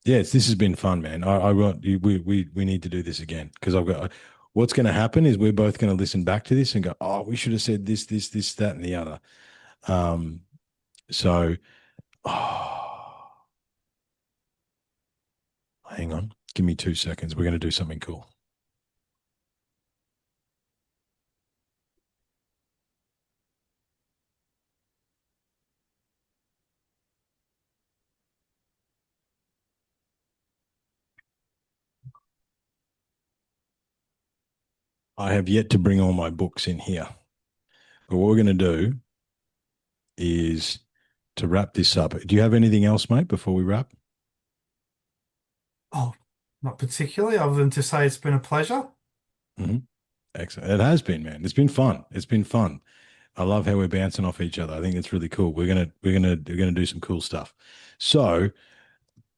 yeah, this has been fun, man. I want we need to do this again, because I've got what's going to happen is we're both going to listen back to this and go, oh, we should have said this, that, and the other. Um, so, oh, hang on, give me 2 seconds. We're going to do something cool. I have yet to bring all my books in here, but what we're going to do is to wrap this up. Do you have anything else, mate, before we wrap? Oh, not particularly, other than to say it's been a pleasure. Mm-hmm. Excellent. It has been, man. It's been fun. It's been fun. I love how we're bouncing off each other. I think it's really cool. We're gonna do some cool stuff. So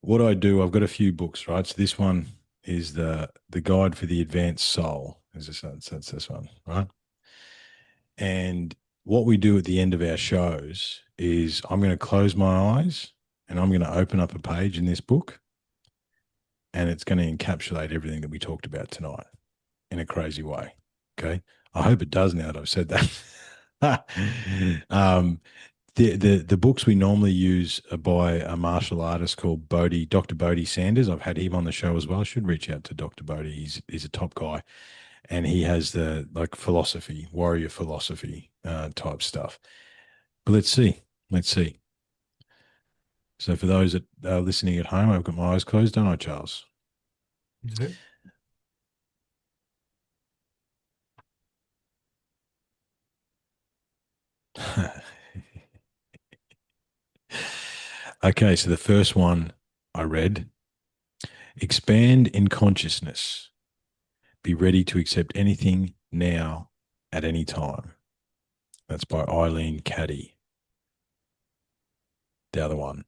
what I do, I've got a few books, right? So this one is the Guide for the Advanced Soul. Is this that's this one, right? And what we do at the end of our shows is I'm going to close my eyes and I'm going to open up a page in this book, and it's going to encapsulate everything that we talked about tonight in a crazy way. Okay. I hope it does, now that I've said that. The books we normally use are by a martial artist called Dr. Bodhi Sanders. I've had him on the show as well. I should reach out to Dr. Bodhi. He's a top guy, and he has the like philosophy, warrior philosophy type stuff. But let's see. Let's see. So for those that are listening at home, I've got my eyes closed, don't I, Charles? You do? Okay, so the first one I read: expand in consciousness. Be ready to accept anything now at any time. That's by Eileen Caddy. The other one.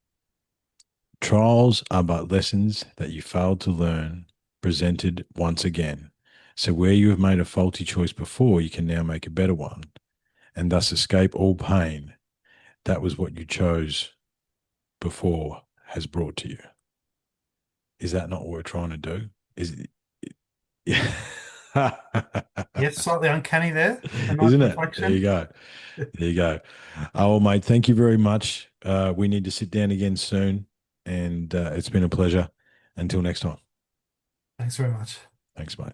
Trials are but lessons that you failed to learn, presented once again. So where you have made a faulty choice before, you can now make a better one, and thus escape all pain. That was what you chose before has brought to you. Is that not what we're trying to do? Is it? Yeah. Yes, slightly uncanny there. A nice Isn't it? There you reflection. go. There you go. Oh, mate, thank you very much. We need to sit down again soon, and it's been a pleasure. Until next time. Thanks very much. Thanks, mate.